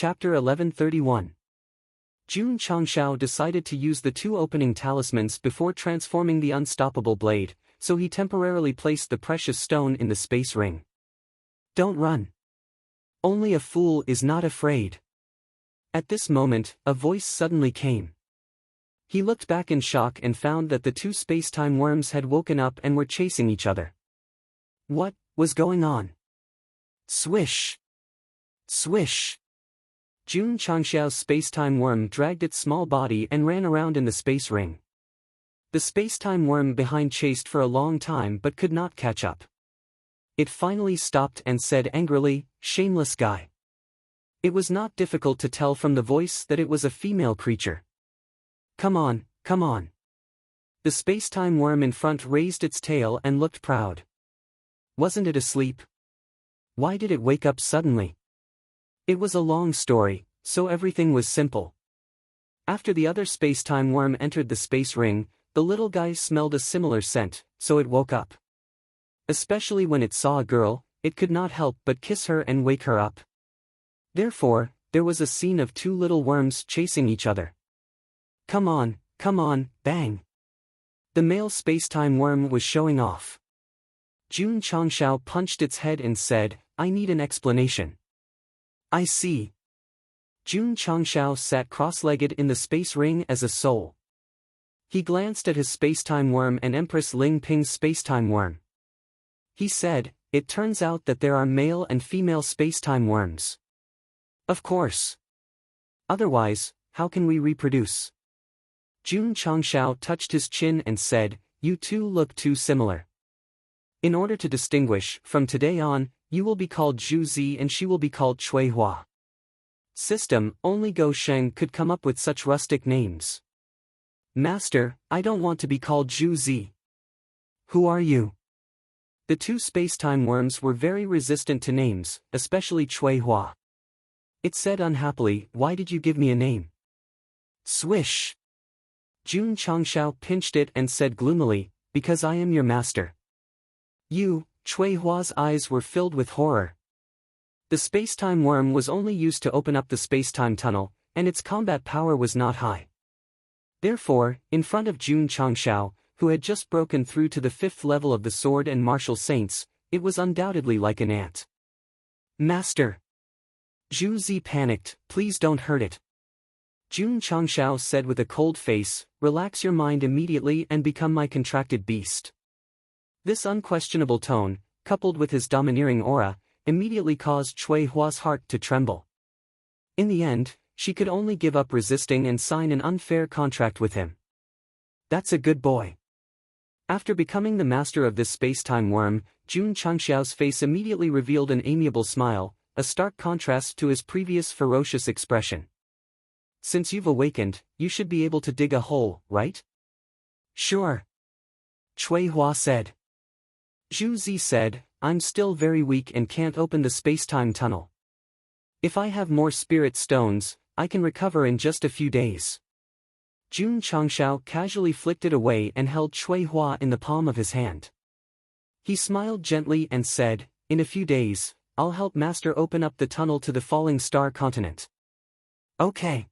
Chapter 1131. Jun Changshao decided to use the two opening talismans before transforming the unstoppable blade, so he temporarily placed the precious stone in the space ring. Don't run. Only a fool is not afraid. At this moment, a voice suddenly came. He looked back in shock and found that the two space-time worms had woken up and were chasing each other. What was going on? Swish! Swish! Jun Changshao's space-time worm dragged its small body and ran around in the space ring. The space-time worm behind chased for a long time but could not catch up. It finally stopped and said angrily, "Shameless guy." It was not difficult to tell from the voice that it was a female creature. Come on, come on. The space-time worm in front raised its tail and looked proud. Wasn't it asleep? Why did it wake up suddenly? It was a long story, so everything was simple. After the other space-time worm entered the space ring, the little guy smelled a similar scent, so it woke up. Especially when it saw a girl, it could not help but kiss her and wake her up. Therefore, there was a scene of two little worms chasing each other. Come on, bang! The male space-time worm was showing off. Jun Changshao punched its head and said, "I need an explanation." I see. Jun Changshao sat cross-legged in the space ring as a soul. He glanced at his space-time worm and Empress Ling Ping's space-time worm. He said, "It turns out that there are male and female space-time worms." Of course. Otherwise, how can we reproduce? Jun Changshao touched his chin and said, "You two look too similar. In order to distinguish, from today on, you will be called Zhu Zi and she will be called Cui Hua." System, only Go Sheng could come up with such rustic names. Master, I don't want to be called Zhu Zi. Who are you? The two space-time worms were very resistant to names, especially Cui Hua. It said unhappily, "Why did you give me a name?" Swish! Jun Changshao pinched it and said gloomily, "Because I am your master." You, Cui Hua's eyes were filled with horror. The space-time worm was only used to open up the space-time tunnel, and its combat power was not high. Therefore, in front of Jun Changshao, who had just broken through to the 5th level of the Sword and Martial Saints, it was undoubtedly like an ant. Master! Zhu Zi panicked, "Please don't hurt it." Jun Changshao said with a cold face, "Relax your mind immediately and become my contracted beast." This unquestionable tone, coupled with his domineering aura, immediately caused Cui Hua's heart to tremble. In the end, she could only give up resisting and sign an unfair contract with him. That's a good boy. After becoming the master of this space-time worm, Jun Changshao's face immediately revealed an amiable smile, a stark contrast to his previous ferocious expression. Since you've awakened, you should be able to dig a hole, right? Sure. Cui Hua said. Zhu Zi said, "I'm still very weak and can't open the space-time tunnel. If I have more spirit stones, I can recover in just a few days." Jun Changshao casually flicked it away and held Cui Hua in the palm of his hand. He smiled gently and said, "In a few days, I'll help Master open up the tunnel to the falling star continent." Okay.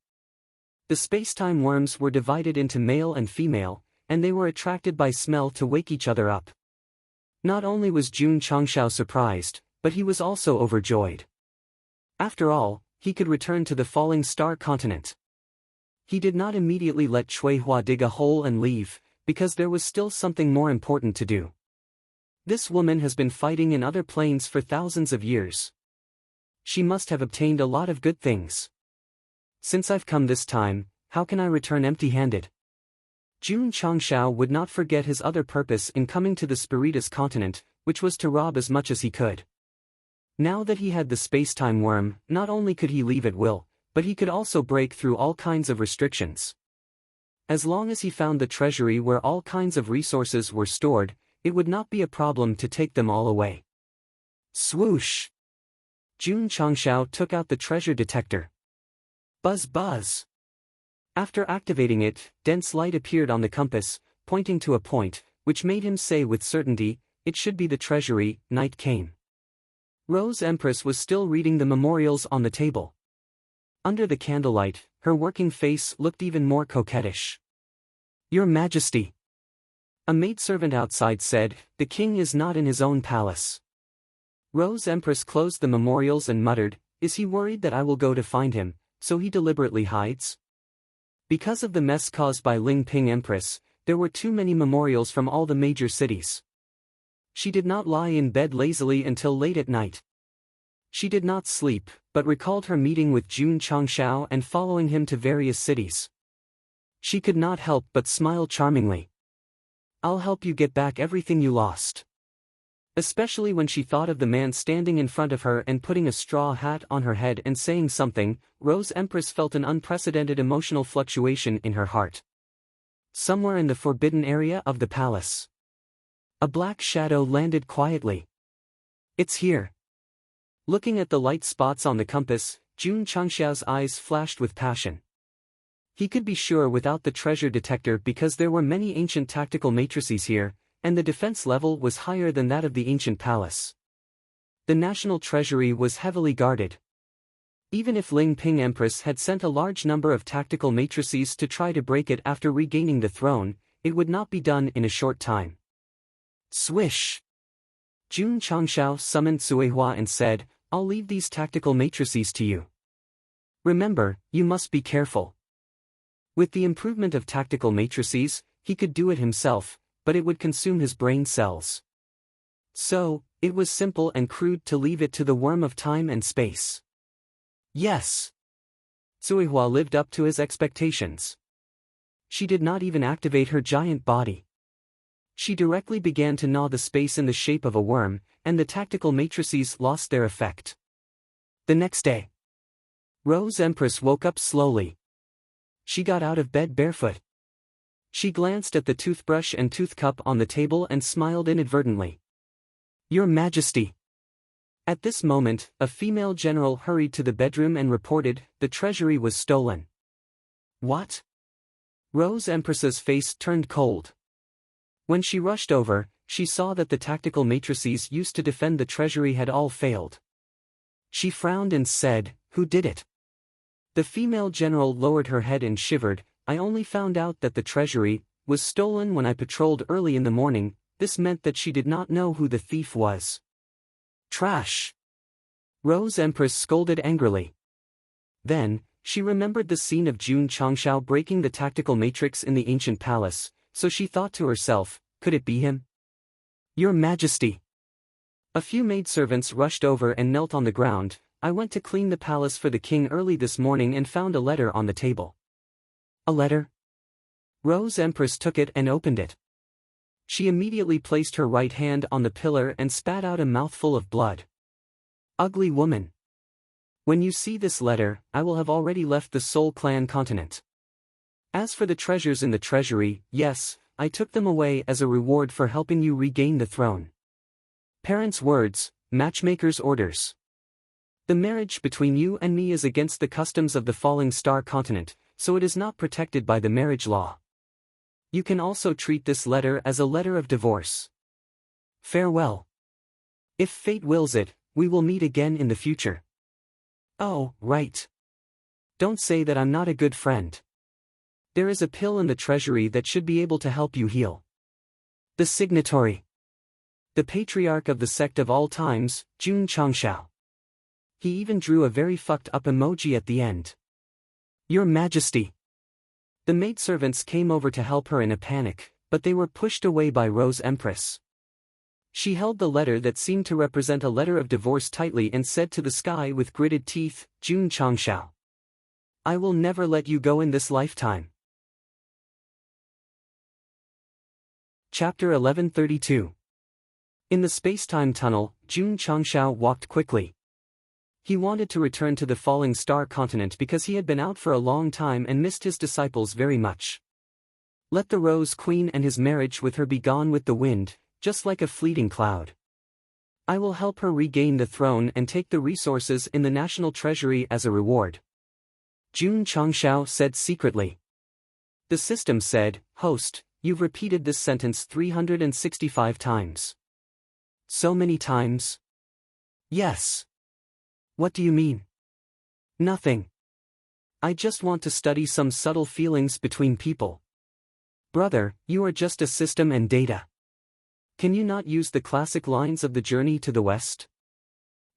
The space-time worms were divided into male and female, and they were attracted by smell to wake each other up. Not only was Jun Changshao surprised, but he was also overjoyed. After all, he could return to the falling star continent. He did not immediately let Cui Hua dig a hole and leave, because there was still something more important to do. This woman has been fighting in other planes for thousands of years. She must have obtained a lot of good things. Since I've come this time, how can I return empty-handed? Jun Changshao would not forget his other purpose in coming to the Spiritus continent, which was to rob as much as he could. Now that he had the space-time worm, not only could he leave at will, but he could also break through all kinds of restrictions. As long as he found the treasury where all kinds of resources were stored, it would not be a problem to take them all away. Swoosh! Jun Changshao took out the treasure detector. Buzz buzz! After activating it, dense light appeared on the compass, pointing to a point, which made him say with certainty, "It should be the treasury." Night came. Rose Empress was still reading the memorials on the table. Under the candlelight, her working face looked even more coquettish. "Your Majesty," a maidservant outside said, "the king is not in his own palace." Rose Empress closed the memorials and muttered, "Is he worried that I will go to find him, so he deliberately hides?" Because of the mess caused by Ling Ping Empress, there were too many memorials from all the major cities. She did not lie in bed lazily until late at night. She did not sleep, but recalled her meeting with Jun Changshao and following him to various cities. She could not help but smile charmingly. "I'll help you get back everything you lost." Especially when she thought of the man standing in front of her and putting a straw hat on her head and saying something, Rose Empress felt an unprecedented emotional fluctuation in her heart. Somewhere in the forbidden area of the palace, a black shadow landed quietly. "It's here." Looking at the light spots on the compass, Jun Changshao's eyes flashed with passion. He could be sure without the treasure detector because there were many ancient tactical matrices here, and the defense level was higher than that of the ancient palace. The national treasury was heavily guarded. Even if Ling Ping Empress had sent a large number of tactical matrices to try to break it after regaining the throne, it would not be done in a short time. Swish! Jun Changshao summoned Suihua and said, "I'll leave these tactical matrices to you. Remember, you must be careful." With the improvement of tactical matrices, he could do it himself, but it would consume his brain cells. So, it was simple and crude to leave it to the worm of time and space. Yes. Suihua lived up to his expectations. She did not even activate her giant body. She directly began to gnaw the space in the shape of a worm, and the tactical matrices lost their effect. The next day, Rose Empress woke up slowly. She got out of bed barefoot. She glanced at the toothbrush and toothcup on the table and smiled inadvertently. "Your Majesty." At this moment, a female general hurried to the bedroom and reported, "The treasury was stolen." What? Rose Empress's face turned cold. When she rushed over, she saw that the tactical matrices used to defend the treasury had all failed. She frowned and said, "Who did it?" The female general lowered her head and shivered, "I only found out that the treasury was stolen when I patrolled early in the morning." This meant that she did not know who the thief was. Trash! Rose Empress scolded angrily. Then, she remembered the scene of Jun Changshao breaking the tactical matrix in the ancient palace, so she thought to herself, could it be him? "Your Majesty." A few maidservants rushed over and knelt on the ground. "I went to clean the palace for the king early this morning and found a letter on the table." A letter? Rose Empress took it and opened it. She immediately placed her right hand on the pillar and spat out a mouthful of blood. "Ugly woman. When you see this letter, I will have already left the Soul Clan continent. As for the treasures in the treasury, yes, I took them away as a reward for helping you regain the throne." Parents' words, matchmaker's orders. "The marriage between you and me is against the customs of the Falling Star continent, so it is not protected by the marriage law. You can also treat this letter as a letter of divorce. Farewell. If fate wills it, we will meet again in the future." "Oh, right. Don't say that I'm not a good friend. There is a pill in the treasury that should be able to help you heal." The signatory. The patriarch of the sect of all times, Jun Changshao. He even drew a very fucked up emoji at the end. "Your Majesty." The maidservants came over to help her in a panic, but they were pushed away by Rose Empress. She held the letter that seemed to represent a letter of divorce tightly and said to the sky with gritted teeth, "Jun Changshao. I will never let you go in this lifetime." Chapter 1132. In the space-time tunnel, Jun Changshao walked quickly. He wanted to return to the Falling Star continent because he had been out for a long time and missed his disciples very much. Let the Rose Queen and his marriage with her be gone with the wind, just like a fleeting cloud. I will help her regain the throne and take the resources in the national treasury as a reward. Jun Changshao said secretly. The system said, "Host, you've repeated this sentence 365 times. So many times?" "Yes." "What do you mean?" "Nothing. I just want to study some subtle feelings between people. Brother, you are just a system and data. Can you not use the classic lines of the journey to the West?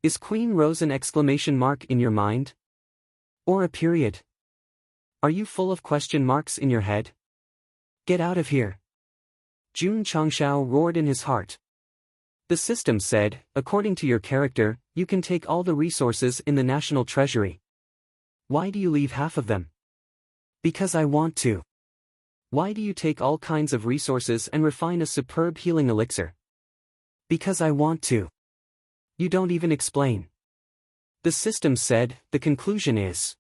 Is Queen Rose an exclamation mark in your mind? Or a period? Are you full of question marks in your head? Get out of here. Jun Changshao roared in his heart. The system said, according to your character, you can take all the resources in the national treasury. Why do you leave half of them? Because I want to. Why do you take all kinds of resources and refine a superb healing elixir? Because I want to. You don't even explain. The system said, the conclusion is.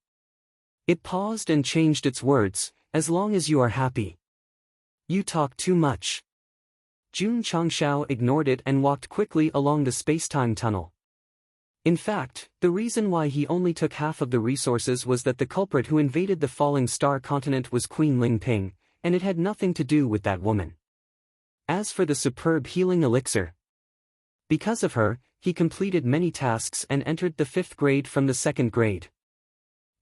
It paused and changed its words, as long as you are happy. You talk too much. Jun Changshao ignored it and walked quickly along the spacetime tunnel. In fact, the reason why he only took half of the resources was that the culprit who invaded the falling star continent was Queen Ling Ping, and it had nothing to do with that woman. As for the superb healing elixir, because of her, he completed many tasks and entered the 5th grade from the 2nd grade.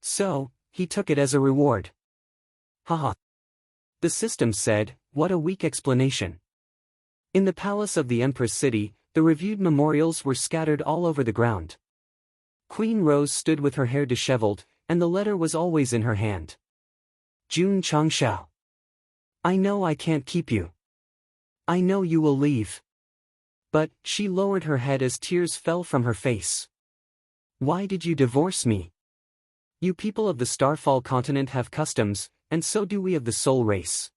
So, he took it as a reward. Haha. The system said, what a weak explanation. In the palace of the Empress City, the reviewed memorials were scattered all over the ground. Queen Rose stood with her hair disheveled, and the letter was always in her hand. Jun Changshao. I know I can't keep you. I know you will leave. But, she lowered her head as tears fell from her face. Why did you divorce me? You people of the Starfall continent have customs, and so do we of the Soul race.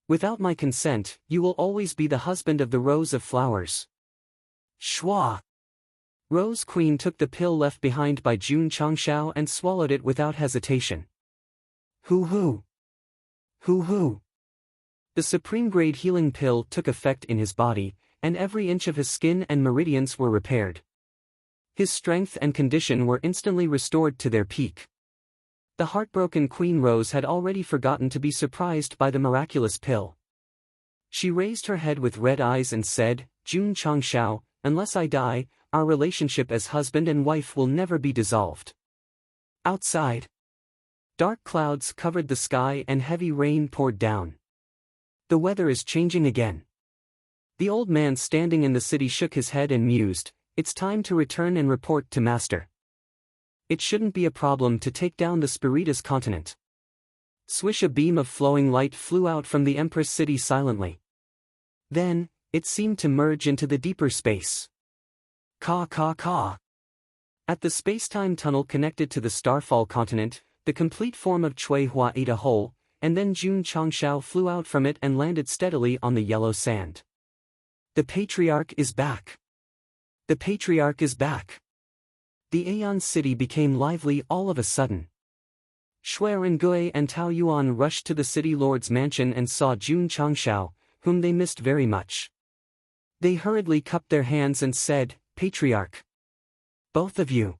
Without my consent, you will always be the husband of the Rose of Flowers. Shwa! Rose Queen took the pill left behind by Jun Changshao and swallowed it without hesitation. Hoo-hoo! Hoo-hoo! The supreme grade healing pill took effect in his body, and every inch of his skin and meridians were repaired. His strength and condition were instantly restored to their peak. The heartbroken Queen Rose had already forgotten to be surprised by the miraculous pill. She raised her head with red eyes and said, Jun Changshao, unless I die, our relationship as husband and wife will never be dissolved. Outside, dark clouds covered the sky and heavy rain poured down. The weather is changing again. The old man standing in the city shook his head and mused, it's time to return and report to Master. It shouldn't be a problem to take down the Spiritus continent. Swish, a beam of flowing light flew out from the Empress City silently. Then, it seemed to merge into the deeper space. Ka. At the spacetime tunnel connected to the Starfall continent, the complete form of Cui Hua ate a hole, and then Jun Changshao flew out from it and landed steadily on the yellow sand. The Patriarch is back. The Patriarch is back. The Aeon City became lively all of a sudden. Shui Rengui and Tao Yuan rushed to the city lord's mansion and saw Jun Changshao, whom they missed very much. They hurriedly cupped their hands and said, Patriarch. Both of you.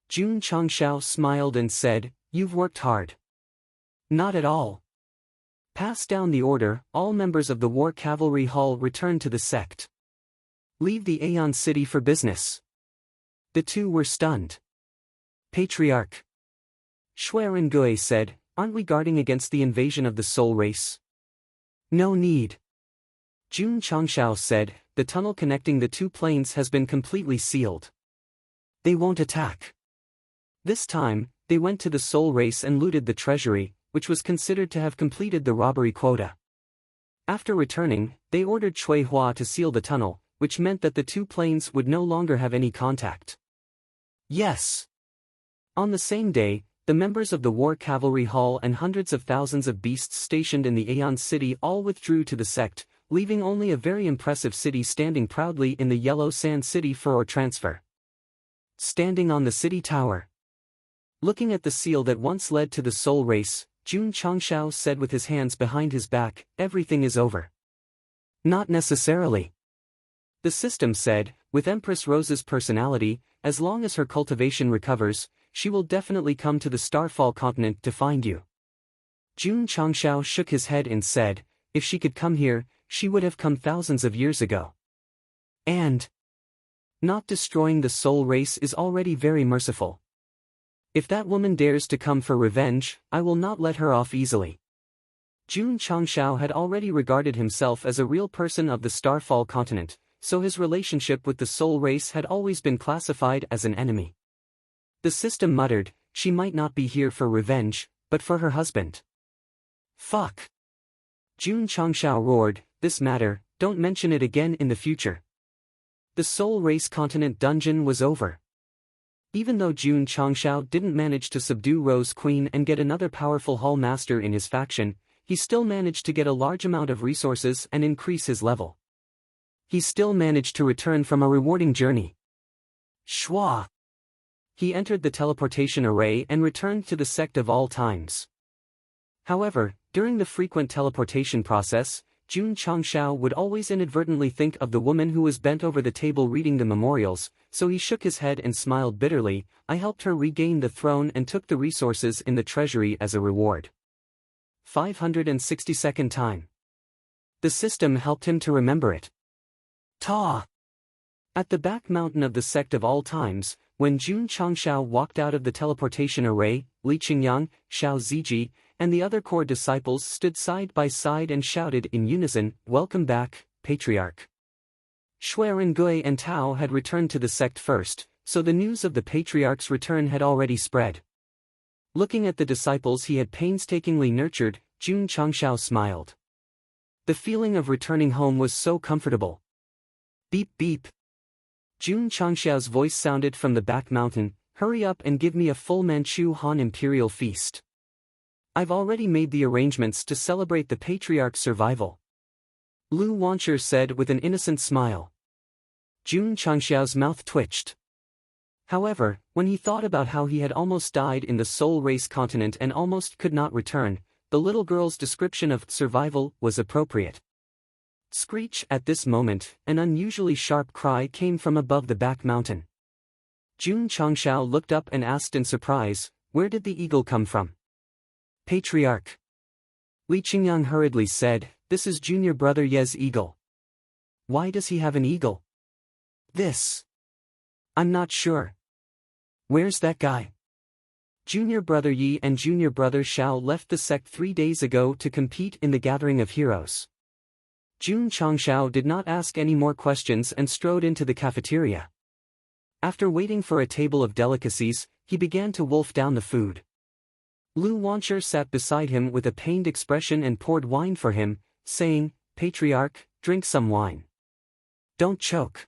Jun Changshao smiled and said, you've worked hard. Not at all. Pass down the order, all members of the War Cavalry Hall return to the Sect. Leave the Aeon City for business. The two were stunned. Patriarch. Shui Rengui said, aren't we guarding against the invasion of the Soul race? No need. Jun Changshao said, the tunnel connecting the two planes has been completely sealed. They won't attack. This time, they went to the Soul race and looted the treasury, which was considered to have completed the robbery quota. After returning, they ordered Cui Hua to seal the tunnel, which meant that the two planes would no longer have any contact. Yes. On the same day, the members of the War Cavalry Hall and hundreds of thousands of beasts stationed in the Aeon City all withdrew to the Sect, leaving only a very impressive city standing proudly in the Yellow Sand City for transfer. Standing on the city tower, looking at the seal that once led to the Soul race, Jun Changshao said with his hands behind his back, everything is over. Not necessarily. The system said, with Empress Rose's personality, as long as her cultivation recovers, she will definitely come to the Starfall continent to find you. Jun Changshao shook his head and said, if she could come here, she would have come thousands of years ago. And not destroying the Soul race is already very merciful. If that woman dares to come for revenge, I will not let her off easily. Jun Changshao had already regarded himself as a real person of the Starfall continent, so his relationship with the soul race had always been classified as an enemy. The system muttered, she might not be here for revenge, but for her husband. Fuck. Jun Changshao roared, this matter, don't mention it again in the future. The soul race continent dungeon was over. Even though Jun Changshao didn't manage to subdue Rose Queen and get another powerful Hall Master in his faction, he still managed to get a large amount of resources and increase his level. He still managed to return from a rewarding journey. Shwa! He entered the teleportation array and returned to the Sect of all times. However, during the frequent teleportation process, Jun Changshao would always inadvertently think of the woman who was bent over the table reading the memorials, so he shook his head and smiled bitterly. I helped her regain the throne and took the resources in the treasury as a reward. 562nd time. The system helped him to remember it. Ta! At the back mountain of the Sect of all times, when Jun Changshao walked out of the teleportation array, Li Qingyang, Xiao Ziji, and the other core disciples stood side by side and shouted in unison, welcome back, Patriarch. Xuerengui and Tao had returned to the Sect first, so the news of the Patriarch's return had already spread. Looking at the disciples he had painstakingly nurtured, Jun Changshao smiled. The feeling of returning home was so comfortable. Beep beep. Jun Changshao's voice sounded from the back mountain, hurry up and give me a full Manchu Han Imperial feast. I've already made the arrangements to celebrate the Patriarch's survival. Lu Wancher said with an innocent smile. Jun Changshao's mouth twitched. However, when he thought about how he had almost died in the Soul Race continent and almost could not return, the little girl's description of survival was appropriate. Screech! At this moment, an unusually sharp cry came from above the back mountain. Jun Changshao looked up and asked in surprise, where did the eagle come from? Patriarch. Li Qingyang hurriedly said, this is junior brother Ye's eagle. Why does he have an eagle? This. I'm not sure. Where's that guy? Junior brother Yi and junior brother Xiao left the Sect 3 days ago to compete in the Gathering of Heroes. Jun Changshao did not ask any more questions and strode into the cafeteria. After waiting for a table of delicacies, he began to wolf down the food. Lu Wancher sat beside him with a pained expression and poured wine for him, saying, Patriarch, drink some wine. Don't choke.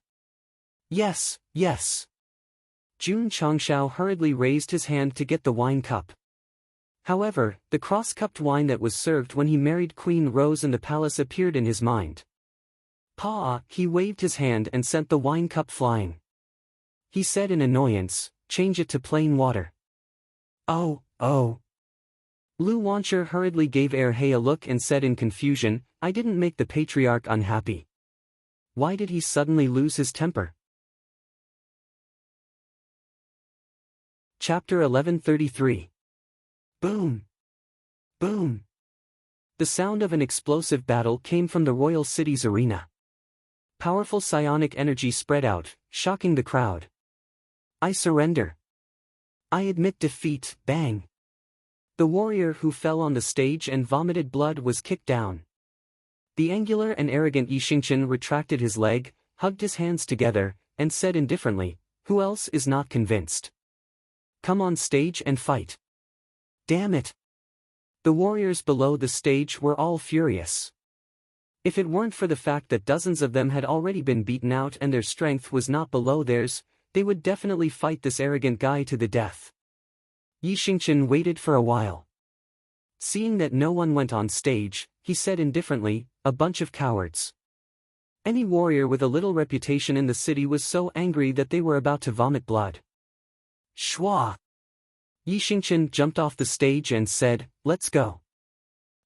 Yes, yes. Jun Changshao hurriedly raised his hand to get the wine cup. However, the cross-cupped wine that was served when he married Queen Rose in the palace appeared in his mind. Pa! He waved his hand and sent the wine cup flying. He said in annoyance, change it to plain water. Oh, oh. Lu Wancher hurriedly gave Erhei a look and said in confusion, I didn't make the Patriarch unhappy. Why did he suddenly lose his temper? Chapter 1133. Boom! Boom! The sound of an explosive battle came from the royal city's arena. Powerful psionic energy spread out, shocking the crowd. I surrender. I admit defeat, bang. The warrior who fell on the stage and vomited blood was kicked down. The angular and arrogant Yi Xingqian retracted his leg, hugged his hands together, and said indifferently, who else is not convinced? Come on stage and fight. Damn it! The warriors below the stage were all furious. If it weren't for the fact that dozens of them had already been beaten out and their strength was not below theirs, they would definitely fight this arrogant guy to the death. Yi Xingqian waited for a while. Seeing that no one went on stage, he said indifferently, a bunch of cowards. Any warrior with a little reputation in the city was so angry that they were about to vomit blood. Shwa! Yi Xingqian jumped off the stage and said, let's go.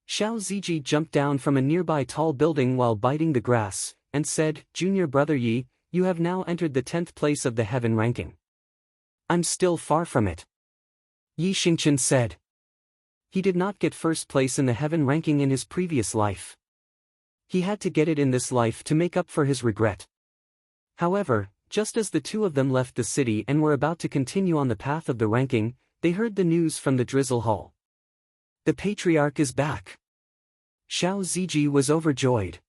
Xiao Ziji jumped down from a nearby tall building while biting the grass, and said, Junior brother Yi, you have now entered the 10th place of the heaven ranking. I'm still far from it. Yi Xingqian said. He did not get first place in the heaven ranking in his previous life. He had to get it in this life to make up for his regret. However, just as the two of them left the city and were about to continue on the path of the ranking, they heard the news from the drizzle hall. The patriarch is back. Xiao Ziji was overjoyed.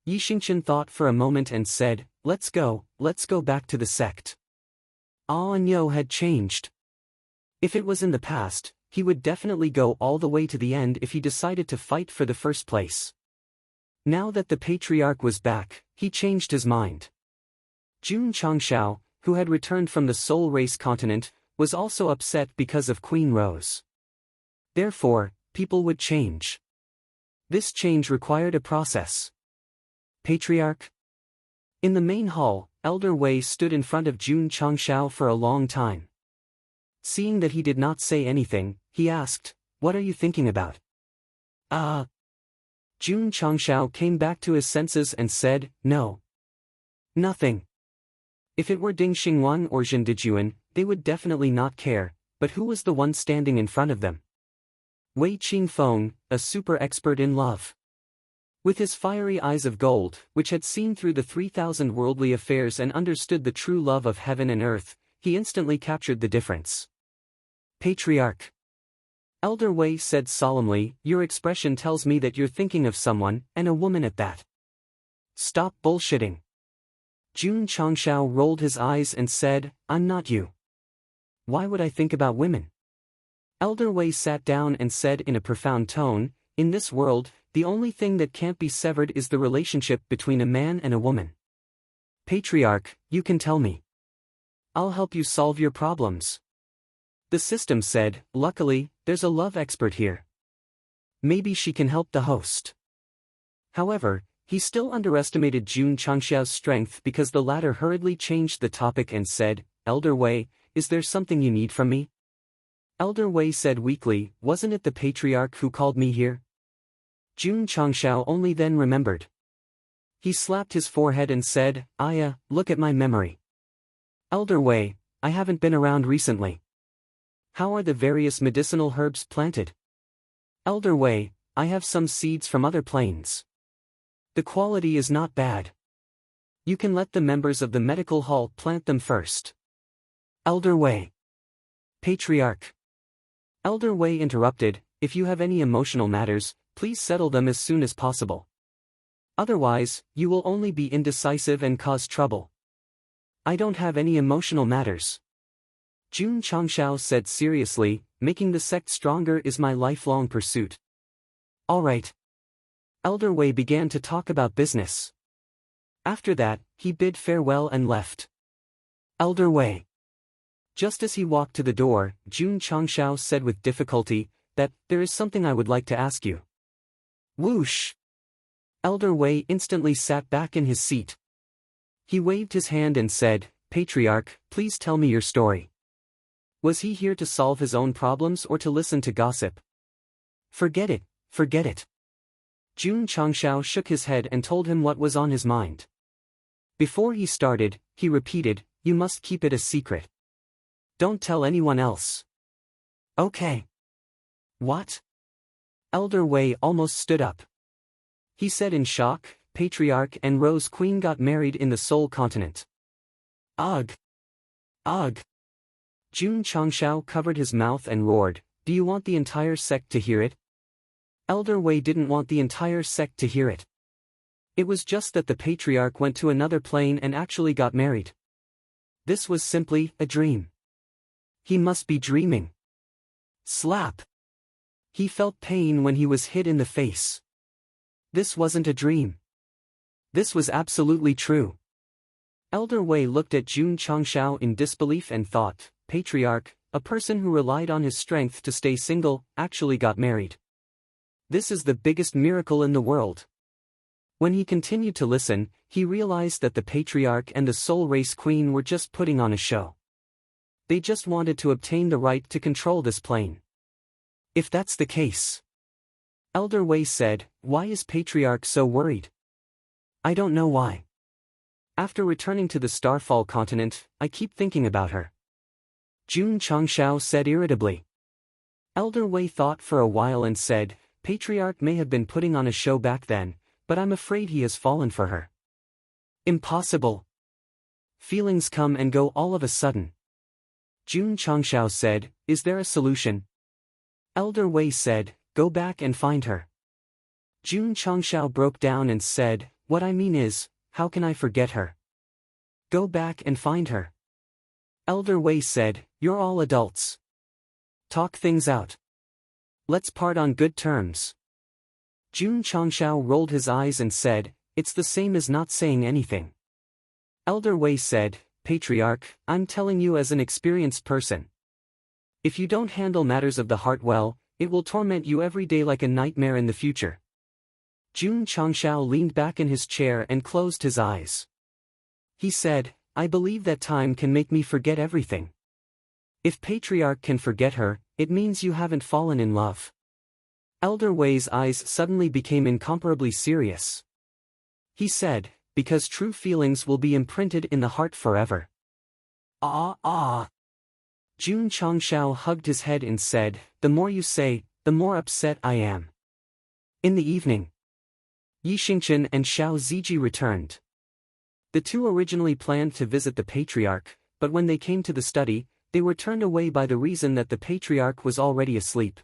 Yi Xingqian thought for a moment and said, let's go back to the sect. Anyo had changed. If it was in the past, he would definitely go all the way to the end if he decided to fight for the first place. Now that the patriarch was back, he changed his mind. Jun Changshao, who had returned from the Soul Race continent, was also upset because of Queen Rose. Therefore, people would change. This change required a process. Patriarch? In the main hall, Elder Wei stood in front of Jun Changshao for a long time. Seeing that he did not say anything, he asked, what are you thinking about? Jun Changshao came back to his senses and said, no. Nothing. If it were Ding Xingwan or Zhen Dijuan, they would definitely not care, but who was the one standing in front of them? Wei Qingfeng, a super expert in love. With his fiery eyes of gold, which had seen through the 3,000 worldly affairs and understood the true love of heaven and earth, he instantly captured the difference. Patriarch. Elder Wei said solemnly, your expression tells me that you're thinking of someone, and a woman at that. Stop bullshitting. Jun Changshao rolled his eyes and said, I'm not you. Why would I think about women? Elder Wei sat down and said in a profound tone, in this world, the only thing that can't be severed is the relationship between a man and a woman. Patriarch, you can tell me. I'll help you solve your problems. The system said, luckily, there's a love expert here. Maybe she can help the host. However, he still underestimated Jun Changshao's strength because the latter hurriedly changed the topic and said, Elder Wei, is there something you need from me? Elder Wei said weakly, wasn't it the patriarch who called me here? Jun Changshao only then remembered. He slapped his forehead and said, Aya, look at my memory. Elder Wei, I haven't been around recently. How are the various medicinal herbs planted? Elder Wei, I have some seeds from other planes. The quality is not bad. You can let the members of the medical hall plant them first. Elder Wei. Patriarch. Elder Wei interrupted, if you have any emotional matters, please settle them as soon as possible. Otherwise, you will only be indecisive and cause trouble. I don't have any emotional matters. Jun Changshao said seriously, making the sect stronger is my lifelong pursuit. All right. Elder Wei began to talk about business. After that, he bid farewell and left. Elder Wei. Just as he walked to the door, Jun Changshao said with difficulty, that, there is something I would like to ask you. Whoosh! Elder Wei instantly sat back in his seat. He waved his hand and said, Patriarch, please tell me your story. Was he here to solve his own problems or to listen to gossip? Forget it, forget it. Jun Changshao shook his head and told him what was on his mind. Before he started, he repeated, you must keep it a secret. Don't tell anyone else. Okay. What? Elder Wei almost stood up. He said in shock, Patriarch and Rose Queen got married in the Soul Continent. Ugh. Ugh. Jun Changshao covered his mouth and roared, do you want the entire sect to hear it? Elder Wei didn't want the entire sect to hear it. It was just that the patriarch went to another plane and actually got married. This was simply a dream. He must be dreaming. Slap. He felt pain when he was hit in the face. This wasn't a dream. This was absolutely true. Elder Wei looked at Jun Changshao in disbelief and thought, Patriarch, a person who relied on his strength to stay single, actually got married. This is the biggest miracle in the world. When he continued to listen, he realized that the patriarch and the Soul Race Queen were just putting on a show. They just wanted to obtain the right to control this plane. If that's the case. Elder Wei said, why is Patriarch so worried? I don't know why. After returning to the Starfall continent, I keep thinking about her. Jun Changshao said irritably. Elder Wei thought for a while and said, Patriarch may have been putting on a show back then, but I'm afraid he has fallen for her. Impossible. Feelings come and go all of a sudden. Jun Changshao said, "Is there a solution?" Elder Wei said, "Go back and find her." Jun Changshao broke down and said, "What I mean is, how can I forget her?" "Go back and find her." Elder Wei said, "You're all adults. Talk things out. Let's part on good terms." Jun Changshao rolled his eyes and said, "It's the same as not saying anything." Elder Wei said, "Patriarch, I'm telling you as an experienced person. If you don't handle matters of the heart well, it will torment you every day like a nightmare in the future." Jun Changshao leaned back in his chair and closed his eyes. He said, "I believe that time can make me forget everything. If Patriarch can forget her, it means you haven't fallen in love." Elder Wei's eyes suddenly became incomparably serious. He said, "Because true feelings will be imprinted in the heart forever." Ah. Jun Changshao hugged his head and said, "The more you say, the more upset I am." In the evening, Yi Xingchen and Xiao Ziji returned. The two originally planned to visit the Patriarch, but when they came to the study, they were turned away by the reason that the Patriarch was already asleep.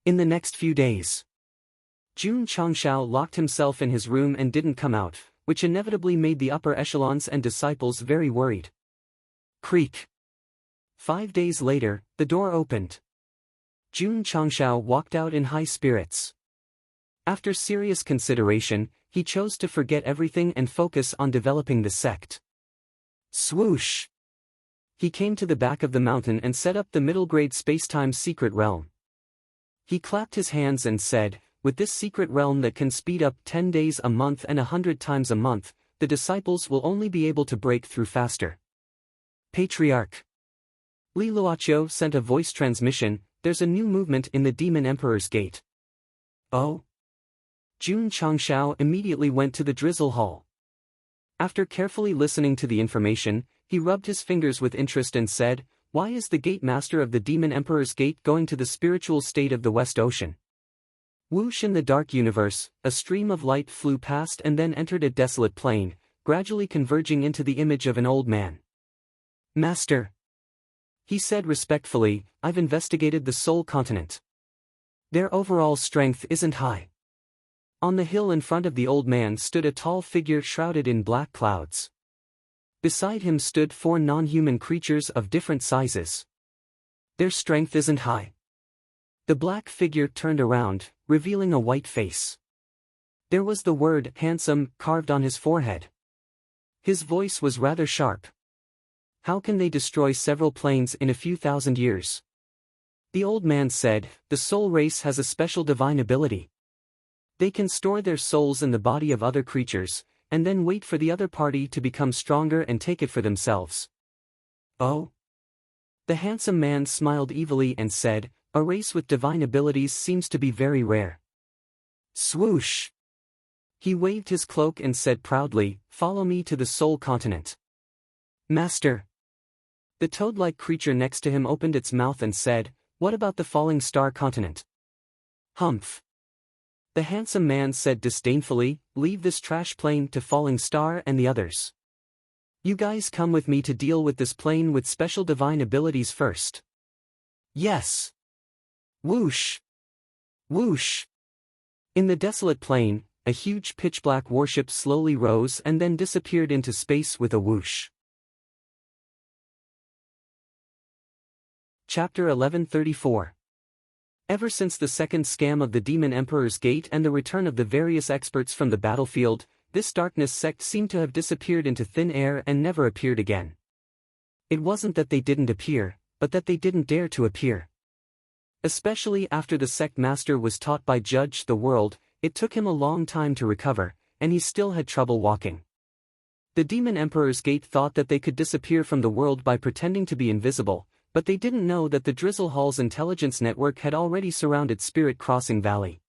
In the next few days, Jun Changshao locked himself in his room and didn't come out, which inevitably made the upper echelons and disciples very worried. Creak. 5 days later, the door opened. Jun Changshao walked out in high spirits. After serious consideration, he chose to forget everything and focus on developing the sect. Swoosh! He came to the back of the mountain and set up the middle-grade space-time secret realm. He clapped his hands and said, "With this secret realm that can speed up 10 days a month and 100 times a month, the disciples will only be able to break through faster." Patriarch Li Luoqiu sent a voice transmission, "There's a new movement in the Demon Emperor's Gate." Oh? Jun Changshao immediately went to the Drizzle Hall. After carefully listening to the information, he rubbed his fingers with interest and said, "Why is the Gate Master of the Demon Emperor's Gate going to the spiritual state of the West Ocean?" Whoosh, in the dark universe, a stream of light flew past and then entered a desolate plain, gradually converging into the image of an old man. "Master," he said respectfully, "I've investigated the Soul Continent. Their overall strength isn't high." On the hill in front of the old man stood a tall figure shrouded in black clouds. Beside him stood 4 non-human creatures of different sizes. "Their strength isn't high." The black figure turned around, revealing a white face. There was the word "handsome" carved on his forehead. His voice was rather sharp. "How can they destroy several planes in a few thousand years?" The old man said, "The soul race has a special divine ability. They can store their souls in the body of other creatures, and then wait for the other party to become stronger and take it for themselves." Oh? The handsome man smiled evilly and said, "A race with divine abilities seems to be very rare." Swoosh! He waved his cloak and said proudly, "Follow me to the Soul Continent." "Master." The toad-like creature next to him opened its mouth and said, "What about the Falling Star Continent?" "Humph." The handsome man said disdainfully, "Leave this trash plane to Falling Star and the others. You guys come with me to deal with this plane with special divine abilities first." "Yes." Whoosh! Whoosh! In the desolate plain, a huge pitch-black warship slowly rose and then disappeared into space with a whoosh. Chapter 1134. Ever since the second scam of the Demon Emperor's Gate and the return of the various experts from the battlefield, this darkness sect seemed to have disappeared into thin air and never appeared again. It wasn't that they didn't appear, but that they didn't dare to appear. Especially after the sect master was taught by Judge the World, it took him a long time to recover, and he still had trouble walking. The Demon Emperor's Gate thought that they could disappear from the world by pretending to be invisible, but they didn't know that the Drizzle Hall's intelligence network had already surrounded Spirit Crossing Valley.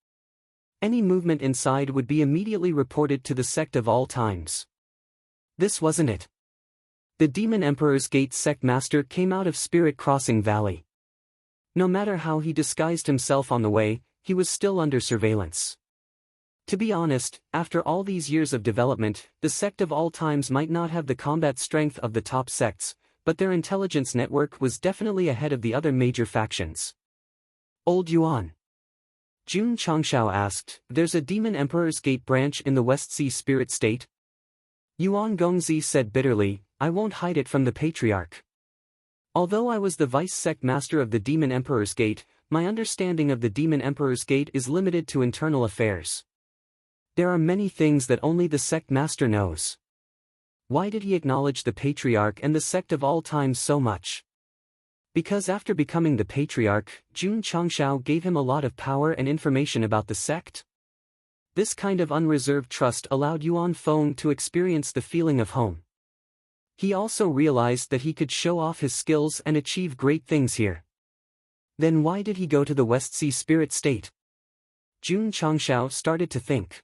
Any movement inside would be immediately reported to the sect of all times. This wasn't it. The Demon Emperor's Gate sect master came out of Spirit Crossing Valley. No matter how he disguised himself on the way, he was still under surveillance. To be honest, after all these years of development, the sect of all times might not have the combat strength of the top sects, but their intelligence network was definitely ahead of the other major factions. Old Yuan. Jun Changshao asked, there's a Demon Emperor's Gate branch in the West Sea Spirit State? Yuan Gongzi said bitterly, I won't hide it from the Patriarch. Although I was the Vice Sect Master of the Demon Emperor's Gate, my understanding of the Demon Emperor's Gate is limited to internal affairs. There are many things that only the Sect Master knows. Why did he acknowledge the Patriarch and the Sect of all times so much? Because after becoming the Patriarch, Jun Changshao gave him a lot of power and information about the Sect. This kind of unreserved trust allowed Yuan Feng to experience the feeling of home. He also realized that he could show off his skills and achieve great things here. Then why did he go to the West Sea Spirit State? Jun Changshao started to think.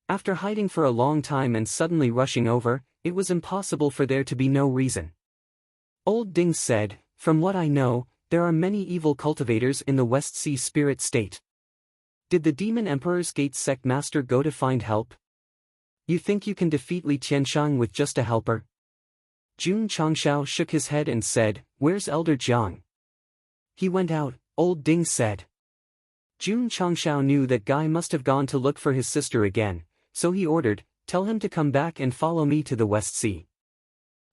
After hiding for a long time and suddenly rushing over, it was impossible for there to be no reason. Old Ding said, from what I know, there are many evil cultivators in the West Sea Spirit State. Did the Demon Emperor's Gate Sect Master go to find help? You think you can defeat Li Qianshang with just a helper? Jun Changshao shook his head and said, where's Elder Jiang? He went out, Old Ding said. Jun Changshao knew that Guy must have gone to look for his sister again, so he ordered, tell him to come back and follow me to the West Sea.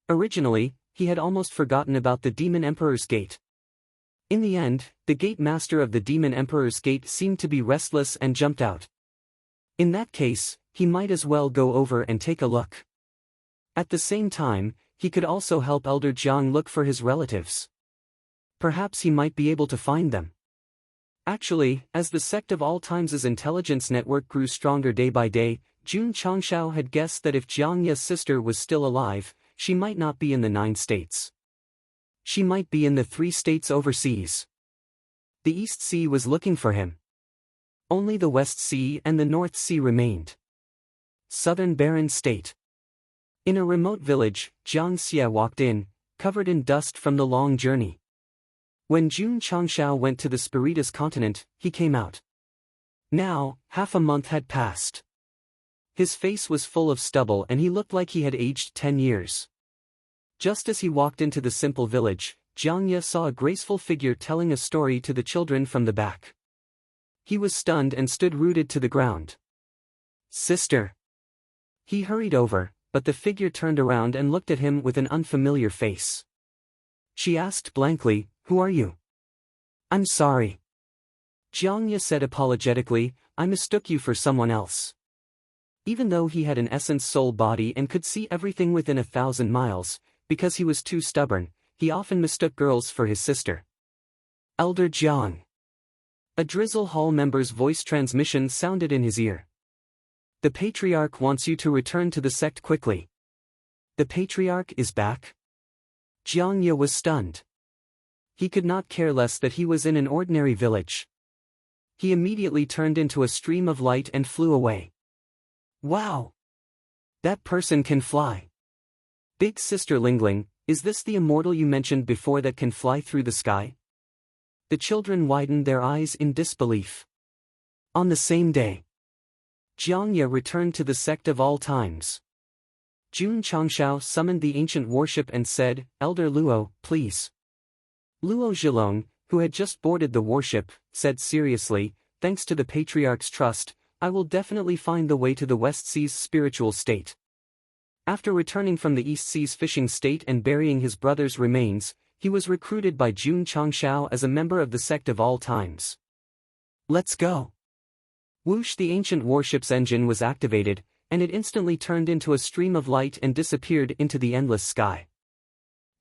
Originally, he had almost forgotten about the Demon Emperor's Gate. In the end, the Gate Master of the Demon Emperor's Gate seemed to be restless and jumped out. In that case, he might as well go over and take a look. At the same time, he could also help Elder Jiang look for his relatives. Perhaps he might be able to find them. Actually, as the Sect of All Times' intelligence network grew stronger day by day, Jun Changshao had guessed that if Jiang Ye's sister was still alive, she might not be in the 9 states. She might be in the 3 states overseas. The East Sea was looking for him. Only the West Sea and the North Sea remained. Southern Barren State. In a remote village, Jiang Xie walked in, covered in dust from the long journey. When Jun Changshao went to the Spiritus continent, he came out. Now, half a month had passed. His face was full of stubble and he looked like he had aged 10 years. Just as he walked into the simple village, Jiang Ye saw a graceful figure telling a story to the children from the back. He was stunned and stood rooted to the ground. Sister! He hurried over, but the figure turned around and looked at him with an unfamiliar face. She asked blankly, who are you? I'm sorry. Jiang Ye said apologetically, I mistook you for someone else. Even though he had an essence soul body and could see everything within 1,000 miles, because he was too stubborn, he often mistook girls for his sister. Elder Jiang. A Drizzle Hall member's voice transmission sounded in his ear. The Patriarch wants you to return to the Sect quickly. The Patriarch is back? Jiang Ye was stunned. He could not care less that he was in an ordinary village. He immediately turned into a stream of light and flew away. Wow! That person can fly. Big Sister Lingling, is this the immortal you mentioned before that can fly through the sky? The children widened their eyes in disbelief. On the same day, Jiang Ye returned to the Sect of All Times. Jun Changshao summoned the ancient warship and said, Elder Luo, please. Luo Zhilong, who had just boarded the warship, said seriously, thanks to the Patriarch's trust, I will definitely find the way to the West Sea's spiritual state. After returning from the East Sea's fishing state and burying his brother's remains, he was recruited by Jun Changshao as a member of the Sect of All Times. Let's go. Whoosh! The ancient warship's engine was activated, and it instantly turned into a stream of light and disappeared into the endless sky.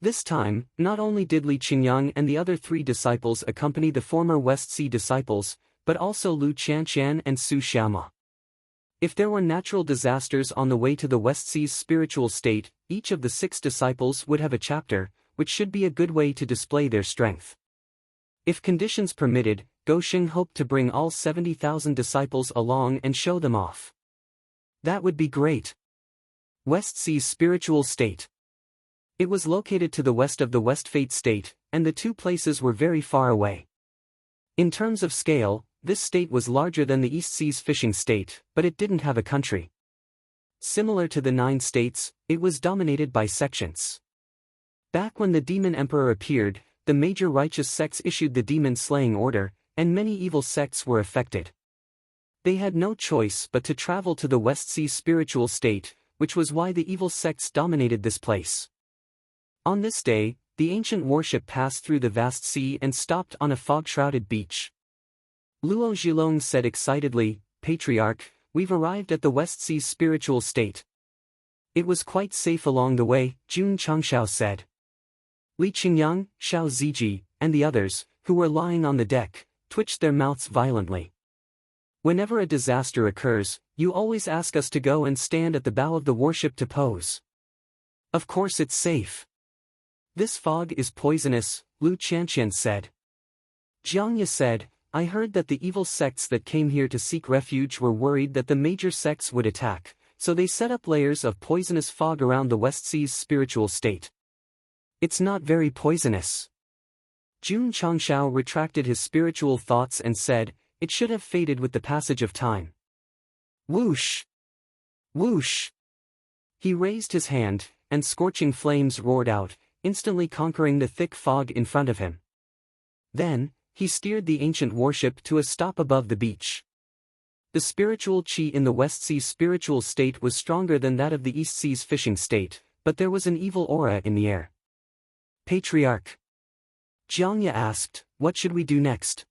This time, not only did Li Qingyang and the other 3 disciples accompany the former West Sea disciples, but also Lu Qianqian and Su Xiaoma. If there were natural disasters on the way to the West Sea's spiritual state, each of the 6 disciples would have a chapter, which should be a good way to display their strength. If conditions permitted, Gosheng hoped to bring all 70,000 disciples along and show them off. That would be great. West Sea's spiritual state. It was located to the west of the West Fate State, and the 2 places were very far away. In terms of scale, this state was larger than the East Sea's fishing state, but it didn't have a country. Similar to the 9 states, it was dominated by sections. Back when the demon emperor appeared, the major righteous sects issued the demon-slaying order, and many evil sects were affected. They had no choice but to travel to the West Sea spiritual state, which was why the evil sects dominated this place. On this day, the ancient warship passed through the vast sea and stopped on a fog-shrouded beach. Luo Zhilong said excitedly, "Patriarch, we've arrived at the West Sea spiritual state." "It was quite safe along the way," Jun Changshao said. Li Qingyang, Xiao Ziji, and the others, who were lying on the deck, twitched their mouths violently. "Whenever a disaster occurs, you always ask us to go and stand at the bow of the warship to pose. Of course it's safe." "This fog is poisonous," Lu Qianqian said. Jiang Ye said, "I heard that the evil sects that came here to seek refuge were worried that the major sects would attack, so they set up layers of poisonous fog around the West Sea's spiritual state. It's not very poisonous." Jun Changshao retracted his spiritual thoughts and said, "It should have faded with the passage of time." Whoosh! Whoosh! He raised his hand, and scorching flames roared out, instantly conquering the thick fog in front of him. Then, he steered the ancient warship to a stop above the beach. The spiritual qi in the West Sea's spiritual state was stronger than that of the East Sea's fishing state, but there was an evil aura in the air. "Patriarch," Jiang Ye asked, "what should we do next?"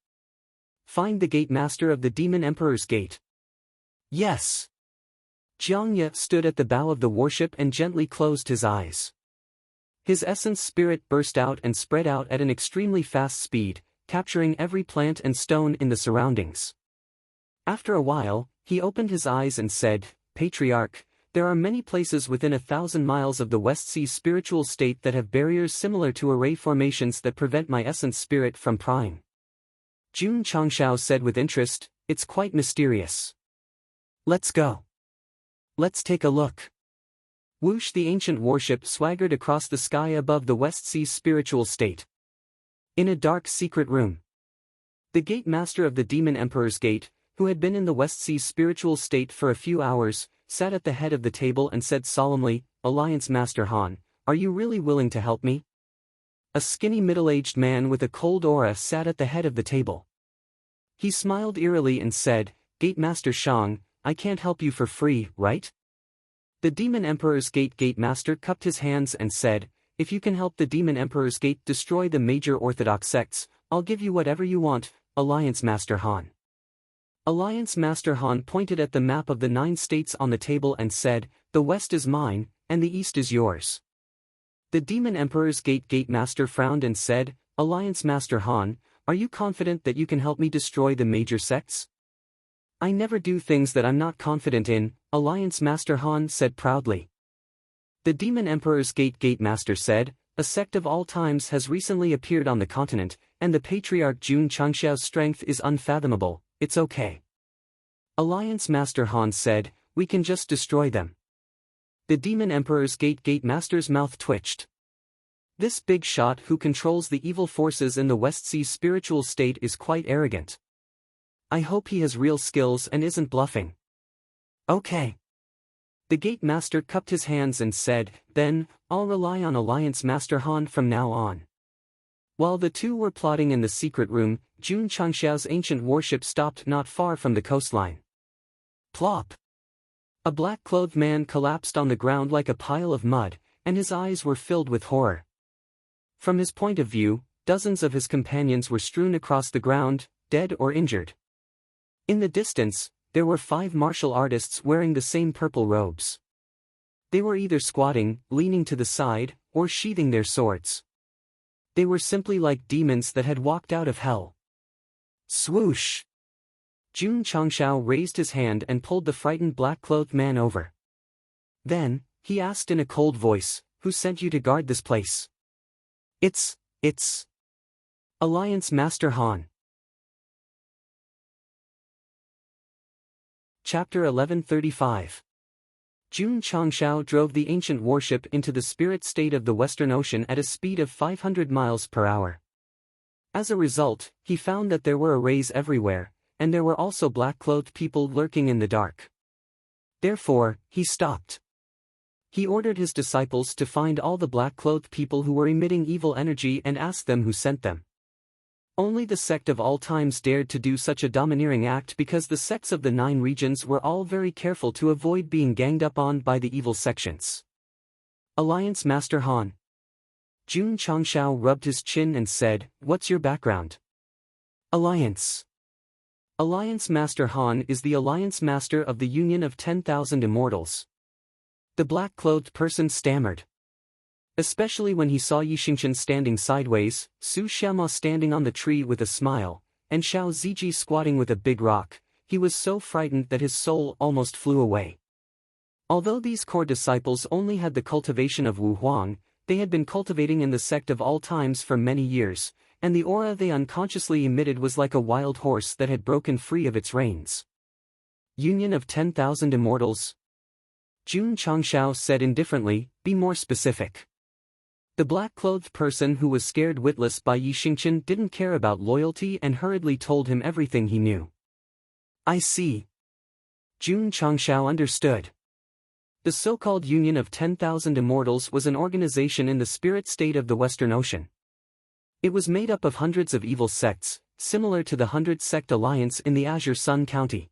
"Find the gate master of the demon emperor's gate." "Yes." Jiang Ye stood at the bow of the warship and gently closed his eyes. His essence spirit burst out and spread out at an extremely fast speed, capturing every plant and stone in the surroundings. After a while, he opened his eyes and said, "Patriarch, there are many places within 1,000 miles of the West Sea spiritual state that have barriers similar to array formations that prevent my essence spirit from prying." Jun Changshao said with interest, "It's quite mysterious. Let's go. Let's take a look." Whoosh! The ancient warship swaggered across the sky above the West Sea spiritual state. In a dark secret room, the gate master of the demon emperor's gate, who had been in the West Sea spiritual state for a few hours, sat at the head of the table and said solemnly, "Alliance Master Han, are you really willing to help me?" A skinny middle-aged man with a cold aura sat at the head of the table. He smiled eerily and said, "Gate Master Shang, I can't help you for free, right?" The demon emperor's gate master cupped his hands and said, "If you can help the demon emperor's gate destroy the major orthodox sects, I'll give you whatever you want, Alliance Master Han." Alliance Master Han pointed at the map of the 9 states on the table and said, "The west is mine, and the east is yours." The demon emperor's gate master frowned and said, "Alliance Master Han, are you confident that you can help me destroy the major sects?" "I never do things that I'm not confident in," Alliance Master Han said proudly. The demon emperor's gate master said, "A sect of all times has recently appeared on the continent, and the patriarch Jun Changshao's strength is unfathomable. It's okay." Alliance Master Han said, "We can just destroy them." The demon emperor's gate master's mouth twitched. This big shot who controls the evil forces in the West Sea spiritual state is quite arrogant. I hope he has real skills and isn't bluffing. Okay. The gate master cupped his hands and said, "Then, I'll rely on Alliance Master Han from now on." While the two were plotting in the secret room, Jun Changshao's ancient warship stopped not far from the coastline. Plop! A black-clothed man collapsed on the ground like a pile of mud, and his eyes were filled with horror. From his point of view, dozens of his companions were strewn across the ground, dead or injured. In the distance, there were 5 martial artists wearing the same purple robes. They were either squatting, leaning to the side, or sheathing their swords. They were simply like demons that had walked out of hell. Swoosh! Jun Changshao raised his hand and pulled the frightened black-clothed man over. Then, he asked in a cold voice, "Who sent you to guard this place?" It's Alliance Master Han. Chapter 1135. Jun Changshao drove the ancient warship into the spirit state of the Western Ocean at a speed of 500 miles per hour. As a result, he found that there were arrays everywhere, and there were also black-clothed people lurking in the dark. Therefore, he stopped. He ordered his disciples to find all the black-clothed people who were emitting evil energy and ask them who sent them. Only the sect of all times dared to do such a domineering act because the sects of the 9 regions were all very careful to avoid being ganged up on by the evil sections. Alliance Master Han. Jun Changshao rubbed his chin and said, "What's your background?" Alliance. Alliance Master Han is the Alliance Master of the Union of 10,000 Immortals. The black-clothed person stammered. Especially when he saw Yixingchen standing sideways, Su Xiama standing on the tree with a smile, and Xiao Ziji squatting with a big rock, he was so frightened that his soul almost flew away. Although these core disciples only had the cultivation of Wu Huang, they had been cultivating in the sect of all times for many years, and the aura they unconsciously emitted was like a wild horse that had broken free of its reins. Union of 10,000 Immortals? Jun Changshao said indifferently, "Be more specific." The black-clothed person who was scared witless by Yixingchen didn't care about loyalty and hurriedly told him everything he knew. "I see." Jun Changshao understood. The so-called Union of 10,000 Immortals was an organization in the spirit state of the Western Ocean. It was made up of hundreds of evil sects, similar to the 100 Sect Alliance in the Azure Sun County.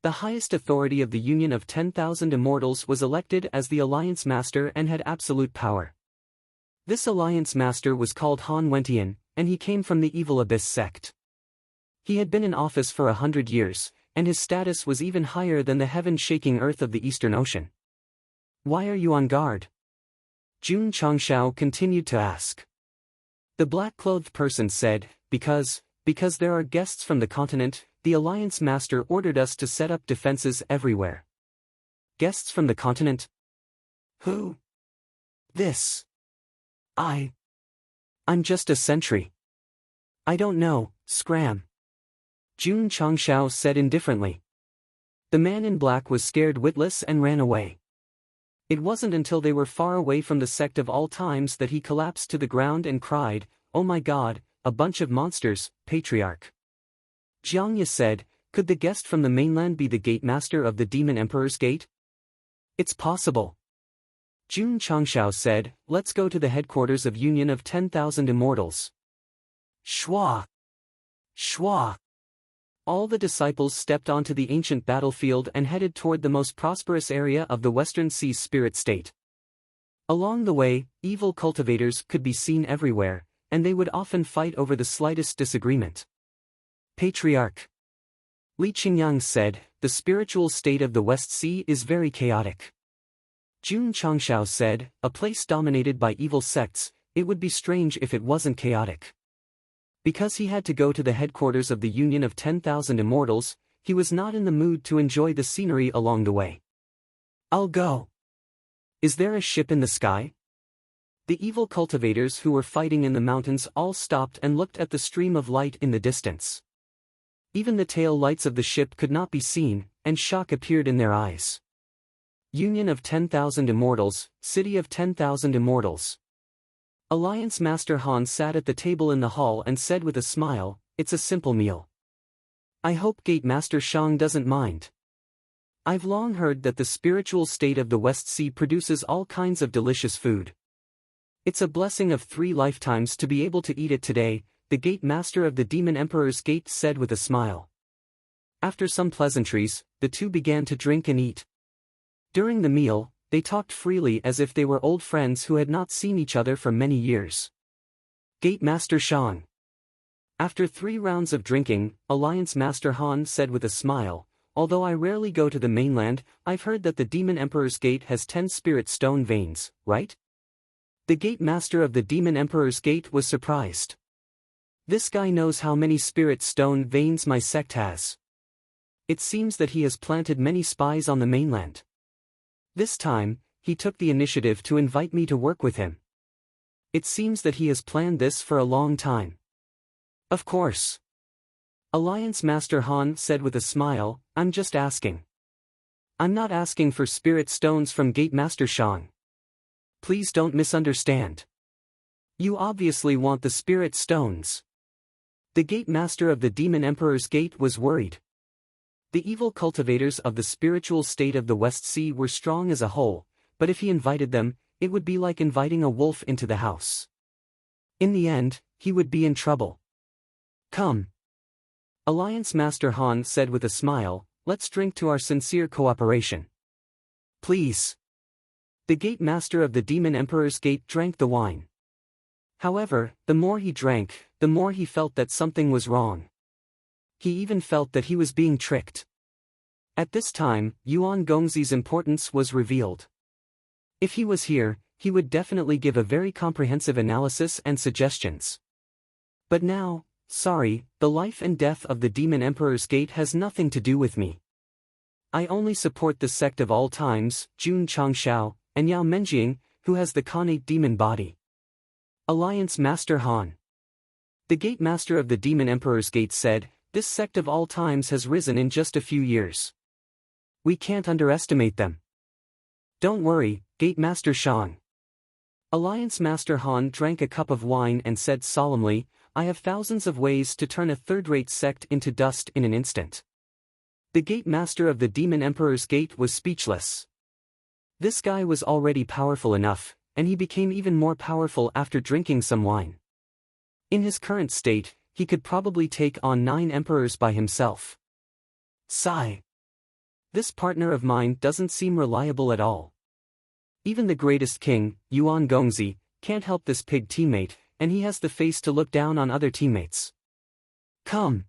The highest authority of the Union of 10,000 Immortals was elected as the Alliance Master and had absolute power. This Alliance Master was called Han Wentian, and he came from the Evil Abyss sect. He had been in office for 100 years, and his status was even higher than the heaven-shaking earth of the Eastern Ocean. "Why are you on guard?" Jun Changshao continued to ask. The black-clothed person said, Because there are guests from the continent, the Alliance Master ordered us to set up defenses everywhere." "Guests from the continent? Who?" "This. I'm just a sentry. I don't know, scram." Jun Changshao said indifferently. The man in black was scared witless and ran away. It wasn't until they were far away from the sect of all times that he collapsed to the ground and cried, "Oh my God, a bunch of monsters, Patriarch." Jiangya said, "Could the guest from the mainland be the gate master of the Demon Emperor's Gate?" "It's possible." Jun Changshao said, "Let's go to the headquarters of Union of 10,000 Immortals." Shwa! Shwa! All the disciples stepped onto the ancient battlefield and headed toward the most prosperous area of the Western Sea's spirit state. Along the way, evil cultivators could be seen everywhere, and they would often fight over the slightest disagreement. Patriarch Li Qingyang said, "The spiritual state of the West Sea is very chaotic." Jun Changshao said, "A place dominated by evil sects, it would be strange if it wasn't chaotic." Because he had to go to the headquarters of the Union of 10,000 Immortals, he was not in the mood to enjoy the scenery along the way. "I'll go." "Is there a ship in the sky?" The evil cultivators who were fighting in the mountains all stopped and looked at the stream of light in the distance. Even the tail lights of the ship could not be seen, and shock appeared in their eyes. Union of 10,000 Immortals, City of 10,000 Immortals. Alliance Master Han sat at the table in the hall and said with a smile, "It's a simple meal. I hope Gate Master Shang doesn't mind. I've long heard that the spiritual state of the West Sea produces all kinds of delicious food. It's a blessing of 3 lifetimes to be able to eat it today," the Gate Master of the Demon Emperor's Gate said with a smile. After some pleasantries, the two began to drink and eat. During the meal, they talked freely as if they were old friends who had not seen each other for many years. Gate Master Shang. After 3 rounds of drinking, Alliance Master Han said with a smile, "Although I rarely go to the mainland, I've heard that the Demon Emperor's Gate has 10 spirit stone veins, right?" The Gate Master of the Demon Emperor's Gate was surprised. "This guy knows how many spirit stone veins my sect has. It seems that he has planted many spies on the mainland. This time, he took the initiative to invite me to work with him. It seems that he has planned this for a long time." "Of course." Alliance Master Han said with a smile, "I'm just asking. I'm not asking for spirit stones from Gate Master Shang. Please don't misunderstand. You obviously want the spirit stones." The Gate Master of the Demon Emperor's Gate was worried. The evil cultivators of the spiritual state of the West Sea were strong as a whole, but if he invited them, it would be like inviting a wolf into the house. In the end, he would be in trouble. Come. Alliance Master Han said with a smile, let's drink to our sincere cooperation. Please. The Gate Master of the Demon Emperor's Gate drank the wine. However, the more he drank, the more he felt that something was wrong. He even felt that he was being tricked. At this time, Yuan Gongzi's importance was revealed. If he was here, he would definitely give a very comprehensive analysis and suggestions. But now, sorry, the life and death of the Demon Emperor's Gate has nothing to do with me. I only support the sect of all times, Jun Changshao, and Yao Menjing, who has the Khanate demon body. Alliance Master Han. The Gate Master of the Demon Emperor's Gate said, this sect of all times has risen in just a few years. We can't underestimate them. Don't worry, Gate Master Shang. Alliance Master Han drank a cup of wine and said solemnly, I have thousands of ways to turn a third-rate sect into dust in an instant. The Gate Master of the Demon Emperor's Gate was speechless. This guy was already powerful enough, and he became even more powerful after drinking some wine. In his current state, he could probably take on 9 emperors by himself. Sigh. This partner of mine doesn't seem reliable at all. Even the greatest king, Yuan Gongzi, can't help this pig teammate, and he has the face to look down on other teammates. Come.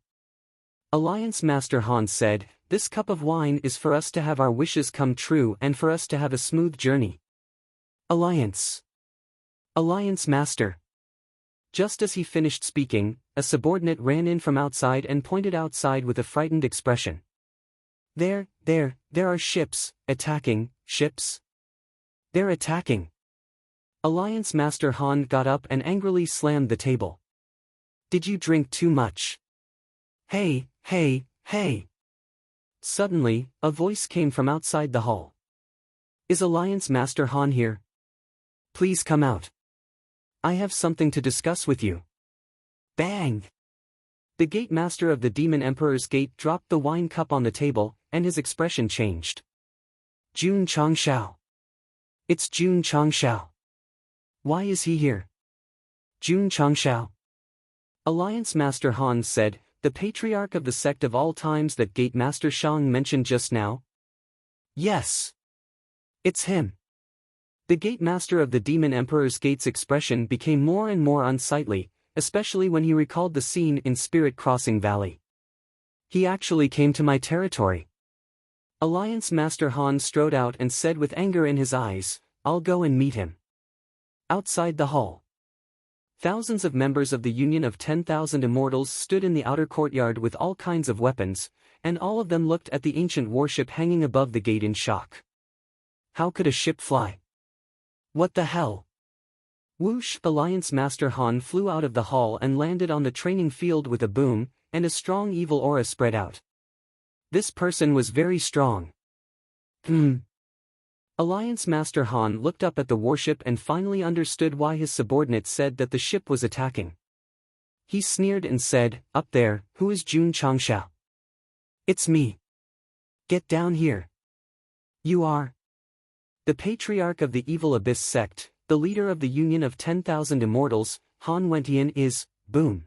Alliance Master Han said, this cup of wine is for us to have our wishes come true and for us to have a smooth journey. Alliance. Alliance Master. Just as he finished speaking, a subordinate ran in from outside and pointed outside with a frightened expression. There are ships, attacking, ships. They're attacking. Alliance Master Han got up and angrily slammed the table. Did you drink too much? Hey. Suddenly, a voice came from outside the hall. Is Alliance Master Han here? Please come out. I have something to discuss with you. Bang! The Gate Master of the Demon Emperor's Gate dropped the wine cup on the table, and his expression changed. Jun Changshao. It's Jun Changshao. Why is he here? Jun Changshao. Alliance Master Han said, the patriarch of the sect of all times that Gate Master Shang mentioned just now? Yes. It's him. The Gate Master of the Demon Emperor's Gate's expression became more and more unsightly, especially when he recalled the scene in Spirit Crossing Valley. He actually came to my territory. Alliance Master Han strode out and said with anger in his eyes, I'll go and meet him. Outside the hall. Thousands of members of the Union of 10,000 Immortals stood in the outer courtyard with all kinds of weapons, and all of them looked at the ancient warship hanging above the gate in shock. How could a ship fly? What the hell? Whoosh! Alliance Master Han flew out of the hall and landed on the training field with a boom, and a strong evil aura spread out. This person was very strong. Alliance Master Han looked up at the warship and finally understood why his subordinate said that the ship was attacking. He sneered and said, up there, who is Jun Changshao? It's me. Get down here. You are the patriarch of the Evil Abyss sect, the leader of the Union of 10,000 Immortals, Han Wentian is, boom.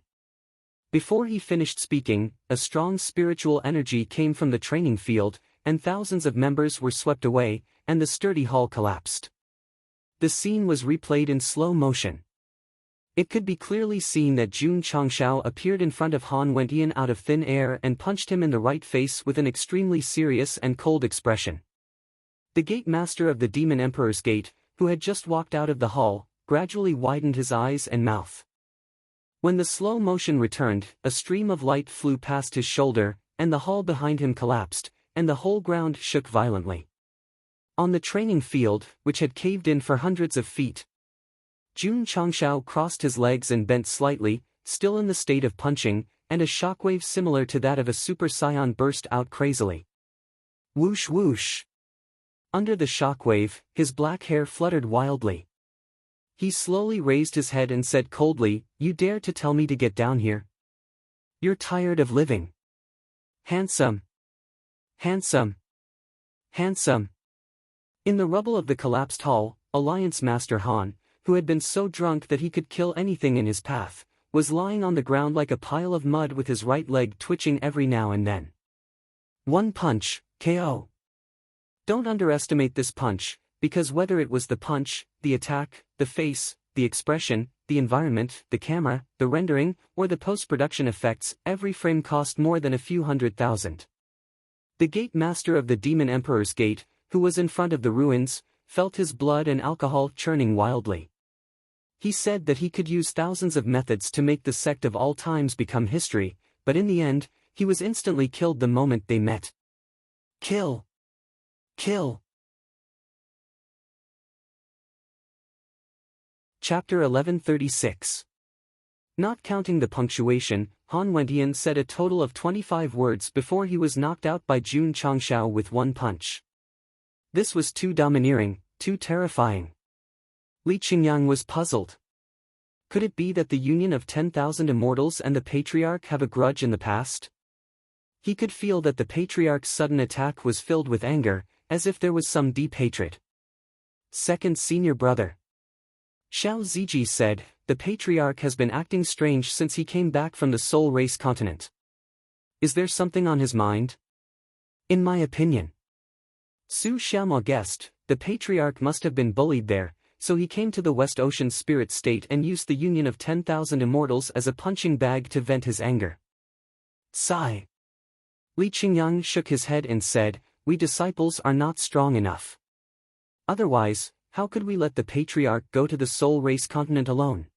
Before he finished speaking, a strong spiritual energy came from the training field, and thousands of members were swept away, and the sturdy hall collapsed. The scene was replayed in slow motion. It could be clearly seen that Jun Changshao appeared in front of Han Wentian out of thin air and punched him in the right face with an extremely serious and cold expression. The Gate Master of the Demon Emperor's Gate, who had just walked out of the hall, gradually widened his eyes and mouth. When the slow motion returned, a stream of light flew past his shoulder, and the hall behind him collapsed, and the whole ground shook violently. On the training field, which had caved in for hundreds of feet, Jun Changshao crossed his legs and bent slightly, still in the state of punching, and a shockwave similar to that of a Super Saiyan burst out crazily. Whoosh whoosh! Under the shockwave, his black hair fluttered wildly. He slowly raised his head and said coldly, "You dare to tell me to get down here? You're tired of living. Handsome. Handsome. Handsome." In the rubble of the collapsed hall, Alliance Master Han, who had been so drunk that he could kill anything in his path, was lying on the ground like a pile of mud with his right leg twitching every now and then. One punch, KO. Don't underestimate this punch, because whether it was the punch, the attack, the face, the expression, the environment, the camera, the rendering, or the post-production effects, every frame cost more than a few $100,000. The gate master of the Demon Emperor's Gate, who was in front of the ruins, felt his blood and alcohol churning wildly. He said that he could use thousands of methods to make the Sect of all times become history, but in the end, he was instantly killed the moment they met. Kill. Kill. Chapter 1136. Not counting the punctuation, Han Wentian said a total of 25 words before he was knocked out by Jun Changshao with one punch. This was too domineering, too terrifying. Li Qingyang was puzzled. Could it be that the union of 10,000 immortals and the Patriarch have a grudge in the past? He could feel that the Patriarch's sudden attack was filled with anger, as if there was some deep hatred. Second senior brother. Xiao Ziji said, the Patriarch has been acting strange since he came back from the Soul Race continent. Is there something on his mind? In my opinion. Su Xiaomo guessed, the Patriarch must have been bullied there, so he came to the West Ocean spirit state and used the union of 10,000 immortals as a punching bag to vent his anger. Sigh. Li Qingyang shook his head and said, we disciples are not strong enough. Otherwise, how could we let the Patriarch go to the Soul Race continent alone?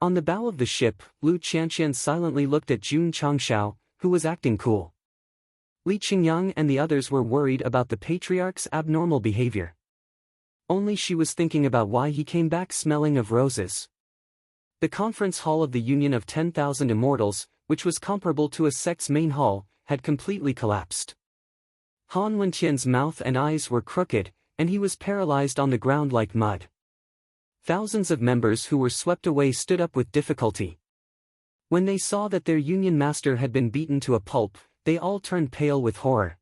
On the bow of the ship, Lu Qianqian silently looked at Jun Changshao, who was acting cool. Li Qingyang and the others were worried about the Patriarch's abnormal behavior. Only she was thinking about why he came back smelling of roses. The conference hall of the Union of 10,000 Immortals, which was comparable to a sect's main hall, had completely collapsed. Han Wentian's mouth and eyes were crooked, and he was paralyzed on the ground like mud. Thousands of members who were swept away stood up with difficulty. When they saw that their union master had been beaten to a pulp, they all turned pale with horror.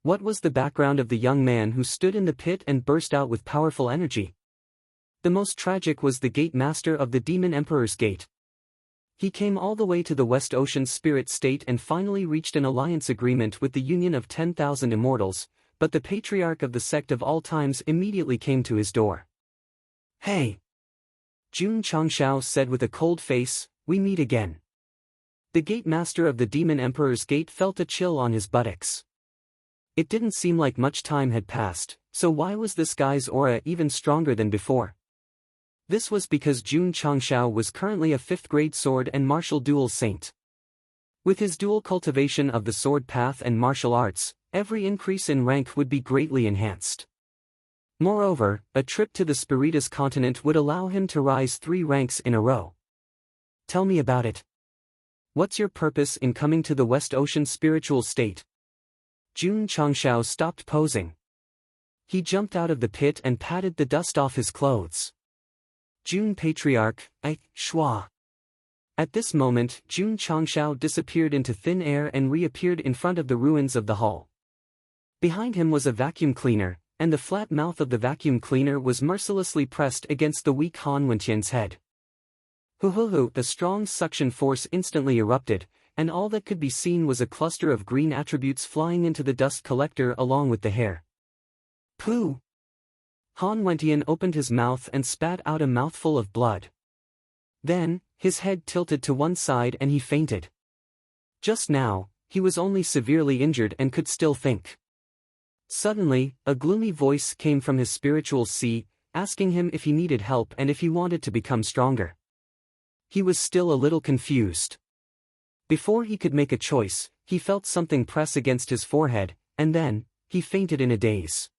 What was the background of the young man who stood in the pit and burst out with powerful energy? The most tragic was the gate master of the Demon Emperor's Gate. He came all the way to the West Ocean spirit state and finally reached an alliance agreement with the Union of 10,000 Immortals, but the Patriarch of the Sect of all times immediately came to his door. Hey! Jun Changshao said with a cold face, we meet again. The gate master of the Demon Emperor's Gate felt a chill on his buttocks. It didn't seem like much time had passed, so why was this guy's aura even stronger than before? This was because Jun Changshao was currently a 5th-grade sword and martial dual saint. With his dual cultivation of the sword path and martial arts, every increase in rank would be greatly enhanced. Moreover, a trip to the Spiritus continent would allow him to rise 3 ranks in a row. Tell me about it. What's your purpose in coming to the West Ocean spiritual state? Jun Changshao stopped posing. He jumped out of the pit and patted the dust off his clothes. Jun Patriarch, Shua. At this moment, Jun Changshao disappeared into thin air and reappeared in front of the ruins of the hall. Behind him was a vacuum cleaner, and the flat mouth of the vacuum cleaner was mercilessly pressed against the weak Han Wentian's head. Hoo-hoo-hoo, the strong suction force instantly erupted, and all that could be seen was a cluster of green attributes flying into the dust collector along with the hair. Pooh! Han Wentian opened his mouth and spat out a mouthful of blood. Then, his head tilted to one side and he fainted. Just now, he was only severely injured and could still think. Suddenly, a gloomy voice came from his spiritual sea, asking him if he needed help and if he wanted to become stronger. He was still a little confused. Before he could make a choice, he felt something press against his forehead, and then, he fainted in a daze.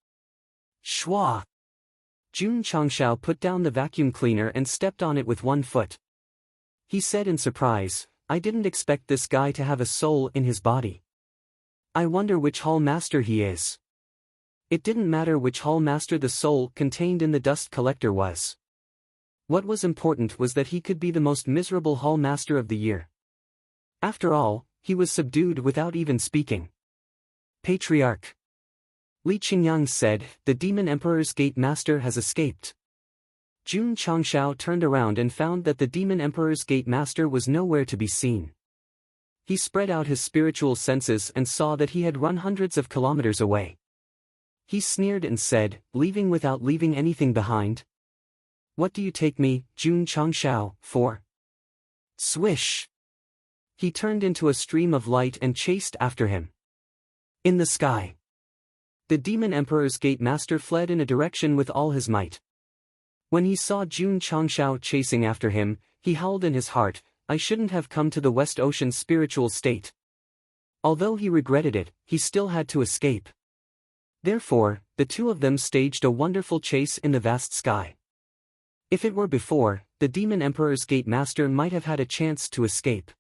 Shua! Jun Changshao put down the vacuum cleaner and stepped on it with one foot. He said in surprise, I didn't expect this guy to have a soul in his body. I wonder which hall master he is. It didn't matter which hall master the soul contained in the dust collector was. What was important was that he could be the most miserable hall master of the year. After all, he was subdued without even speaking. Patriarch. Li Qingyang said, "The Demon Emperor's Gate Master has escaped." Jun Changshao turned around and found that the Demon Emperor's Gate Master was nowhere to be seen. He spread out his spiritual senses and saw that he had run hundreds of kilometers away. He sneered and said, "Leaving without leaving anything behind? What do you take me, Jun Changshao, for?" Swish! He turned into a stream of light and chased after him. In the sky, the Demon Emperor's Gate Master fled in a direction with all his might. When he saw Jun Changshao chasing after him, he howled in his heart, "I shouldn't have come to the West Ocean spiritual state." Although he regretted it, he still had to escape. Therefore, the two of them staged a wonderful chase in the vast sky. If it were before, the Demon Emperor's Gate Master might have had a chance to escape.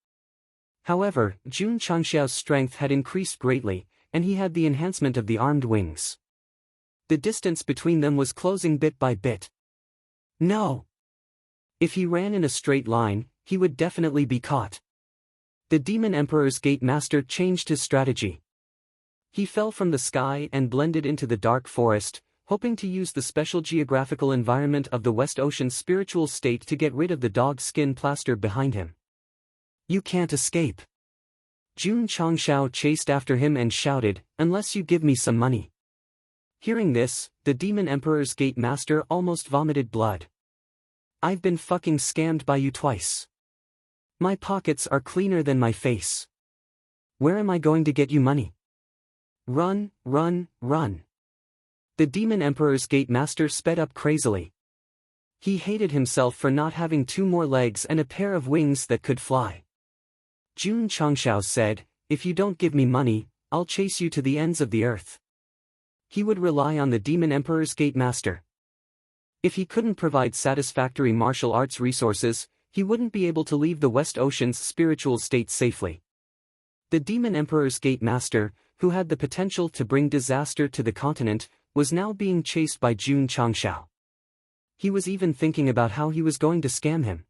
However, Jun Changshao's strength had increased greatly, and he had the enhancement of the armed wings. The distance between them was closing bit by bit. No! If he ran in a straight line, he would definitely be caught. The Demon Emperor's Gate Master changed his strategy. He fell from the sky and blended into the dark forest, hoping to use the special geographical environment of the West Ocean spiritual state to get rid of the dog skin plaster behind him. "You can't escape." Jun Changshao chased after him and shouted, "Unless you give me some money." Hearing this, the Demon Emperor's Gate Master almost vomited blood. "I've been fucking scammed by you twice. My pockets are cleaner than my face. Where am I going to get you money? Run, run, run." The Demon Emperor's Gate Master sped up crazily. He hated himself for not having 2 more legs and a pair of wings that could fly. Jun Changshao said, "If you don't give me money, I'll chase you to the ends of the earth." He would rely on the Demon Emperor's Gate Master. If he couldn't provide satisfactory martial arts resources, he wouldn't be able to leave the West Ocean's spiritual state safely. The Demon Emperor's Gate Master, who had the potential to bring disaster to the continent, was now being chased by Jun Changshao. He was even thinking about how he was going to scam him.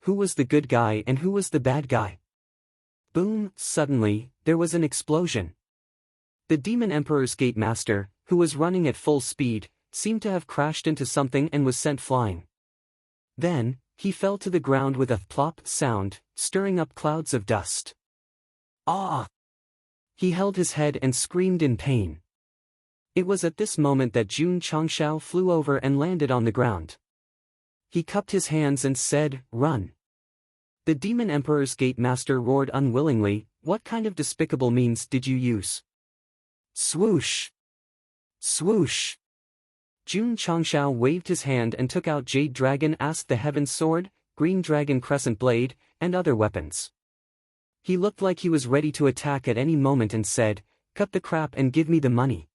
Who was the good guy and who was the bad guy? Boom! Suddenly, there was an explosion. The Demon Emperor's Gate Master, who was running at full speed, seemed to have crashed into something and was sent flying. Then, he fell to the ground with a plop sound, stirring up clouds of dust. Ah! He held his head and screamed in pain. It was at this moment that Jun Changshao flew over and landed on the ground. He cupped his hands and said, "Run." The Demon Emperor's Gate Master roared unwillingly, "What kind of despicable means did you use?" Swoosh! Swoosh! Jun Changshao waved his hand and took out Jade Dragon, Asked the Heaven Sword, Green Dragon Crescent Blade, and other weapons. He looked like he was ready to attack at any moment and said, "Cut the crap and give me the money."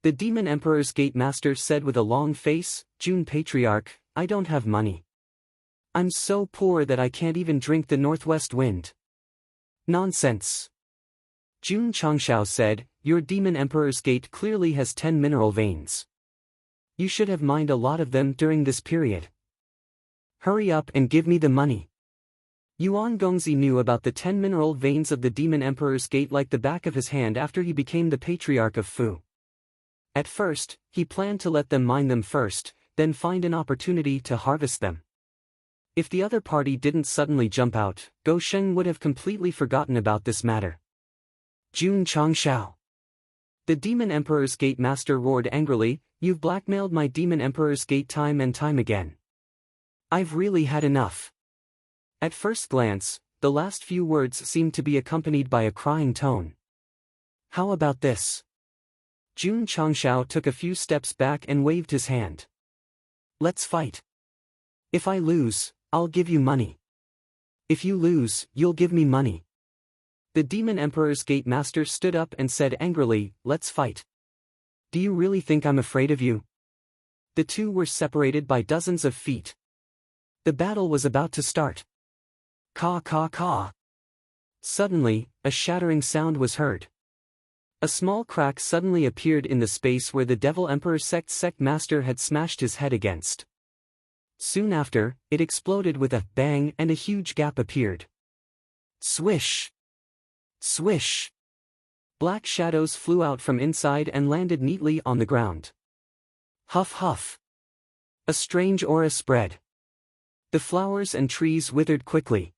The Demon Emperor's Gate Master said with a long face, "Jun Patriarch, I don't have money. I'm so poor that I can't even drink the northwest wind." Nonsense. Jun Changshao said, "Your Demon Emperor's Gate clearly has 10 mineral veins. You should have mined a lot of them during this period. Hurry up and give me the money." Yuan Gongzi knew about the 10 mineral veins of the Demon Emperor's Gate like the back of his hand after he became the Patriarch of Fu. At first, he planned to let them mine them first, then find an opportunity to harvest them. If the other party didn't suddenly jump out, Go Sheng would have completely forgotten about this matter. Jun Changshao. The Demon Emperor's Gate Master roared angrily, "You've blackmailed my Demon Emperor's Gate time and time again. I've really had enough." At first glance, the last few words seemed to be accompanied by a crying tone. "How about this?" Jun Changshao took a few steps back and waved his hand. "Let's fight. If I lose, I'll give you money. If you lose, you'll give me money." The Demon Emperor's Gate Master stood up and said angrily, "Let's fight. Do you really think I'm afraid of you?" The two were separated by dozens of feet. The battle was about to start. Caw caw caw. Suddenly, a shattering sound was heard. A small crack suddenly appeared in the space where the Devil Emperor Sect Master had smashed his head against. Soon after, it exploded with a bang and a huge gap appeared. Swish! Swish! Black shadows flew out from inside and landed neatly on the ground. Huff huff. A strange aura spread. The flowers and trees withered quickly.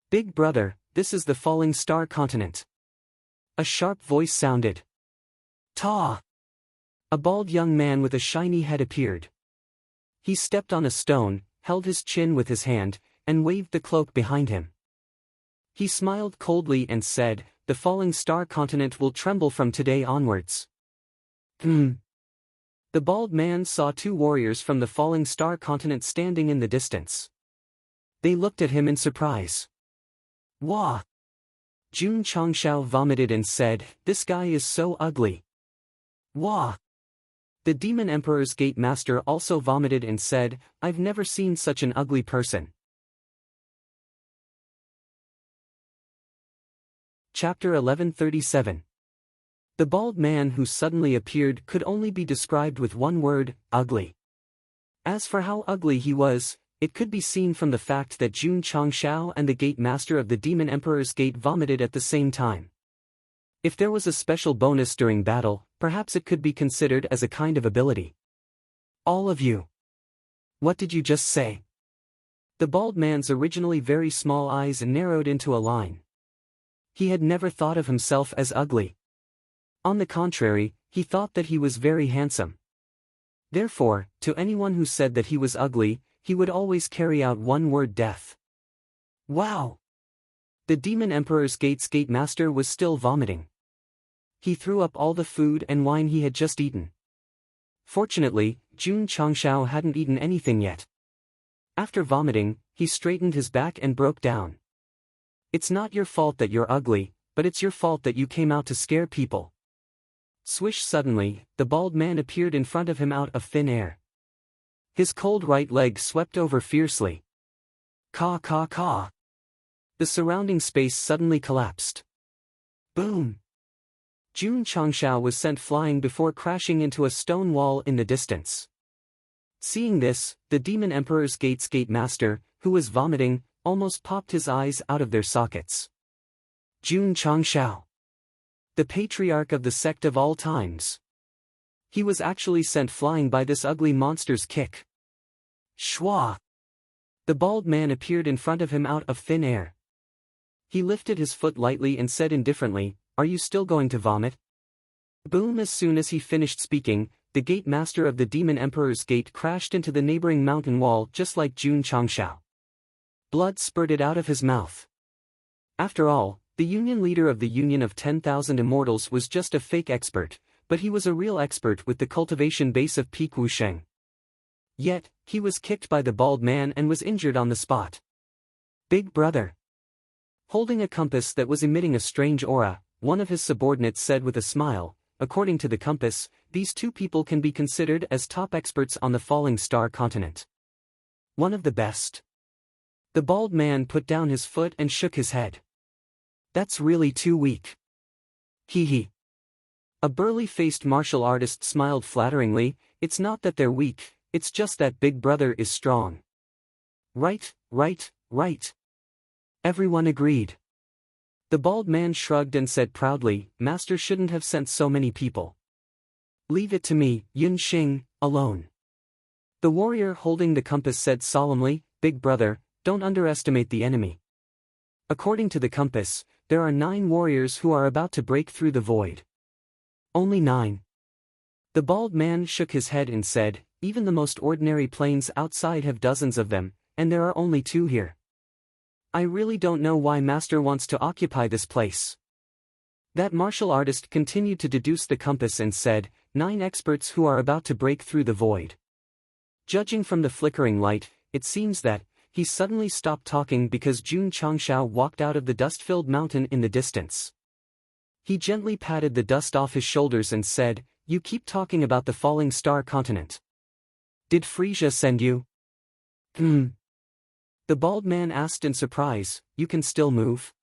Big brother, this is the falling star continent. A sharp voice sounded. Ta! A bald young man with a shiny head appeared. He stepped on a stone, held his chin with his hand, and waved the cloak behind him. He smiled coldly and said, "The falling star continent will tremble from today onwards." The bald man saw two warriors from the falling star continent standing in the distance. They looked at him in surprise. Wah! Jun Changshao vomited and said, "This guy is so ugly." Wah! The Demon Emperor's Gate Master also vomited and said, "I've never seen such an ugly person." Chapter 1137. The bald man who suddenly appeared could only be described with one word, ugly. As for how ugly he was, it could be seen from the fact that Jun Changshao and the Gate Master of the Demon Emperor's Gate vomited at the same time. If there was a special bonus during battle, perhaps it could be considered as a kind of ability. All of you. What did you just say? The bald man's originally very small eyes narrowed into a line. He had never thought of himself as ugly. On the contrary, he thought that he was very handsome. Therefore, to anyone who said that he was ugly, he would always carry out one word: death. Wow! The Demon Emperor's Gate's Gate Master was still vomiting. He threw up all the food and wine he had just eaten. Fortunately, Jun Changshao hadn't eaten anything yet. After vomiting, he straightened his back and broke down. "It's not your fault that you're ugly, but it's your fault that you came out to scare people." Swish! Suddenly, the bald man appeared in front of him out of thin air. His cold right leg swept over fiercely. Caw caw caw. The surrounding space suddenly collapsed. Boom! Jun Changshao was sent flying before crashing into a stone wall in the distance. Seeing this, the Demon Emperor's Gate's Gate Master, who was vomiting, almost popped his eyes out of their sockets. Jun Changshao. The patriarch of the sect of all times. He was actually sent flying by this ugly monster's kick. Shwa! The bald man appeared in front of him out of thin air. He lifted his foot lightly and said indifferently, "Are you still going to vomit?" Boom! As soon as he finished speaking, the Gate Master of the Demon Emperor's Gate crashed into the neighboring mountain wall just like Jun Changshao. Blood spurted out of his mouth. After all, the Union leader of the Union of 10,000 Immortals was just a fake expert, but he was a real expert with the cultivation base of Peak Wusheng. Yet, he was kicked by the bald man and was injured on the spot. Big brother. Holding a compass that was emitting a strange aura, one of his subordinates said with a smile, "According to the compass, these two people can be considered as top experts on the falling star continent. One of the best." The bald man put down his foot and shook his head. "That's really too weak." Hee hee. A burly-faced martial artist smiled flatteringly, "It's not that they're weak, it's just that Big Brother is strong." Right, right, right. Everyone agreed. The bald man shrugged and said proudly, "Master shouldn't have sent so many people. Leave it to me, Yun Xing, alone." The warrior holding the compass said solemnly, "Big brother, don't underestimate the enemy. According to the compass, there are 9 warriors who are about to break through the void." Only 9. The bald man shook his head and said, "Even the most ordinary planes outside have dozens of them, and there are only 2 here. I really don't know why Master wants to occupy this place." That martial artist continued to deduce the compass and said, 9 experts who are about to break through the void. Judging from the flickering light, it seems that he suddenly stopped talking because Jun Changshao walked out of the dust-filled mountain in the distance. He gently patted the dust off his shoulders and said, "You keep talking about the falling star continent. Did Frisia send you?" The bald man asked in surprise, "You can still move?"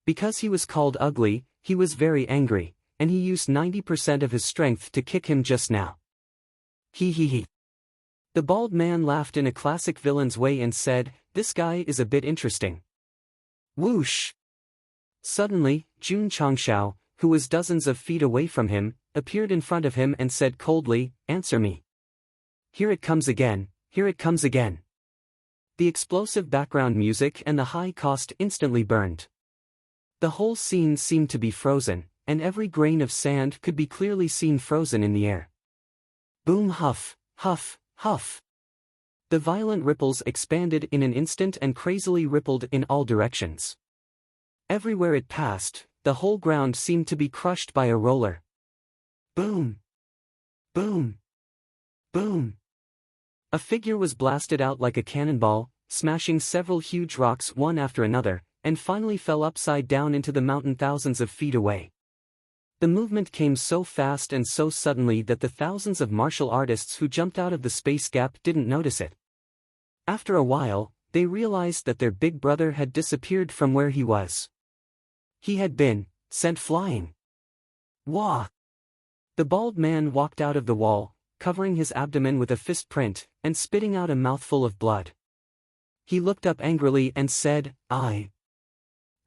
Because he was called ugly, he was very angry, and he used 90% of his strength to kick him just now. Hee hee hee. The bald man laughed in a classic villain's way and said, "This guy is a bit interesting." Whoosh! Suddenly, Jun Changshao, who was dozens of feet away from him, appeared in front of him and said coldly, "Answer me." "Here it comes again, here it comes again." The explosive background music and the high cost instantly burned. The whole scene seemed to be frozen, and every grain of sand could be clearly seen frozen in the air. Boom, huff, huff, huff. The violent ripples expanded in an instant and crazily rippled in all directions. Everywhere it passed, the whole ground seemed to be crushed by a roller. Boom! Boom! Boom! A figure was blasted out like a cannonball, smashing several huge rocks one after another, and finally fell upside down into the mountain thousands of feet away. The movement came so fast and so suddenly that the thousands of martial artists who jumped out of the space gap didn't notice it. After a while, they realized that their big brother had disappeared from where he was. He had been sent flying. Wah! The bald man walked out of the wall, covering his abdomen with a fist print, and spitting out a mouthful of blood. He looked up angrily and said, I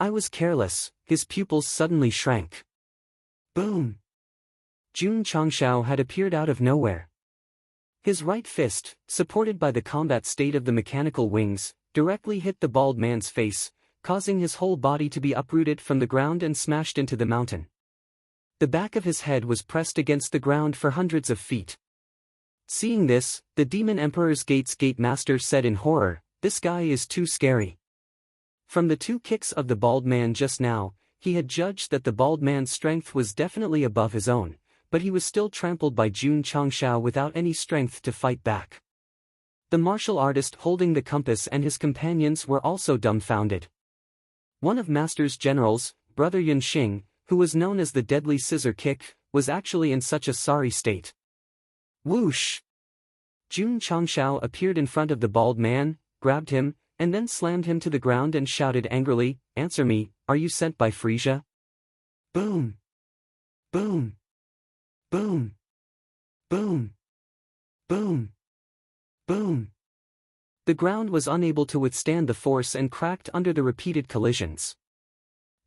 was careless." His pupils suddenly shrank. Boom! Jun Changshao had appeared out of nowhere. His right fist, supported by the combat state of the mechanical wings, directly hit the bald man's face, causing his whole body to be uprooted from the ground and smashed into the mountain. The back of his head was pressed against the ground for hundreds of feet. Seeing this, the Demon Emperor's Gate Master said in horror, "This guy is too scary." From the 2 kicks of the bald man just now, he had judged that the bald man's strength was definitely above his own, but he was still trampled by Jun Changshao without any strength to fight back. The martial artist holding the compass and his companions were also dumbfounded. One of Master's generals, Brother Yunxing, who was known as the Deadly Scissor Kick, was actually in such a sorry state. Whoosh! Jun Changshao appeared in front of the bald man, grabbed him, and then slammed him to the ground and shouted angrily, "Answer me, are you sent by Frisia?" Boom! Boom! Boom! Boom! Boom! Boom! The ground was unable to withstand the force and cracked under the repeated collisions.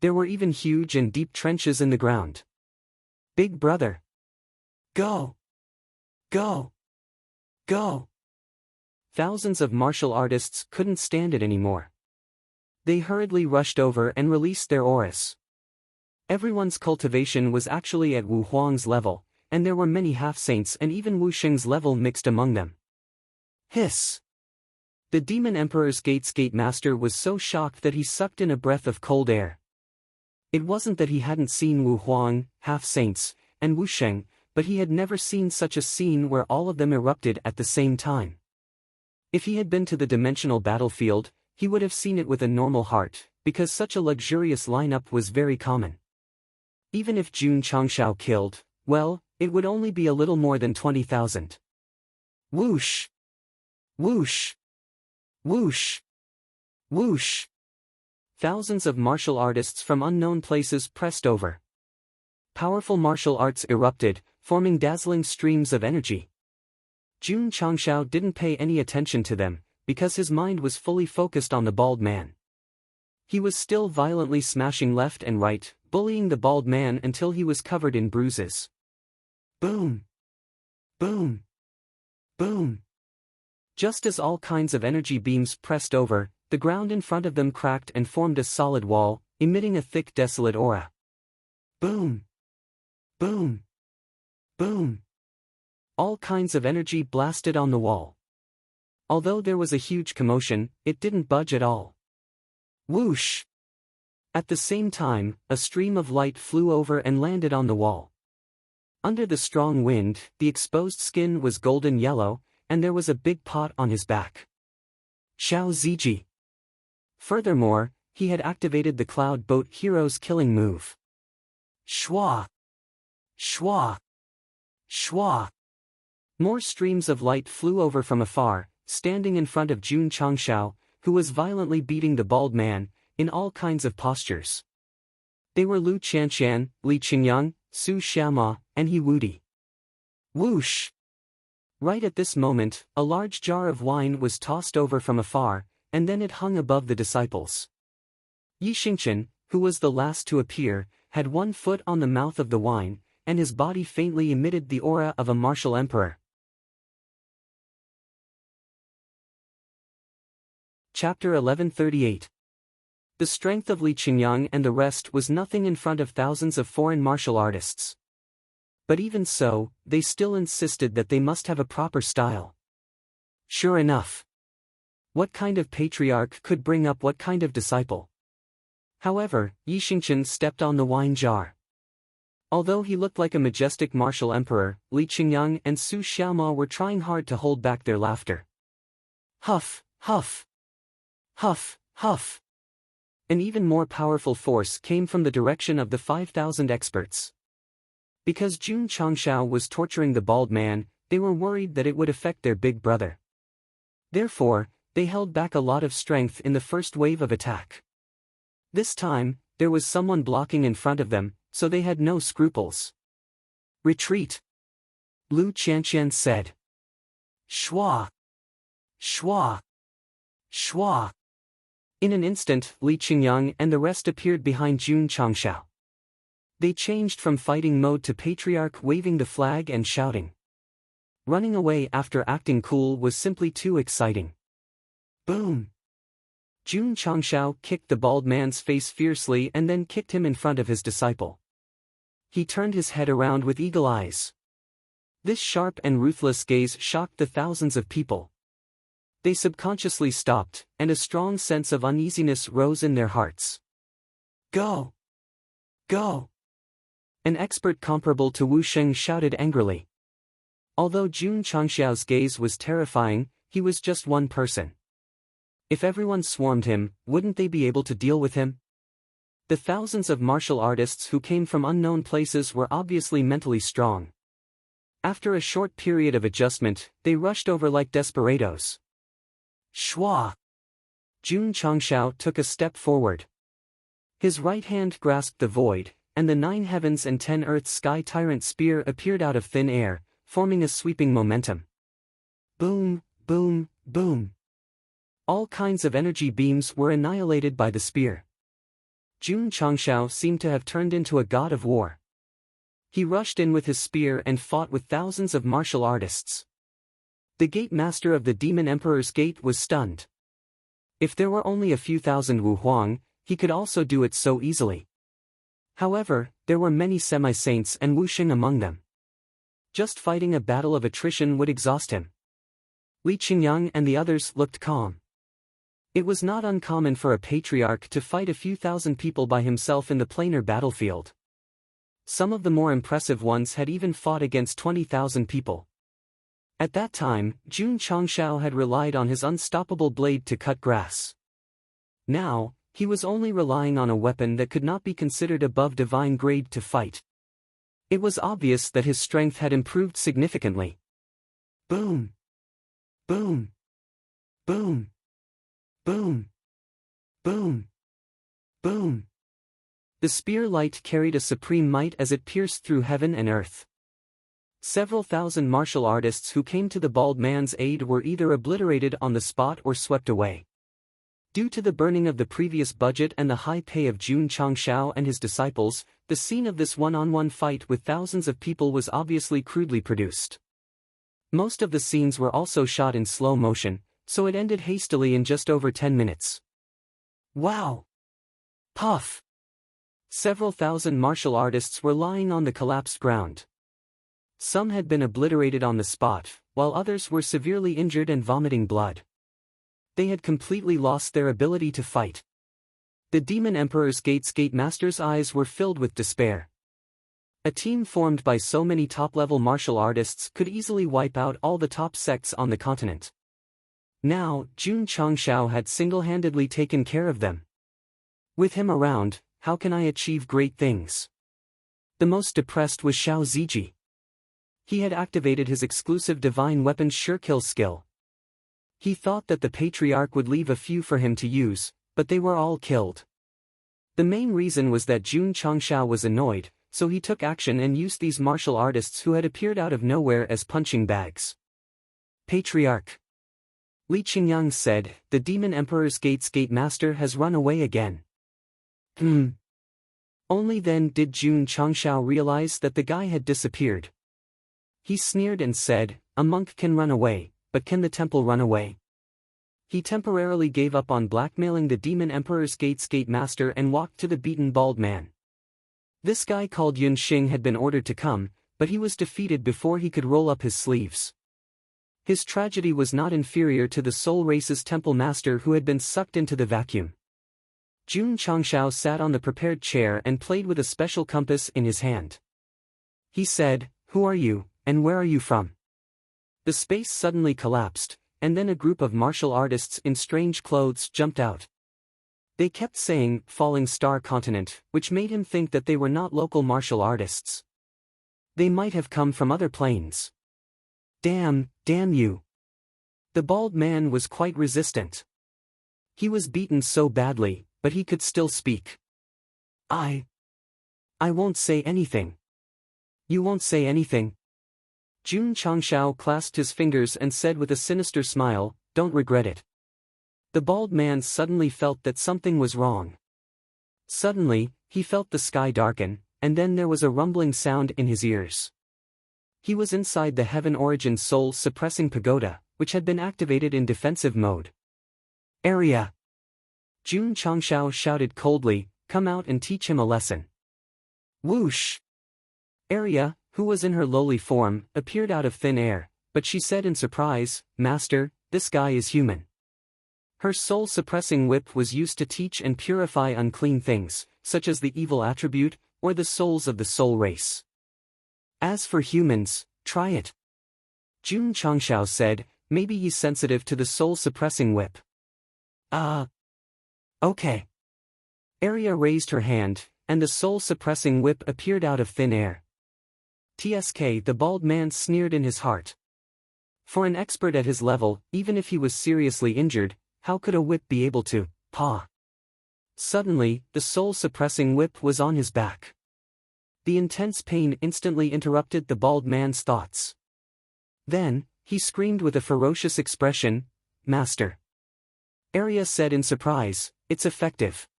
There were even huge and deep trenches in the ground. "Big brother! Go! Go! Go!" Thousands of martial artists couldn't stand it anymore. They hurriedly rushed over and released their auras. Everyone's cultivation was actually at Wu Huang's level, and there were many half-saints and even Wu Xing's level mixed among them. Hiss! The Demon Emperor's Gate Master was so shocked that he sucked in a breath of cold air. It wasn't that he hadn't seen Wu Huang, half-saints, and Wu Xing, but he had never seen such a scene where all of them erupted at the same time. If he had been to the dimensional battlefield, he would have seen it with a normal heart, because such a luxurious lineup was very common. Even if Jun Changshao killed, well, it would only be a little more than 20,000. Whoosh! Whoosh! Whoosh! Whoosh! Thousands of martial artists from unknown places pressed over. Powerful martial arts erupted, forming dazzling streams of energy. Jun Changshao didn't pay any attention to them, because his mind was fully focused on the bald man. He was still violently smashing left and right, bullying the bald man until he was covered in bruises. Boom! Boom! Boom! Just as all kinds of energy beams pressed over, the ground in front of them cracked and formed a solid wall, emitting a thick desolate aura. Boom! Boom! Boom! All kinds of energy blasted on the wall. Although there was a huge commotion, it didn't budge at all. Whoosh! At the same time, a stream of light flew over and landed on the wall. Under the strong wind, the exposed skin was golden yellow, and there was a big pot on his back. Xiao Ziji. Furthermore, he had activated the Cloud Boat Hero's killing move. Shwa! Shwa! Shwa! More streams of light flew over from afar, standing in front of Jun Changshao, who was violently beating the bald man, in all kinds of postures. They were Lu Qianshan, Li Qingyang, Su Xiama, and He Wudi. Whoosh! Right at this moment, a large jar of wine was tossed over from afar, and then it hung above the disciples. Yi Xingchen, who was the last to appear, had one foot on the mouth of the wine, and his body faintly emitted the aura of a martial emperor. Chapter 1138. The strength of Li Qingyang and the rest was nothing in front of thousands of foreign martial artists. But even so, they still insisted that they must have a proper style. Sure enough. What kind of patriarch could bring up what kind of disciple? However, Yi Xingqian stepped on the wine jar. Although he looked like a majestic martial emperor, Li Qingyang and Su Xiaoma were trying hard to hold back their laughter. Huff, huff. Huff, huff. An even more powerful force came from the direction of the 5,000 experts. Because Jun Changshao was torturing the bald man, they were worried that it would affect their big brother. Therefore, they held back a lot of strength in the first wave of attack. This time, there was someone blocking in front of them, so they had no scruples. Retreat. Lu Qianqian said. Shua. Shua. Shua. In an instant, Li Qingyang and the rest appeared behind Jun Changshao. They changed from fighting mode to patriarch, waving the flag and shouting. Running away after acting cool was simply too exciting. Boom! Jun Changshao kicked the bald man's face fiercely and then kicked him in front of his disciple. He turned his head around with eagle eyes. This sharp and ruthless gaze shocked the thousands of people. They subconsciously stopped, and a strong sense of uneasiness rose in their hearts. Go! Go! An expert comparable to Wu Sheng shouted angrily. Although Jun Changshao's gaze was terrifying, he was just one person. If everyone swarmed him, wouldn't they be able to deal with him? The thousands of martial artists who came from unknown places were obviously mentally strong. After a short period of adjustment, they rushed over like desperados. Shua! Jun Changshao took a step forward. His right hand grasped the void, and the 9 heavens and 10 earths sky tyrant spear appeared out of thin air, forming a sweeping momentum. Boom, boom, boom. All kinds of energy beams were annihilated by the spear. Jun Changshao seemed to have turned into a god of war. He rushed in with his spear and fought with thousands of martial artists. The gate master of the Demon Emperor's Gate was stunned. If there were only a few thousand Wu Huang, he could also do it so easily. However, there were many semi-saints and Wu Xing among them. Just fighting a battle of attrition would exhaust him. Li Qingyang and the others looked calm. It was not uncommon for a patriarch to fight a few thousand people by himself in the planar battlefield. Some of the more impressive ones had even fought against 20,000 people. At that time, Jun Changshao had relied on his unstoppable blade to cut grass. Now, he was only relying on a weapon that could not be considered above divine grade to fight. It was obvious that his strength had improved significantly. Boom! Boom! Boom! Boom! Boom! Boom! The spear light carried a supreme might as it pierced through heaven and earth. Several thousand martial artists who came to the bald man's aid were either obliterated on the spot or swept away. Due to the burning of the previous budget and the high pay of Jun Changshao and his disciples, the scene of this one-on-one fight with thousands of people was obviously crudely produced. Most of the scenes were also shot in slow motion, so it ended hastily in just over 10 minutes. Wow! Puff! Several thousand martial artists were lying on the collapsed ground. Some had been obliterated on the spot, while others were severely injured and vomiting blood. They had completely lost their ability to fight. The Demon Emperor's Gate Master's eyes were filled with despair. A team formed by so many top-level martial artists could easily wipe out all the top sects on the continent. Now, Jun Changshao had single-handedly taken care of them. With him around, how can I achieve great things? The most depressed was Xiao Ziji. He had activated his exclusive divine weapon's sure-kill skill. He thought that the patriarch would leave a few for him to use, but they were all killed. The main reason was that Jun Changshao was annoyed, so he took action and used these martial artists who had appeared out of nowhere as punching bags. Patriarch. Li Qingyang said, the Demon Emperor's Gate Master has run away again. Only then did Jun Changshao realize that the guy had disappeared. He sneered and said, "A monk can run away, but can the temple run away?" He temporarily gave up on blackmailing the Demon Emperor's gate master and walked to the beaten bald man. This guy called Yun Xing had been ordered to come, but he was defeated before he could roll up his sleeves. His tragedy was not inferior to the Soul Race's temple master who had been sucked into the vacuum. Jun Changshao sat on the prepared chair and played with a special compass in his hand. He said, "Who are you, and where are you from?" The space suddenly collapsed, and then a group of martial artists in strange clothes jumped out. They kept saying, "Falling Star Continent," which made him think that they were not local martial artists. They might have come from other planes. Damn you. The bald man was quite resistant. He was beaten so badly, but he could still speak. I won't say anything." "You won't say anything?" Jun Changshao clasped his fingers and said with a sinister smile, "Don't regret it." The bald man suddenly felt that something was wrong. Suddenly, he felt the sky darken, and then there was a rumbling sound in his ears. He was inside the Heaven Origin Soul Suppressing Pagoda, which had been activated in defensive mode. "Area!" Jun Changshao shouted coldly, "Come out and teach him a lesson." Whoosh! Area, who was in her lowly form, appeared out of thin air, but she said in surprise, "Master, this guy is human." Her soul-suppressing whip was used to teach and purify unclean things, such as the evil attribute, or the souls of the soul race. "As for humans, try it." Jun Changshao said, "Maybe he's sensitive to the soul-suppressing whip." Okay." Area raised her hand, and the soul-suppressing whip appeared out of thin air. "Tsk," the bald man sneered in his heart. For an expert at his level, even if he was seriously injured, how could a whip be able to paw? Suddenly, the soul-suppressing whip was on his back. The intense pain instantly interrupted the bald man's thoughts. Then, he screamed with a ferocious expression, "Master!" Area said in surprise, "It's effective."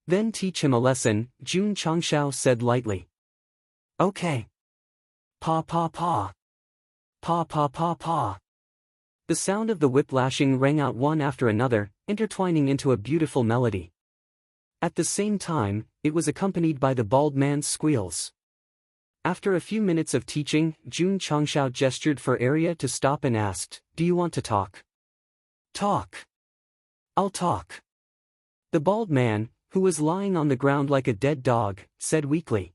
"Then teach him a lesson," Jun Changshao said lightly. "Okay." Paw paw paw. Paw paw paw paw. The sound of the whip lashing rang out one after another, intertwining into a beautiful melody. At the same time, it was accompanied by the bald man's squeals. After a few minutes of teaching, Jun Changshao gestured for Area to stop and asked, "Do you want to talk?" "Talk. I'll talk." The bald man, who was lying on the ground like a dead dog, said weakly.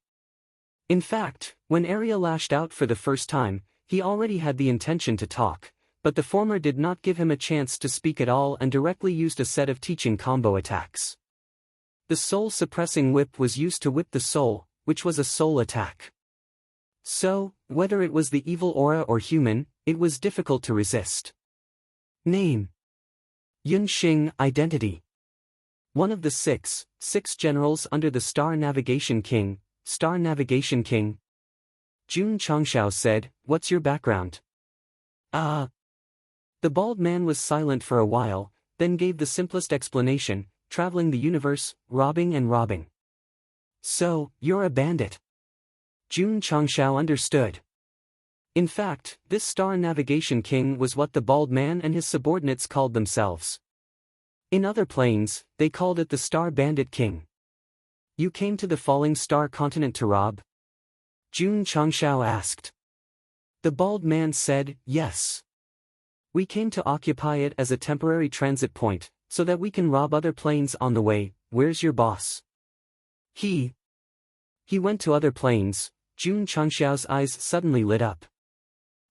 In fact, when Area lashed out for the first time, he already had the intention to talk, but the former did not give him a chance to speak at all and directly used a set of teaching combo attacks. The soul-suppressing whip was used to whip the soul, which was a soul attack. So, whether it was the evil aura or human, it was difficult to resist. Name: Yun Xing. Identity: one of the six generals under the Star Navigation King. Jun Changshao said, "What's your background?" The bald man was silent for a while, then gave the simplest explanation, "Traveling the universe, robbing and robbing." "So, you're a bandit." Jun Changshao understood. In fact, this Star Navigation King was what the bald man and his subordinates called themselves. In other planes, they called it the Star Bandit King. "You came to the Falling Star Continent to rob?" Jun Changshao asked. The bald man said, "Yes. We came to occupy it as a temporary transit point, so that we can rob other planes on the way." "Where's your boss?" He went to other planes." Jun Changshao's eyes suddenly lit up.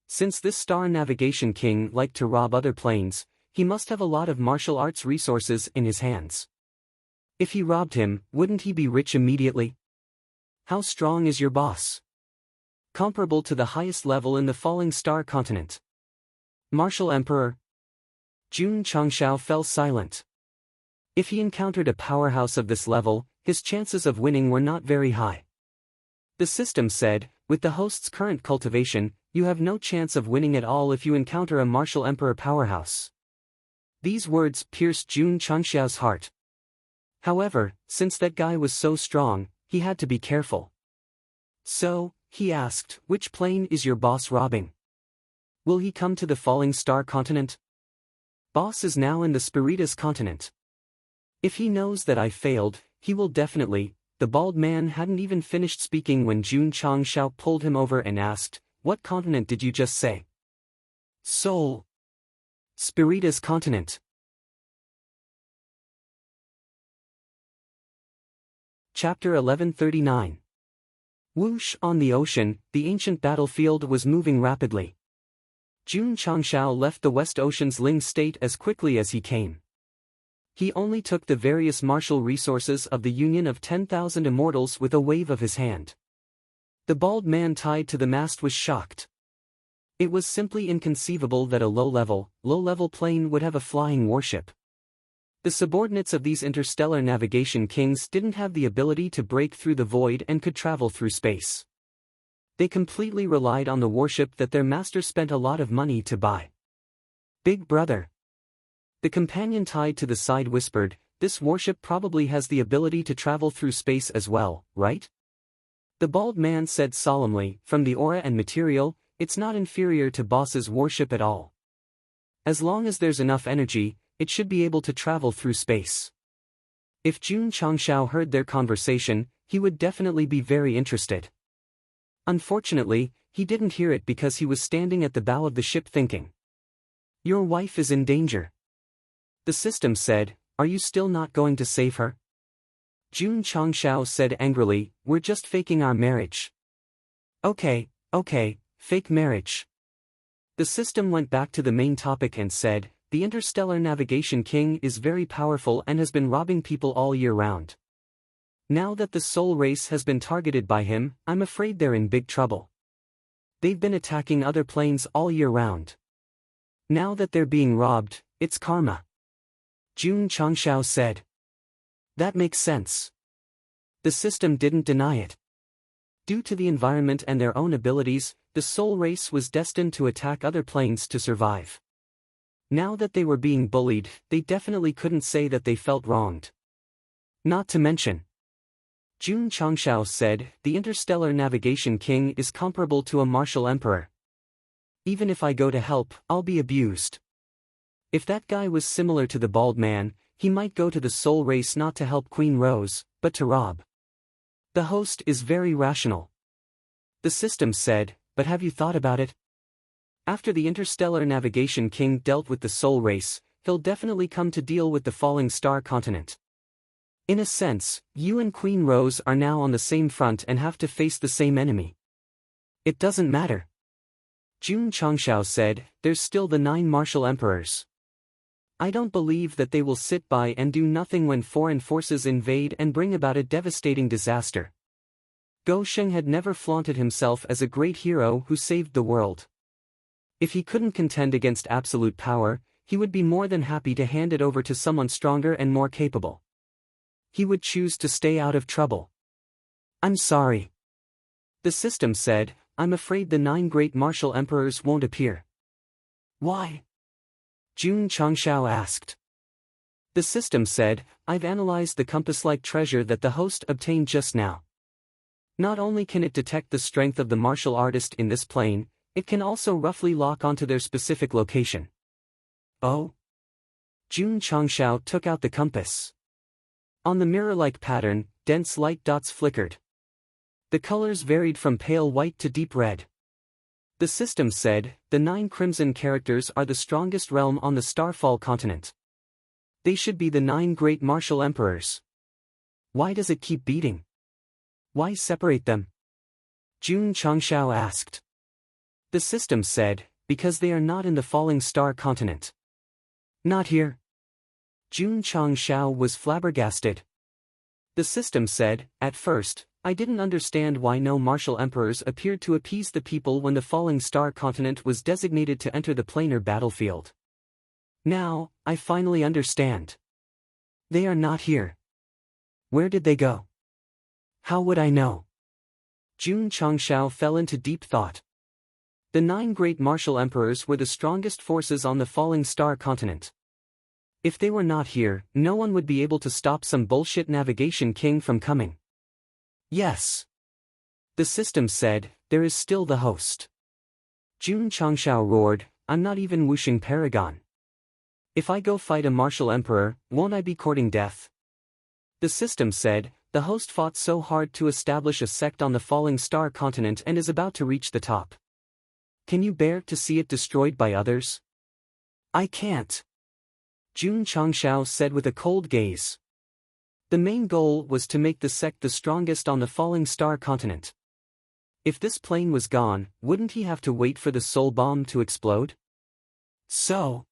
Since this Star Navigation King liked to rob other planes, he must have a lot of martial arts resources in his hands. If he robbed him, wouldn't he be rich immediately? "How strong is your boss?" "Comparable to the highest level in the Falling Star Continent." "Martial Emperor?" Jun Changshao fell silent. If he encountered a powerhouse of this level, his chances of winning were not very high. The system said, "With the host's current cultivation, you have no chance of winning at all if you encounter a Martial Emperor powerhouse." These words pierced Jun Changshao's heart. However, since that guy was so strong, he had to be careful. So, he asked, which plane is your boss robbing? Will he come to the Falling Star continent? Boss is now in the Spiritus continent. If he knows that I failed, he will definitely. The bald man hadn't even finished speaking when Jun Changshao pulled him over and asked, what continent did you just say? Seoul. Spiritus continent. Chapter 1139. Whoosh! On the ocean, the ancient battlefield was moving rapidly. Jun Changshao left the West Ocean's Ling state as quickly as he came. He only took the various martial resources of the Union of 10,000 Immortals with a wave of his hand. The bald man tied to the mast was shocked. It was simply inconceivable that a low-level plane would have a flying warship. The subordinates of these interstellar navigation kings didn't have the ability to break through the void and could travel through space. They completely relied on the warship that their master spent a lot of money to buy. Big brother. The companion tied to the side whispered, this warship probably has the ability to travel through space as well, right? The bald man said solemnly, from the aura and material, it's not inferior to boss's warship at all. As long as there's enough energy, it should be able to travel through space. If Jun Changshao heard their conversation, he would definitely be very interested. Unfortunately, he didn't hear it because he was standing at the bow of the ship thinking. Your wife is in danger. The system said, are you still not going to save her? Jun Changshao said angrily, we're just faking our marriage. Okay, fake marriage. The system went back to the main topic and said, the Interstellar Navigation King is very powerful and has been robbing people all year round. Now that the Soul race has been targeted by him, I'm afraid they're in big trouble. They've been attacking other planes all year round. Now that they're being robbed, it's karma. Jun Changshao said. That makes sense. The system didn't deny it. Due to the environment and their own abilities, the Soul race was destined to attack other planes to survive. Now that they were being bullied, they definitely couldn't say that they felt wronged. Not to mention, Jun Changshao said, the Interstellar Navigation King is comparable to a martial emperor. Even if I go to help, I'll be abused. If that guy was similar to the bald man, he might go to the Soul race not to help Queen Rose, but to rob. The host is very rational. The system said, but have you thought about it? After the Interstellar Navigation King dealt with the Soul race, he'll definitely come to deal with the Falling Star continent. In a sense, you and Queen Rose are now on the same front and have to face the same enemy. It doesn't matter. Jun Changshao said, there's still the 9 martial emperors. I don't believe that they will sit by and do nothing when foreign forces invade and bring about a devastating disaster. Go Sheng had never flaunted himself as a great hero who saved the world. If he couldn't contend against absolute power, he would be more than happy to hand it over to someone stronger and more capable. He would choose to stay out of trouble. I'm sorry. The system said, I'm afraid the 9 great martial emperors won't appear. Why? Jun Changshao asked. The system said, I've analyzed the compass-like treasure that the host obtained just now. Not only can it detect the strength of the martial artist in this plane, it can also roughly lock onto their specific location. Oh? Jun Changshao took out the compass. On the mirror-like pattern, dense light dots flickered. The colors varied from pale white to deep red. The system said, the 9 crimson characters are the strongest realm on the Starfall continent. They should be the 9 great martial emperors. Why does it keep beating? Why separate them? Jun Changshao asked. The system said, because they are not in the Falling Star continent. Not here. Jun Changshao was flabbergasted. The system said, at first, I didn't understand why no martial emperors appeared to appease the people when the Falling Star continent was designated to enter the planar battlefield. Now, I finally understand. They are not here. Where did they go? How would I know? Jun Changshao fell into deep thought. The 9 great martial emperors were the strongest forces on the Falling Star continent. If they were not here, no one would be able to stop some bullshit navigation king from coming. Yes. The system said, there is still the host. Jun Changshao roared, I'm not even Wuxing Paragon. If I go fight a martial emperor, won't I be courting death? The system said, the host fought so hard to establish a sect on the falling star continent and is about to reach the top. Can you bear to see it destroyed by others? I can't. Jun Changshao said with a cold gaze. The main goal was to make the sect the strongest on the falling star continent. If this plane was gone, wouldn't he have to wait for the soul bomb to explode? So,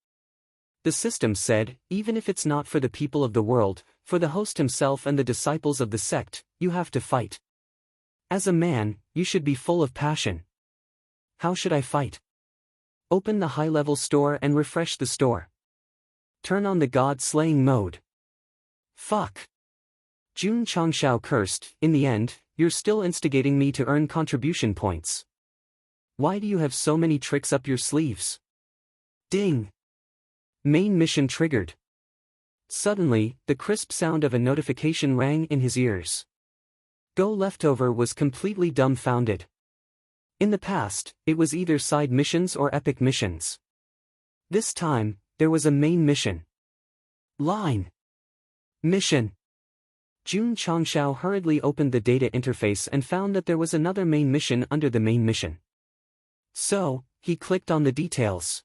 the system said, even if it's not for the people of the world, for the host himself and the disciples of the sect, you have to fight. As a man, you should be full of passion. How should I fight? Open the high-level store and refresh the store. Turn on the god-slaying mode. Fuck. Jun Changshao cursed, in the end, you're still instigating me to earn contribution points. Why do you have so many tricks up your sleeves? Ding. Main mission triggered. Suddenly, the crisp sound of a notification rang in his ears. Go Leftover was completely dumbfounded. In the past, it was either side missions or epic missions. This time, there was a main mission. Line. Mission. Jun Changshao hurriedly opened the data interface and found that there was another main mission under the main mission. So, he clicked on the details.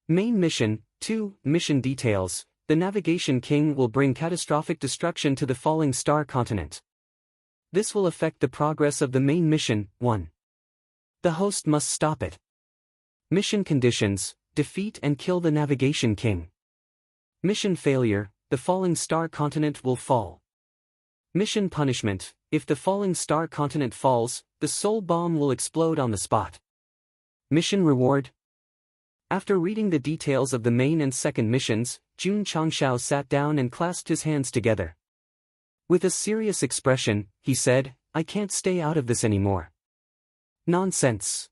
Main mission, 2, mission details, the Navigation King will bring catastrophic destruction to the falling star continent. This will affect the progress of the main mission, 1. The host must stop it. Mission conditions, defeat and kill the Navigation King. Mission failure, the falling star continent will fall. Mission punishment, if the falling star continent falls, the soul bomb will explode on the spot. Mission reward. After reading the details of the main and second missions, Jun Changshao sat down and clasped his hands together. With a serious expression, he said, I can't stay out of this anymore. Nonsense.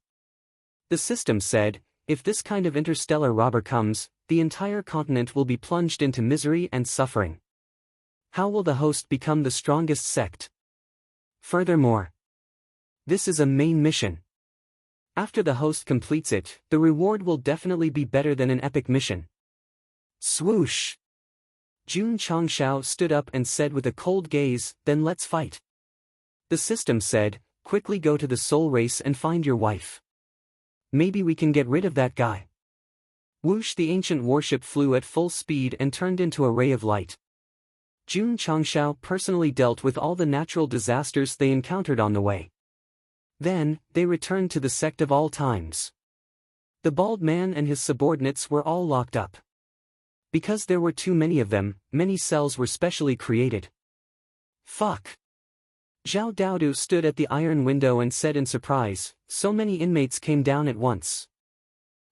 The system said, if this kind of interstellar robber comes, the entire continent will be plunged into misery and suffering. How will the host become the strongest sect? Furthermore, this is a main mission. After the host completes it, the reward will definitely be better than an epic mission. Swoosh! Jun Changshao stood up and said with a cold gaze, then let's fight. The system said, quickly go to the soul race and find your wife. Maybe we can get rid of that guy. Whoosh! The ancient warship flew at full speed and turned into a ray of light. Jun Changshao personally dealt with all the natural disasters they encountered on the way. Then, they returned to the sect of all times. The bald man and his subordinates were all locked up. Because there were too many of them, many cells were specially created. Fuck. Zhao Daodu stood at the iron window and said in surprise, so many inmates came down at once.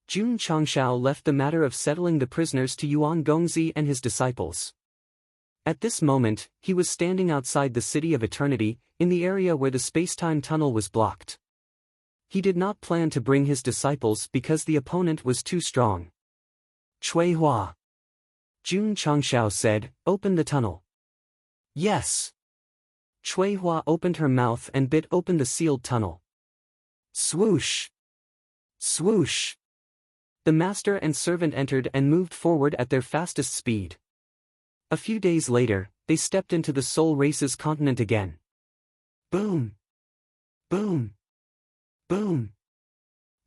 Jun Changshao left the matter of settling the prisoners to Yuan Gongzi and his disciples. At this moment, he was standing outside the City of Eternity, in the area where the spacetime tunnel was blocked. He did not plan to bring his disciples because the opponent was too strong. Cui Hua. Jun Changshao said, open the tunnel. Yes. Cui Hua opened her mouth and bit open the sealed tunnel. Swoosh. Swoosh. The master and servant entered and moved forward at their fastest speed. A few days later, they stepped into the Soul Race's continent again. Boom! Boom! Boom!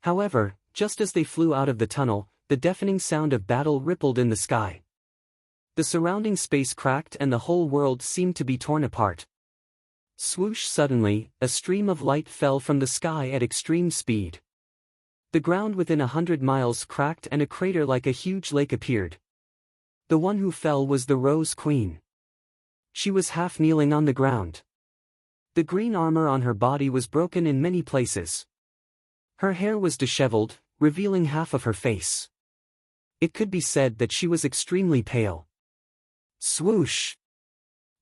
However, just as they flew out of the tunnel, the deafening sound of battle rippled in the sky. The surrounding space cracked and the whole world seemed to be torn apart. Swoosh! Suddenly, a stream of light fell from the sky at extreme speed. The ground within 100 miles cracked and a crater like a huge lake appeared. The one who fell was the Rose Queen. She was half kneeling on the ground. The green armor on her body was broken in many places. Her hair was disheveled, revealing half of her face. It could be said that she was extremely pale. Swoosh!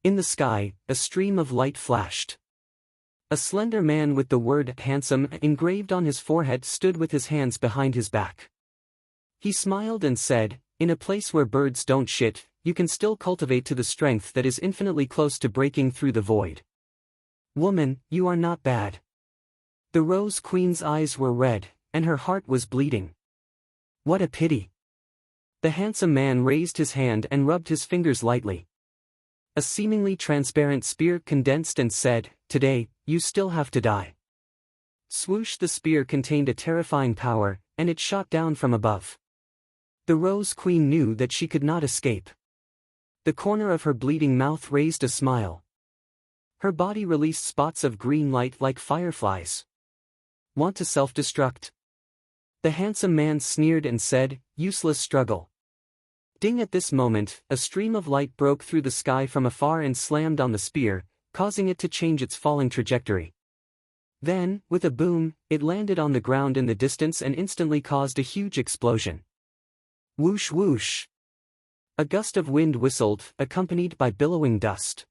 In the sky, a stream of light flashed. A slender man with the word handsome engraved on his forehead stood with his hands behind his back. He smiled and said, in a place where birds don't shit, you can still cultivate to the strength that is infinitely close to breaking through the void. Woman, you are not bad. The Rose Queen's eyes were red, and her heart was bleeding. What a pity. The handsome man raised his hand and rubbed his fingers lightly. A seemingly transparent spear condensed and said, "Today, you still have to die." Swoosh! The spear contained a terrifying power, and it shot down from above. The Rose Queen knew that she could not escape. The corner of her bleeding mouth raised a smile. Her body released spots of green light like fireflies. Want to self-destruct? The handsome man sneered and said, "Useless struggle." Ding! At this moment, a stream of light broke through the sky from afar and slammed on the spear, causing it to change its falling trajectory. Then, with a boom, it landed on the ground in the distance and instantly caused a huge explosion. Whoosh whoosh! A gust of wind whistled, accompanied by billowing dust.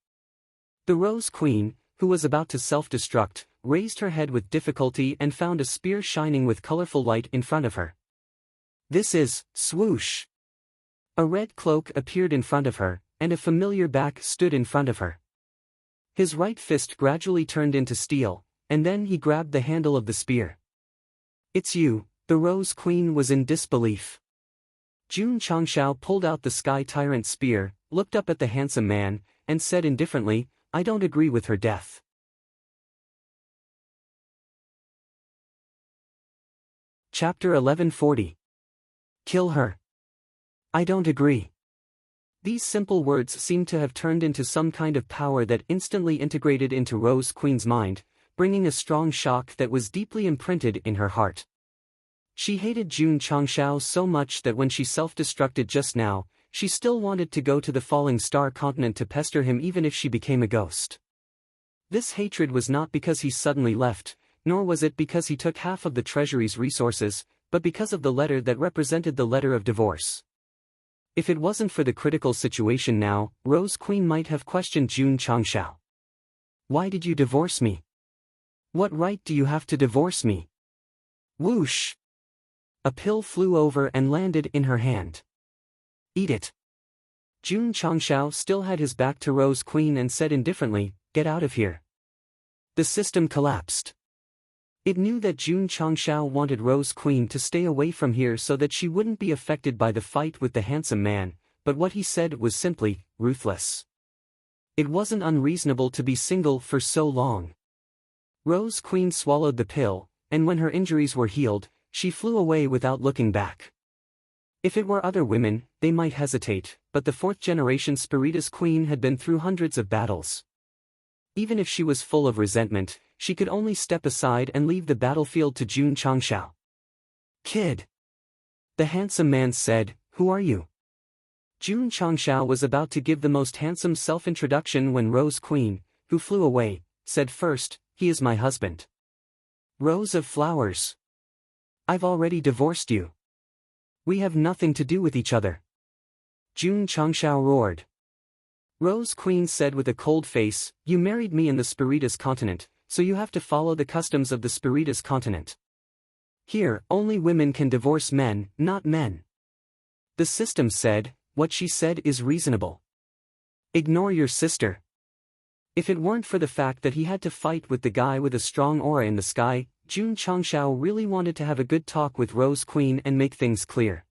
The Rose Queen, who was about to self-destruct, raised her head with difficulty and found a spear shining with colorful light in front of her. This is, swoosh! A red cloak appeared in front of her, and a familiar back stood in front of her. His right fist gradually turned into steel, and then he grabbed the handle of the spear. "It's you," the Rose Queen was in disbelief. Jun Changshao pulled out the Sky Tyrant spear, looked up at the handsome man, and said indifferently, "I don't agree with her death." Chapter 1140. Kill her. I don't agree. These simple words seemed to have turned into some kind of power that instantly integrated into Rose Queen's mind, bringing a strong shock that was deeply imprinted in her heart. She hated Jun Changshao so much that when she self-destructed just now, she still wanted to go to the Falling Star continent to pester him even if she became a ghost. This hatred was not because he suddenly left, nor was it because he took half of the treasury's resources, but because of the letter that represented the letter of divorce. If it wasn't for the critical situation now, Rose Queen might have questioned Jun Changshao. "Why did you divorce me? What right do you have to divorce me?" Whoosh! A pill flew over and landed in her hand. "Eat it." Jun Changshao still had his back to Rose Queen and said indifferently, "Get out of here." The system collapsed. It knew that Jun Changshao wanted Rose Queen to stay away from here so that she wouldn't be affected by the fight with the handsome man, but what he said was simply ruthless. It wasn't unreasonable to be single for so long. Rose Queen swallowed the pill, and when her injuries were healed, she flew away without looking back. If it were other women, they might hesitate, but the fourth-generation Spiritus Queen had been through hundreds of battles. Even if she was full of resentment, she could only step aside and leave the battlefield to Jun Changshao. "Kid," the handsome man said, "who are you?" Jun Changshao was about to give the most handsome self-introduction when Rose Queen, who flew away, said first, "He is my husband." "Rose of flowers. I've already divorced you. We have nothing to do with each other." Jun Changshao roared. Rose Queen said with a cold face, "You married me in the Spiritus continent, so you have to follow the customs of the Spiritus continent. Here, only women can divorce men, not men." The system said, "What she said is reasonable. Ignore your sister." If it weren't for the fact that he had to fight with the guy with a strong aura in the sky, Jun Changshao really wanted to have a good talk with Rose Queen and make things clear.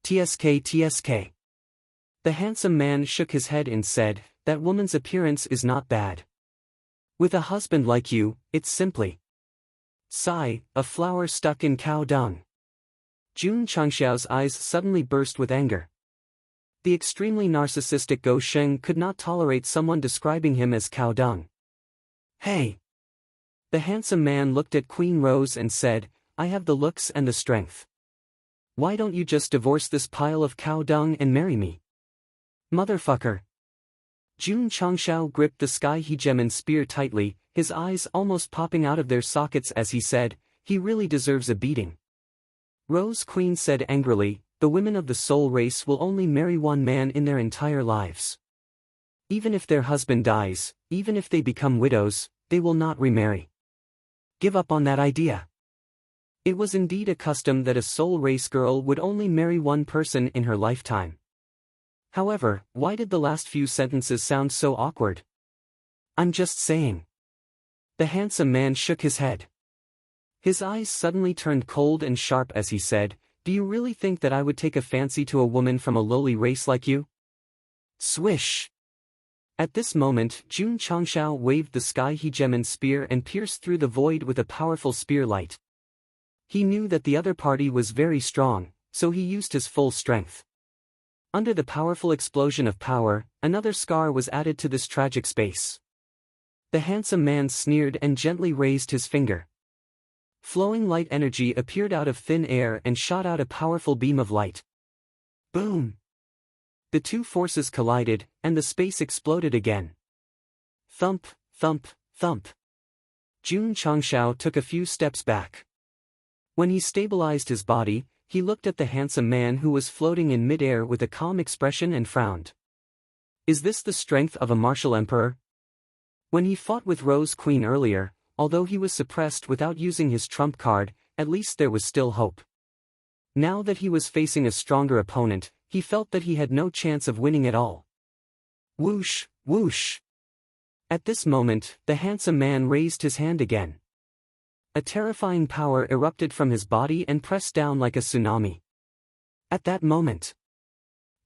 "TSK TSK." The handsome man shook his head and said, "That woman's appearance is not bad. With a husband like you, it's simply sigh, a flower stuck in cow dung." Jun Changshao's eyes suddenly burst with anger. The extremely narcissistic Go Sheng could not tolerate someone describing him as cow dung. "Hey!" The handsome man looked at Queen Rose and said, "I have the looks and the strength. Why don't you just divorce this pile of cow dung and marry me? Motherfucker." Jun Changshao gripped the sky hegemon spear tightly, his eyes almost popping out of their sockets as he said, "He really deserves a beating." Rose Queen said angrily, "The women of the soul race will only marry one man in their entire lives. Even if their husband dies, even if they become widows, they will not remarry. Give up on that idea." It was indeed a custom that a soul race girl would only marry one person in her lifetime. However, why did the last few sentences sound so awkward? "I'm just saying." The handsome man shook his head. His eyes suddenly turned cold and sharp as he said, "Do you really think that I would take a fancy to a woman from a lowly race like you?" Swish! At this moment, Jun Changshao waved the sky hegemon spear and pierced through the void with a powerful spear light. He knew that the other party was very strong, so he used his full strength. Under the powerful explosion of power, another scar was added to this tragic space. The handsome man sneered and gently raised his finger. Flowing light energy appeared out of thin air and shot out a powerful beam of light. Boom! The two forces collided, and the space exploded again. Thump, thump, thump. Jun Changshao took a few steps back. When he stabilized his body, he looked at the handsome man who was floating in mid-air with a calm expression and frowned. Is this the strength of a martial emperor? When he fought with Rose Queen earlier, although he was suppressed without using his trump card, at least there was still hope. Now that he was facing a stronger opponent, he felt that he had no chance of winning at all. Whoosh, whoosh. At this moment, the handsome man raised his hand again. A terrifying power erupted from his body and pressed down like a tsunami. At that moment,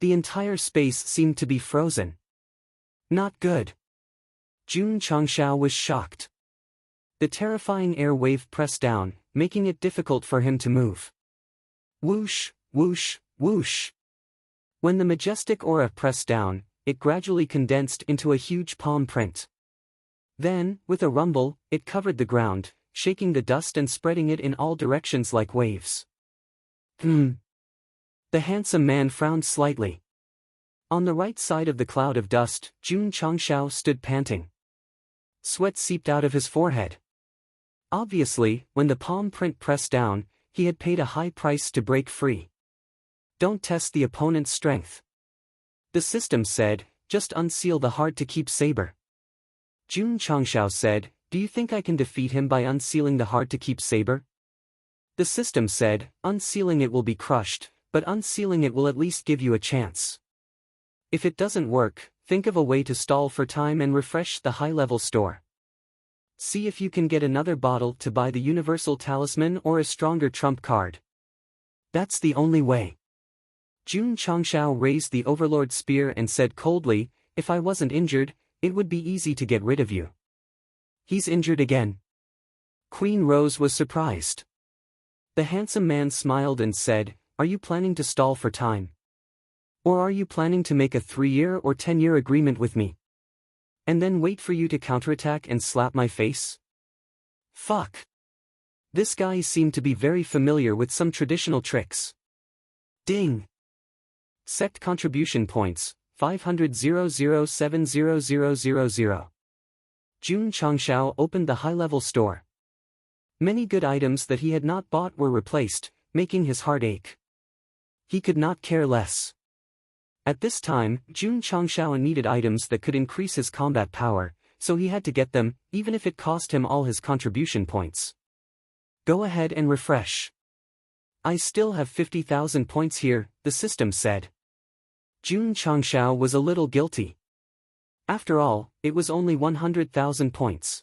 the entire space seemed to be frozen. Not good. Jun Changshao was shocked. The terrifying air wave pressed down, making it difficult for him to move. Whoosh, whoosh, whoosh. When the majestic aura pressed down, it gradually condensed into a huge palm print. Then, with a rumble, it covered the ground, shaking the dust and spreading it in all directions like waves. The handsome man frowned slightly. On the right side of the cloud of dust, Jun Changshao stood panting. Sweat seeped out of his forehead. Obviously, when the palm print pressed down, he had paid a high price to break free. Don't test the opponent's strength. The system said, just unseal the hard-to-keep saber. Jun Changshao said, do you think I can defeat him by unsealing the hard-to-keep saber? The system said, unsealing it will be crushed, but unsealing it will at least give you a chance. If it doesn't work, think of a way to stall for time and refresh the high-level store. See if you can get another bottle to buy the universal talisman or a stronger trump card. That's the only way. Jun Changshao raised the Overlord spear and said coldly, if I wasn't injured, it would be easy to get rid of you. He's injured again. Queen Rose was surprised. The handsome man smiled and said, are you planning to stall for time? Or are you planning to make a 3-year or 10-year agreement with me? And then wait for you to counterattack and slap my face? Fuck. This guy seemed to be very familiar with some traditional tricks. Ding. Sect contribution points, 500,007,0000. Jun Changshao opened the high-level store. Many good items that he had not bought were replaced, making his heart ache. He could not care less. At this time, Jun Changshao needed items that could increase his combat power, so he had to get them, even if it cost him all his contribution points. Go ahead and refresh. I still have 50,000 points here, the system said. Jun Changshao was a little guilty. After all, it was only 100,000 points.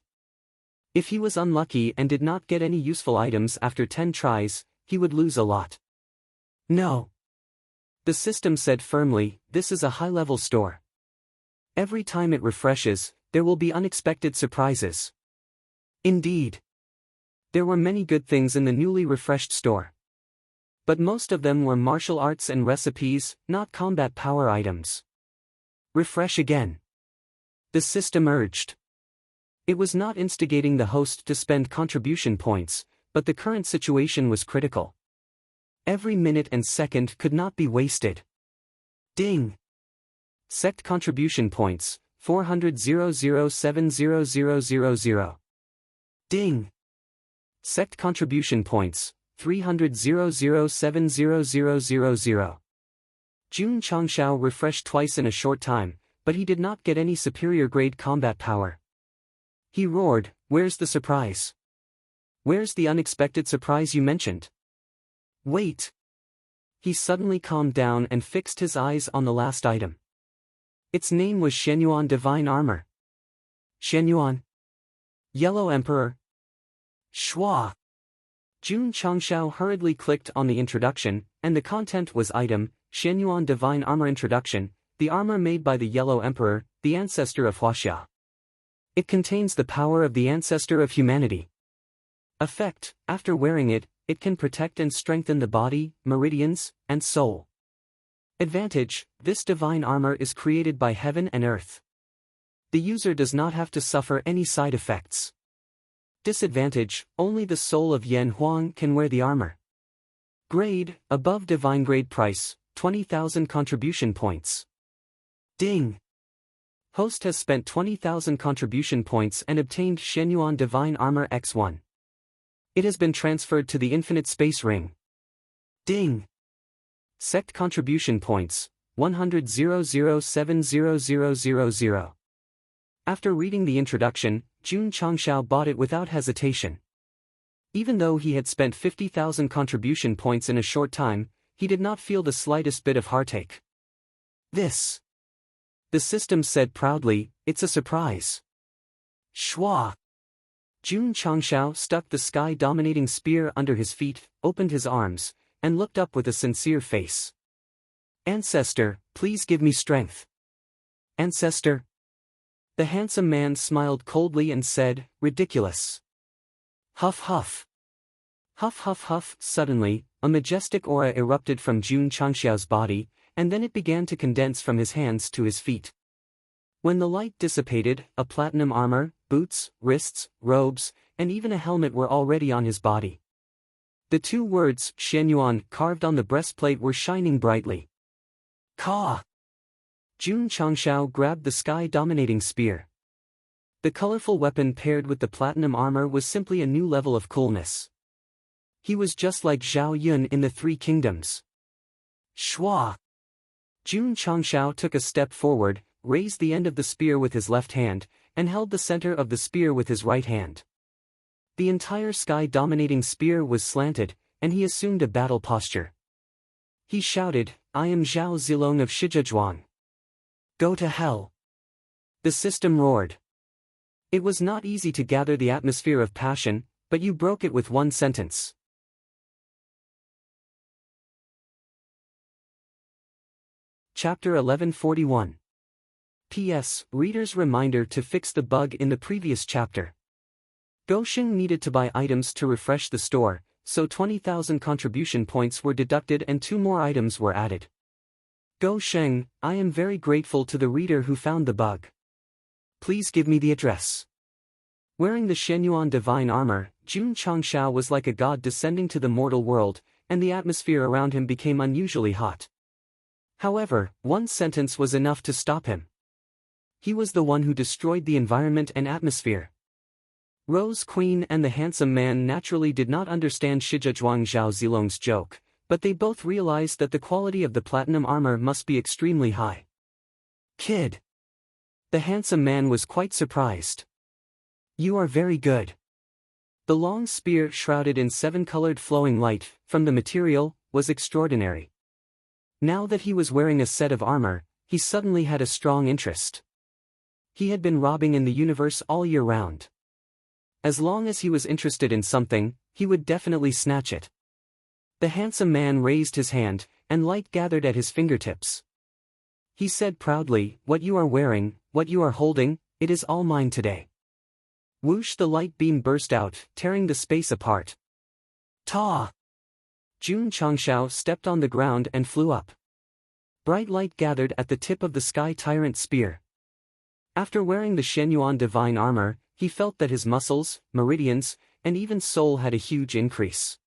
If he was unlucky and did not get any useful items after 10 tries, he would lose a lot. No. The system said firmly, this is a high-level store. Every time it refreshes, there will be unexpected surprises. Indeed. There were many good things in the newly refreshed store. But most of them were martial arts and recipes, not combat power items. Refresh again. The system urged. It was not instigating the host to spend contribution points, but the current situation was critical. Every minute and second could not be wasted. Ding. Sect contribution points, 400,007,0000. Ding. Sect contribution points, 300,007,0000. Jun Changshao refreshed twice in a short time, but he did not get any superior grade combat power. He roared, where's the surprise? Where's the unexpected surprise you mentioned? Wait. He suddenly calmed down and fixed his eyes on the last item. Its name was Shenyuan Divine Armor. Shenyuan. Yellow Emperor. Schwa. Jun Changshao hurriedly clicked on the introduction, and the content was item, Xianyuan Divine Armor Introduction, the armor made by the Yellow Emperor, the ancestor of Huaxia. It contains the power of the ancestor of humanity. Effect: after wearing it, it can protect and strengthen the body, meridians, and soul. Advantage: this divine armor is created by heaven and earth. The user does not have to suffer any side effects. Disadvantage: only the soul of Yan Huang can wear the armor. Grade: above divine grade. Price: 20,000 contribution points. Ding! Host has spent 20,000 contribution points and obtained Xianyuan Divine Armor X1. It has been transferred to the Infinite Space Ring. Ding! Sect contribution points, 100,007,000. After reading the introduction, Jun Changshao bought it without hesitation. Even though he had spent 50,000 contribution points in a short time, he did not feel the slightest bit of heartache. This. The system said proudly, it's a surprise. Schwa. Jun Changshao stuck the sky-dominating spear under his feet, opened his arms, and looked up with a sincere face. Ancestor, please give me strength. Ancestor? The handsome man smiled coldly and said, ridiculous. Huff huff. Huff huff huff. Suddenly, a majestic aura erupted from Jun Changshao's body, and then it began to condense from his hands to his feet. When the light dissipated, a platinum armor, boots, wrists, robes, and even a helmet were already on his body. The two words, Xianyuan, carved on the breastplate were shining brightly. Ka! Jun Changshao grabbed the sky-dominating spear. The colorful weapon paired with the platinum armor was simply a new level of coolness. He was just like Zhao Yun in the Three Kingdoms. Schwa! Jun Changshao took a step forward, raised the end of the spear with his left hand, and held the center of the spear with his right hand. The entire sky-dominating spear was slanted, and he assumed a battle posture. He shouted, I am Zhao Zilong of Shizhuang. Go to hell. The system roared. It was not easy to gather the atmosphere of passion, but you broke it with one sentence. Chapter 1141. P.S. Reader's reminder to fix the bug in the previous chapter. Gosheng needed to buy items to refresh the store, so 20,000 contribution points were deducted and 2 more items were added. Gosheng, I am very grateful to the reader who found the bug. Please give me the address. Wearing the Xianyuan divine armor, Jun Changshao was like a god descending to the mortal world, and the atmosphere around him became unusually hot. However, one sentence was enough to stop him. He was the one who destroyed the environment and atmosphere. Rose Queen and the handsome man naturally did not understand Shizhuang Zhao Zilong's joke, but they both realized that the quality of the platinum armor must be extremely high. Kid. The handsome man was quite surprised. You are very good. The long spear shrouded in 7-colored flowing light, from the material, was extraordinary. Now that he was wearing a set of armor, he suddenly had a strong interest. He had been robbing in the universe all year round. As long as he was interested in something, he would definitely snatch it. The handsome man raised his hand, and light gathered at his fingertips. He said proudly, what you are wearing, what you are holding, it is all mine today. Whoosh! The light beam burst out, tearing the space apart. Ta! Jun Changshao stepped on the ground and flew up. Bright light gathered at the tip of the sky tyrant spear. After wearing the Xianyuan divine armor, he felt that his muscles, meridians, and even soul had a huge increase.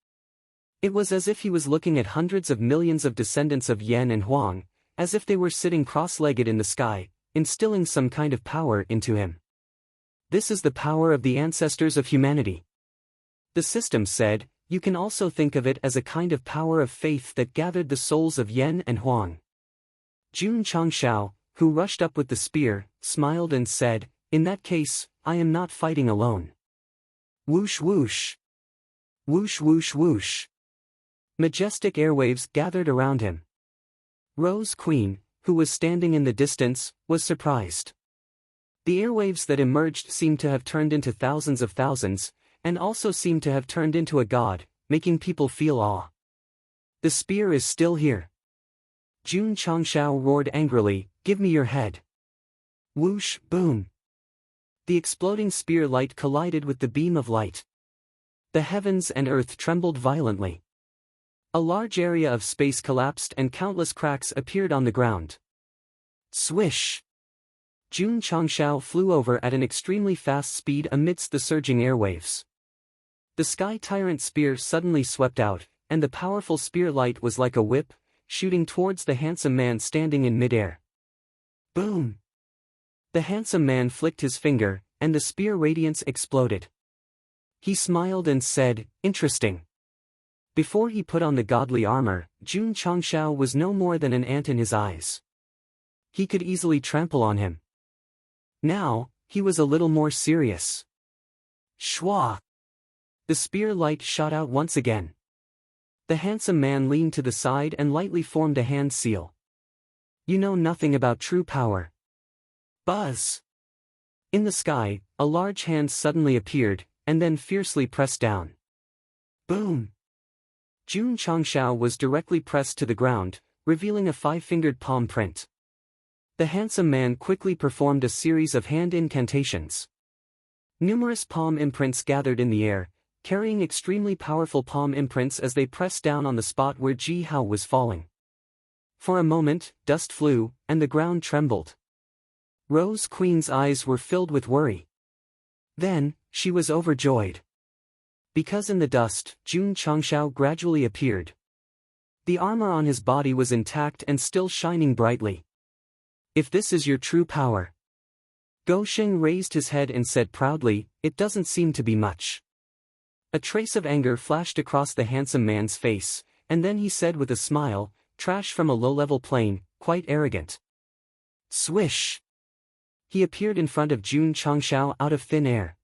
It was as if he was looking at hundreds of millions of descendants of Yan and Huang, as if they were sitting cross-legged in the sky, instilling some kind of power into him. This is the power of the ancestors of humanity. The system said, you can also think of it as a kind of power of faith that gathered the souls of Yan and Huang. Jun Changshao, who rushed up with the spear, smiled and said, in that case, I am not fighting alone. Whoosh whoosh. Whoosh whoosh whoosh. Majestic airwaves gathered around him. Rose Queen, who was standing in the distance, was surprised. The airwaves that emerged seemed to have turned into thousands of thousands, and also seemed to have turned into a god, making people feel awe. The spear is still here. Jun Changshao roared angrily, "Give me your head." Whoosh, boom. The exploding spear light collided with the beam of light. The heavens and earth trembled violently. A large area of space collapsed and countless cracks appeared on the ground. Swish! Jun Changshao flew over at an extremely fast speed amidst the surging airwaves. The Sky Tyrant spear suddenly swept out, and the powerful spear light was like a whip, shooting towards the handsome man standing in midair. Boom! The handsome man flicked his finger, and the spear radiance exploded. He smiled and said, "Interesting." Before he put on the godly armor, Jun Changshao was no more than an ant in his eyes. He could easily trample on him. Now, he was a little more serious. Shwa! The spear light shot out once again. The handsome man leaned to the side and lightly formed a hand seal. "You know nothing about true power." Buzz! In the sky, a large hand suddenly appeared, and then fiercely pressed down. Boom! Jun Changshao was directly pressed to the ground, revealing a 5-fingered palm print. The handsome man quickly performed a series of hand incantations. Numerous palm imprints gathered in the air, carrying extremely powerful palm imprints as they pressed down on the spot where Ji Hao was falling. For a moment, dust flew, and the ground trembled. Rose Queen's eyes were filled with worry. Then, she was overjoyed. Because in the dust, Jun Changshao gradually appeared. The armor on his body was intact and still shining brightly. "If this is your true power." Go Sheng raised his head and said proudly, "It doesn't seem to be much." A trace of anger flashed across the handsome man's face, and then he said with a smile, "Trash from a low-level plane, quite arrogant." Swish! He appeared in front of Jun Changshao out of thin air.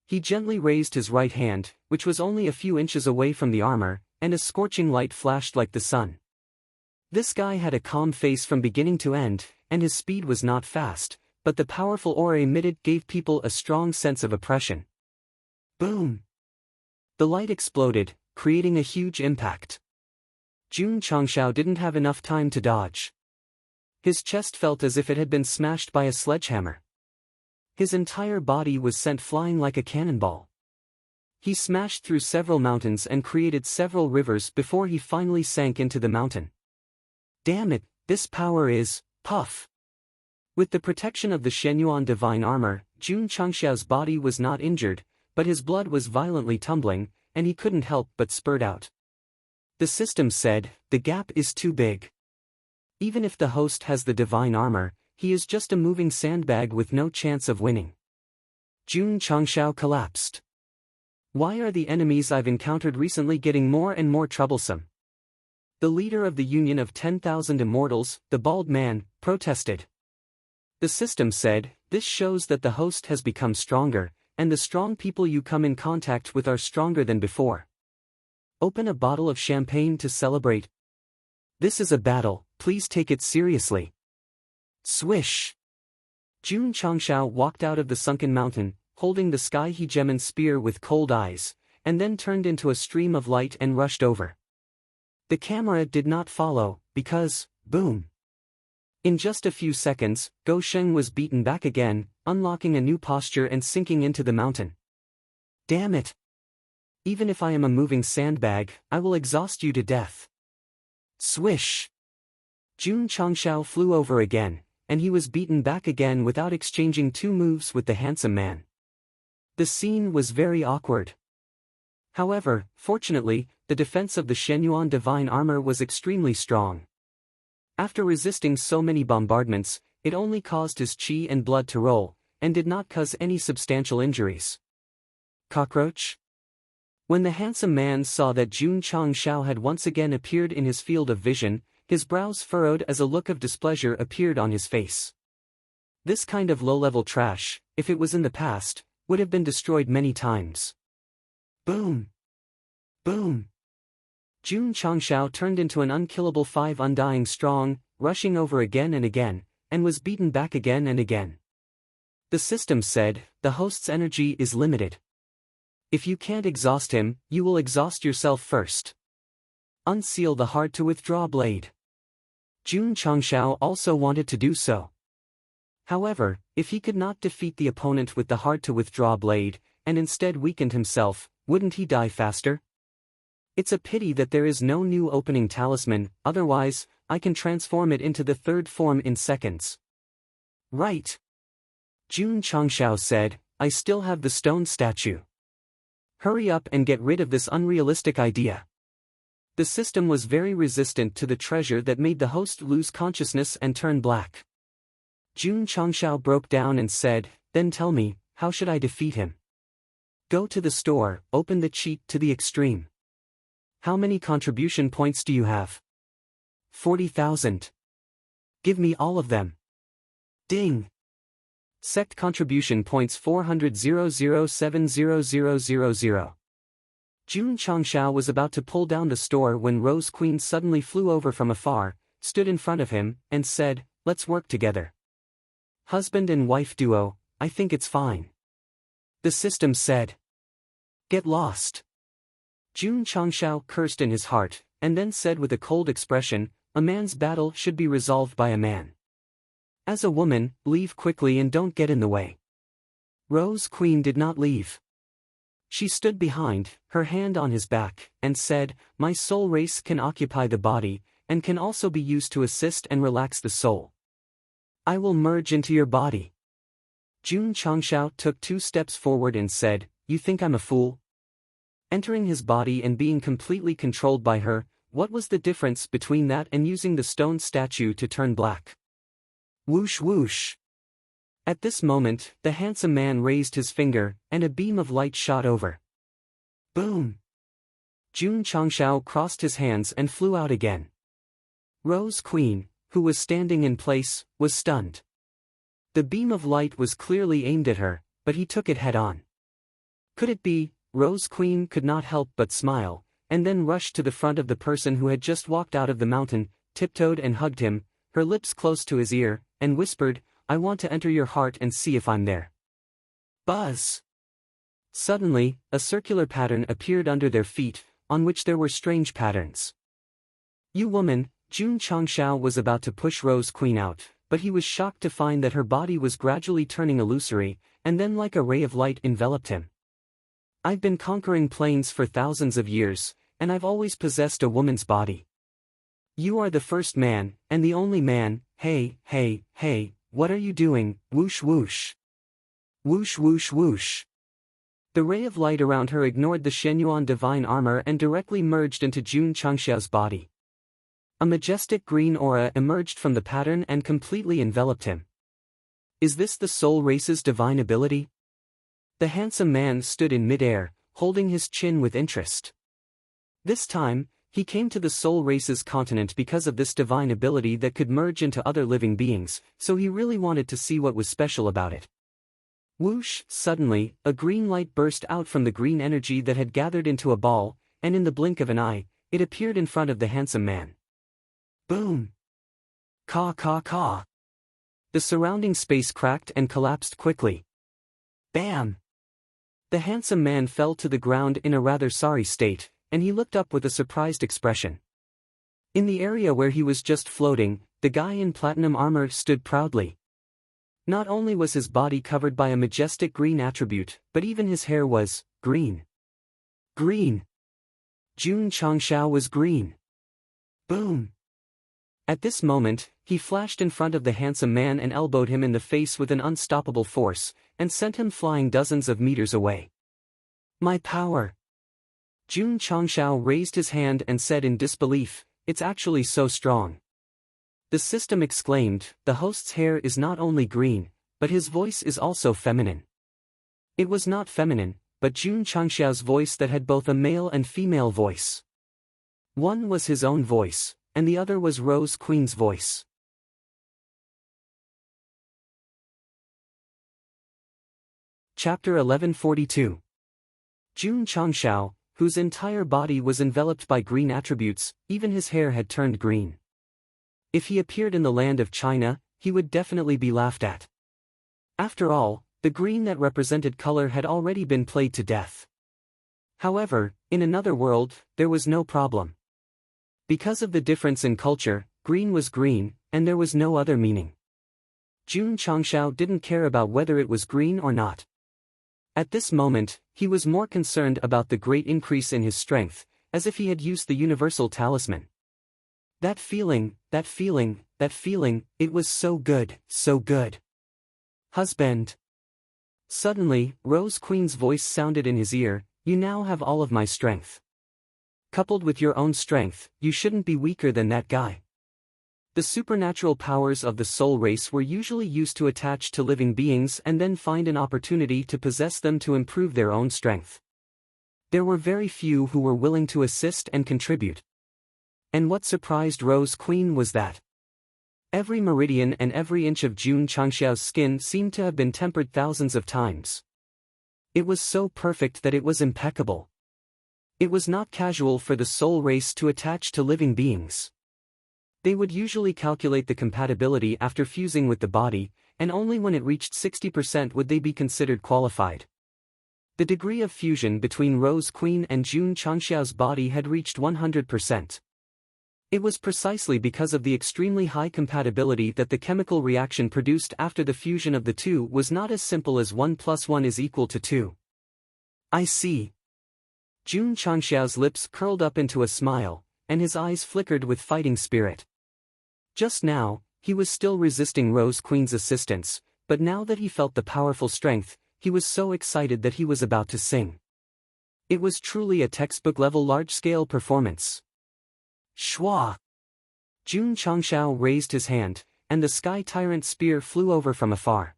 He gently raised his right hand, which was only a few inches away from the armor, and a scorching light flashed like the sun. This guy had a calm face from beginning to end, and his speed was not fast, but the powerful aura emitted gave people a strong sense of oppression. Boom! The light exploded, creating a huge impact. Jun Changshao didn't have enough time to dodge. His chest felt as if it had been smashed by a sledgehammer. His entire body was sent flying like a cannonball. He smashed through several mountains and created several rivers before he finally sank into the mountain. Damn it, this power is, puff! With the protection of the Shenyuan divine armor, Jun Changshao's body was not injured, but his blood was violently tumbling, and he couldn't help but spurt out. The system said, "The gap is too big. Even if the host has the divine armor, he is just a moving sandbag with no chance of winning." Jun Changshao collapsed. "Why are the enemies I've encountered recently getting more and more troublesome?" The leader of the Union of 10,000 Immortals, the bald man, protested. The system said, "This shows that the host has become stronger, and the strong people you come in contact with are stronger than before. Open a bottle of champagne to celebrate. This is a battle, please take it seriously." Swish! Jun Changshao walked out of the sunken mountain, holding the sky hegemon spear with cold eyes, and then turned into a stream of light and rushed over. The camera did not follow, because, boom! In just a few seconds, Go Sheng was beaten back again, unlocking a new posture and sinking into the mountain. Damn it! Even if I am a moving sandbag, I will exhaust you to death. Swish! Jun Changshao flew over again, and he was beaten back again without exchanging two moves with the handsome man. The scene was very awkward. However, fortunately, the defense of the Shenyuan divine armor was extremely strong. After resisting so many bombardments, it only caused his chi and blood to roll, and did not cause any substantial injuries. Cockroach? When the handsome man saw that Jun Changshao had once again appeared in his field of vision, his brows furrowed as a look of displeasure appeared on his face. This kind of low-level trash, if it was in the past, would have been destroyed many times. Boom! Boom! Jun Changshao turned into an unkillable 5 undying strong, rushing over again and again, and was beaten back again and again. The system said, the host's energy is limited. If you can't exhaust him, you will exhaust yourself first. Unseal the hard-to-withdraw blade. Jun Changshao also wanted to do so. However, if he could not defeat the opponent with the hard-to-withdraw blade, and instead weakened himself, wouldn't he die faster? It's a pity that there is no new opening talisman, otherwise, I can transform it into the third form in seconds. Right. Jun Changshao said, I still have the stone statue. Hurry up and get rid of this unrealistic idea. The system was very resistant to the treasure that made the host lose consciousness and turn black. Jun Changshao broke down and said, then tell me, how should I defeat him? Go to the store, open the cheat to the extreme. How many contribution points do you have? 40,000. Give me all of them. Ding. Sect contribution points 400,007,0000. Jun Changshao was about to pull down the store when Rose Queen suddenly flew over from afar, stood in front of him, and said, let's work together. Husband and wife duo, I think it's fine. The system said. Get lost. Jun Changshao cursed in his heart, and then said with a cold expression, a man's battle should be resolved by a man. As a woman, leave quickly and don't get in the way. Rose Queen did not leave. She stood behind, her hand on his back, and said, my soul race can occupy the body, and can also be used to assist and relax the soul. I will merge into your body. Jun Changshao took 2 steps forward and said, you think I'm a fool? Entering his body and being completely controlled by her, what was the difference between that and using the stone statue to turn black? Whoosh whoosh. At this moment, the handsome man raised his finger, and a beam of light shot over. Boom! Jun Changshao crossed his hands and flew out again. Rose Queen, who was standing in place, was stunned. The beam of light was clearly aimed at her, but he took it head-on. Could it be? Rose Queen could not help but smile, and then rushed to the front of the person who had just walked out of the mountain, tiptoed and hugged him, her lips close to his ear, and whispered, I want to enter your heart and see if I'm there. Buzz! Suddenly, a circular pattern appeared under their feet, on which there were strange patterns. You woman, Jun Changshao was about to push Rose Queen out, but he was shocked to find that her body was gradually turning illusory, and then like a ray of light enveloped him. I've been conquering planes for thousands of years, and I've always possessed a woman's body. You are the first man, and the only man, hey, hey, hey. What are you doing? Whoosh whoosh. Whoosh whoosh whoosh. The ray of light around her ignored the Shenyuan divine armor and directly merged into Jun Changshao's body. A majestic green aura emerged from the pattern and completely enveloped him. Is this the soul race's divine ability? The handsome man stood in midair, holding his chin with interest. This time, he came to the soul race's continent because of this divine ability that could merge into other living beings, so he really wanted to see what was special about it. Whoosh! Suddenly, a green light burst out from the green energy that had gathered into a ball, and in the blink of an eye, it appeared in front of the handsome man. Boom! Caw caw caw! The surrounding space cracked and collapsed quickly. Bam! The handsome man fell to the ground in a rather sorry state, and he looked up with a surprised expression. In the area where he was just floating, the guy in platinum armor stood proudly. Not only was his body covered by a majestic green attribute, but even his hair was green. Green! Jun Changshao was green. Boom! At this moment, he flashed in front of the handsome man and elbowed him in the face with an unstoppable force, and sent him flying dozens of meters away. My power! Jun Changshao raised his hand and said in disbelief, it's actually so strong. The system exclaimed, the host's hair is not only green, but his voice is also feminine. It was not feminine, but Jun Changshao's voice that had both a male and female voice. One was his own voice, and the other was Rose Queen's voice. Chapter 1142. Jun Changshao, whose entire body was enveloped by green attributes, even his hair had turned green. If he appeared in the land of China, he would definitely be laughed at. After all, the green that represented color had already been played to death. However, in another world, there was no problem. Because of the difference in culture, green was green, and there was no other meaning. Jun Changshao didn't care about whether it was green or not. At this moment, he was more concerned about the great increase in his strength, as if he had used the universal talisman. That feeling, it was so good, so good. Husband. Suddenly, Rose Queen's voice sounded in his ear, "You now have all of my strength. Coupled with your own strength, you shouldn't be weaker than that guy." The supernatural powers of the soul race were usually used to attach to living beings and then find an opportunity to possess them to improve their own strength. There were very few who were willing to assist and contribute. And what surprised Rose Queen was that every meridian and every inch of Jun Changxiao's skin seemed to have been tempered thousands of times. It was so perfect that it was impeccable. It was not casual for the soul race to attach to living beings. They would usually calculate the compatibility after fusing with the body, and only when it reached 60% would they be considered qualified. The degree of fusion between Rose Queen and Jun Changxiao's body had reached 100%. It was precisely because of the extremely high compatibility that the chemical reaction produced after the fusion of the two was not as simple as 1 + 1 is equal to 2. I see. Jun Changxiao's lips curled up into a smile, and his eyes flickered with fighting spirit. Just now, he was still resisting Rose Queen's assistance, but now that he felt the powerful strength, he was so excited that he was about to sing. It was truly a textbook-level large-scale performance. Shwa! Jun Changxiao raised his hand, and the Sky Tyrant spear flew over from afar.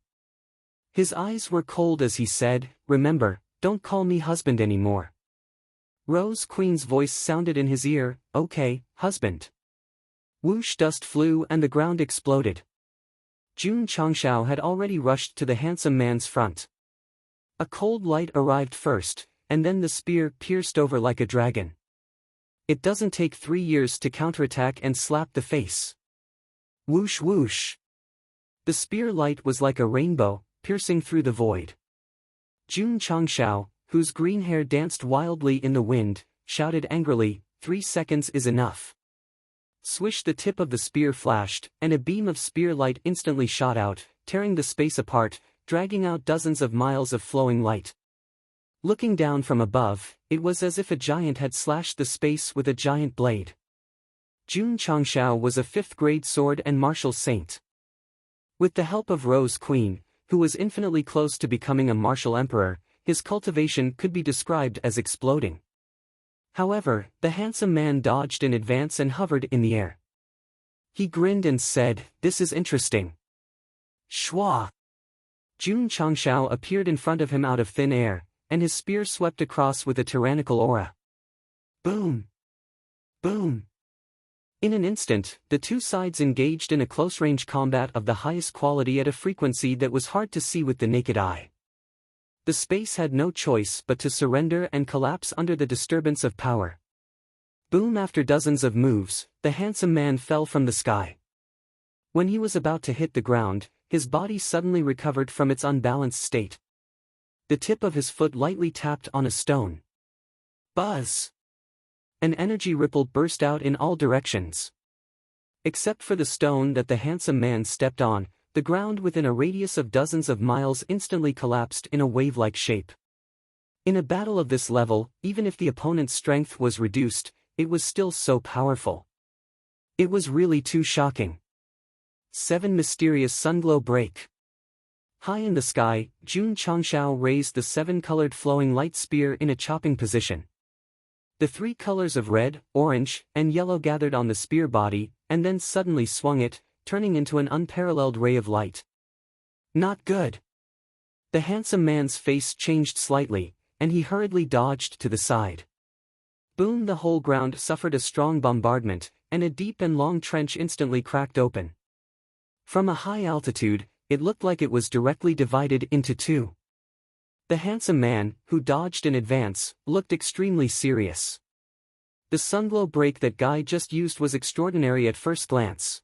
His eyes were cold as he said, "Remember, don't call me husband anymore." Rose Queen's voice sounded in his ear, "Okay, husband." Whoosh, dust flew and the ground exploded. Jun Changxiao had already rushed to the handsome man's front. A cold light arrived first, and then the spear pierced over like a dragon. It doesn't take 3 years to counterattack and slap the face. Whoosh whoosh. The spear light was like a rainbow, piercing through the void. Jun Changxiao, whose green hair danced wildly in the wind, shouted angrily, 3 seconds is enough." Swish, the tip of the spear flashed, and a beam of spear light instantly shot out, tearing the space apart, dragging out dozens of miles of flowing light. Looking down from above, it was as if a giant had slashed the space with a giant blade. Jun Changxiao was a 5th-grade sword and martial saint. With the help of Rose Queen, who was infinitely close to becoming a martial emperor, his cultivation could be described as exploding. However, the handsome man dodged in advance and hovered in the air. He grinned and said, "This is interesting." Shwa! Jun Changxiao appeared in front of him out of thin air, and his spear swept across with a tyrannical aura. Boom! Boom! In an instant, the two sides engaged in a close-range combat of the highest quality at a frequency that was hard to see with the naked eye. The space had no choice but to surrender and collapse under the disturbance of power. Boom! After dozens of moves, the handsome man fell from the sky. When he was about to hit the ground, his body suddenly recovered from its unbalanced state. The tip of his foot lightly tapped on a stone. Buzz! An energy ripple burst out in all directions. Except for the stone that the handsome man stepped on, the ground within a radius of dozens of miles instantly collapsed in a wave-like shape. In a battle of this level, even if the opponent's strength was reduced, it was still so powerful. It was really too shocking. 7 Mysterious Sunglow Break. High in the sky, Jun Changxiao raised the 7-colored flowing light spear in a chopping position. The 3 colors of red, orange, and yellow gathered on the spear body, and then suddenly swung it, turning into an unparalleled ray of light. Not good. The handsome man's face changed slightly, and he hurriedly dodged to the side. Boom! The whole ground suffered a strong bombardment, and a deep and long trench instantly cracked open. From a high altitude, it looked like it was directly divided into 2. The handsome man, who dodged in advance, looked extremely serious. The sunglow break that guy just used was extraordinary at first glance.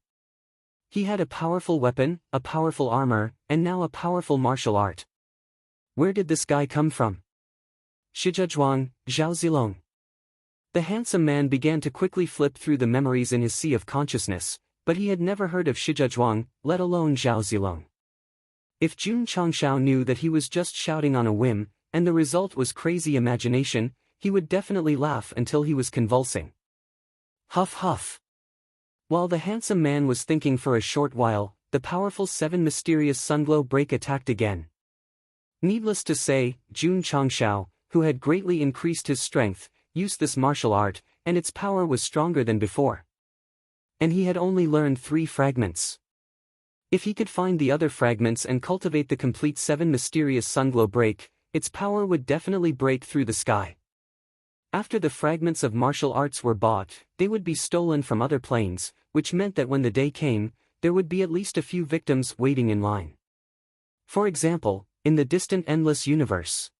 He had a powerful weapon, a powerful armor, and now a powerful martial art. Where did this guy come from? Shijazhuang, Zhao Zilong. The handsome man began to quickly flip through the memories in his sea of consciousness, but he had never heard of Shijazhuang, let alone Zhao Zilong. If Jun Changshao knew that he was just shouting on a whim, and the result was crazy imagination, he would definitely laugh until he was convulsing. Huff huff. While the handsome man was thinking for a short while, the powerful 7 mysterious sunglow break attacked again. Needless to say, Jun Changshao, who had greatly increased his strength, used this martial art, and its power was stronger than before. And he had only learned 3 fragments. If he could find the other fragments and cultivate the complete 7 mysterious sunglow break, its power would definitely break through the sky. After the fragments of martial arts were bought, they would be stolen from other planes, which meant that when the day came, there would be at least a few victims waiting in line. For example, in the distant endless universe,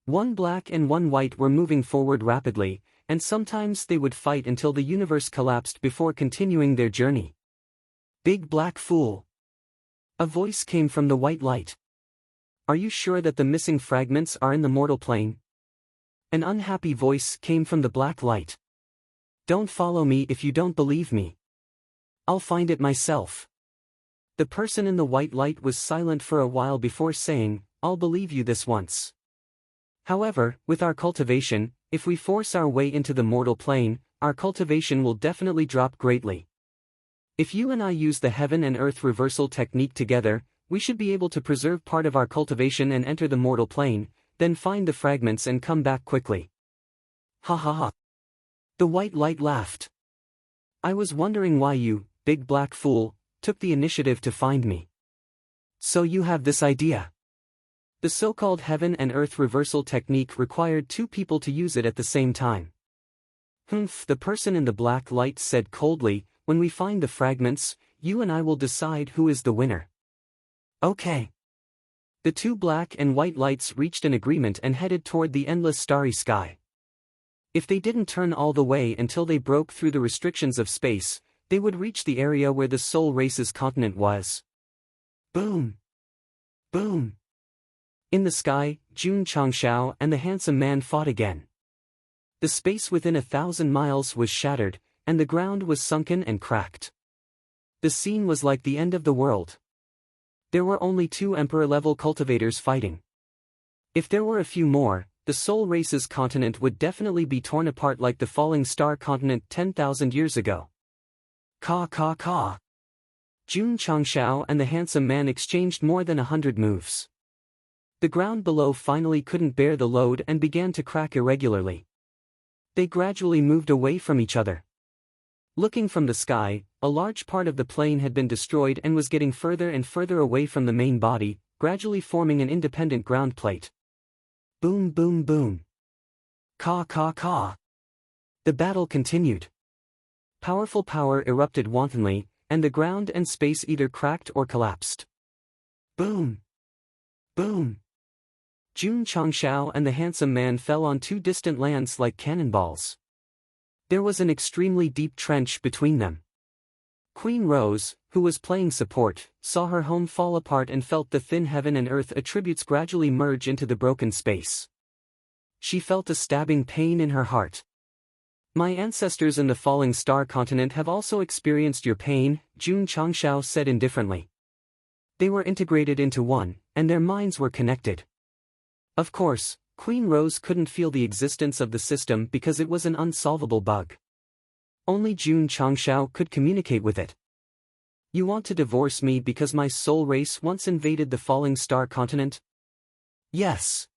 1 black and 1 white were moving forward rapidly, and sometimes they would fight until the universe collapsed before continuing their journey. Big black fool. A voice came from the white light. Are you sure that the missing fragments are in the mortal plane? An unhappy voice came from the black light. Don't follow me if you don't believe me. I'll find it myself. The person in the white light was silent for a while before saying, I'll believe you this once. However, with our cultivation, if we force our way into the mortal plane, our cultivation will definitely drop greatly. If you and I use the heaven and earth reversal technique together, we should be able to preserve part of our cultivation and enter the mortal plane, then find the fragments and come back quickly. Ha ha ha. The white light laughed. I was wondering why you, big black fool, took the initiative to find me. So you have this idea. The so-called heaven and earth reversal technique required 2 people to use it at the same time. Humph, the person in the black light said coldly, when we find the fragments, you and I will decide who is the winner. Okay. The 2 black and white lights reached an agreement and headed toward the endless starry sky. If they didn't turn all the way until they broke through the restrictions of space, they would reach the area where the soul race's continent was. Boom! Boom! In the sky, Jun Changshao and the handsome man fought again. The space within 1,000 miles was shattered, and the ground was sunken and cracked. The scene was like the end of the world. There were only 2 emperor-level cultivators fighting. If there were a few more, the soul race's continent would definitely be torn apart like the falling star continent 10,000 years ago. Ka ka ka. Jun Changshao and the handsome man exchanged more than 100 moves. The ground below finally couldn't bear the load and began to crack irregularly. They gradually moved away from each other. Looking from the sky, a large part of the plane had been destroyed and was getting further and further away from the main body, gradually forming an independent ground plate. Boom boom boom. Ka ka ka. The battle continued. Powerful power erupted wantonly, and the ground and space either cracked or collapsed. Boom. Boom. Jun Changshao and the handsome man fell on 2 distant lands like cannonballs. There was an extremely deep trench between them. Queen Rose, who was playing support, saw her home fall apart and felt the thin heaven and earth attributes gradually merge into the broken space. She felt a stabbing pain in her heart. My ancestors in the falling star continent have also experienced your pain, Jun Changshao said indifferently. They were integrated into one, and their minds were connected. Of course, Queen Rose couldn't feel the existence of the system because it was an unsolvable bug. Only Jun Changshao could communicate with it. You want to divorce me because my soul race once invaded the falling star continent? Yes.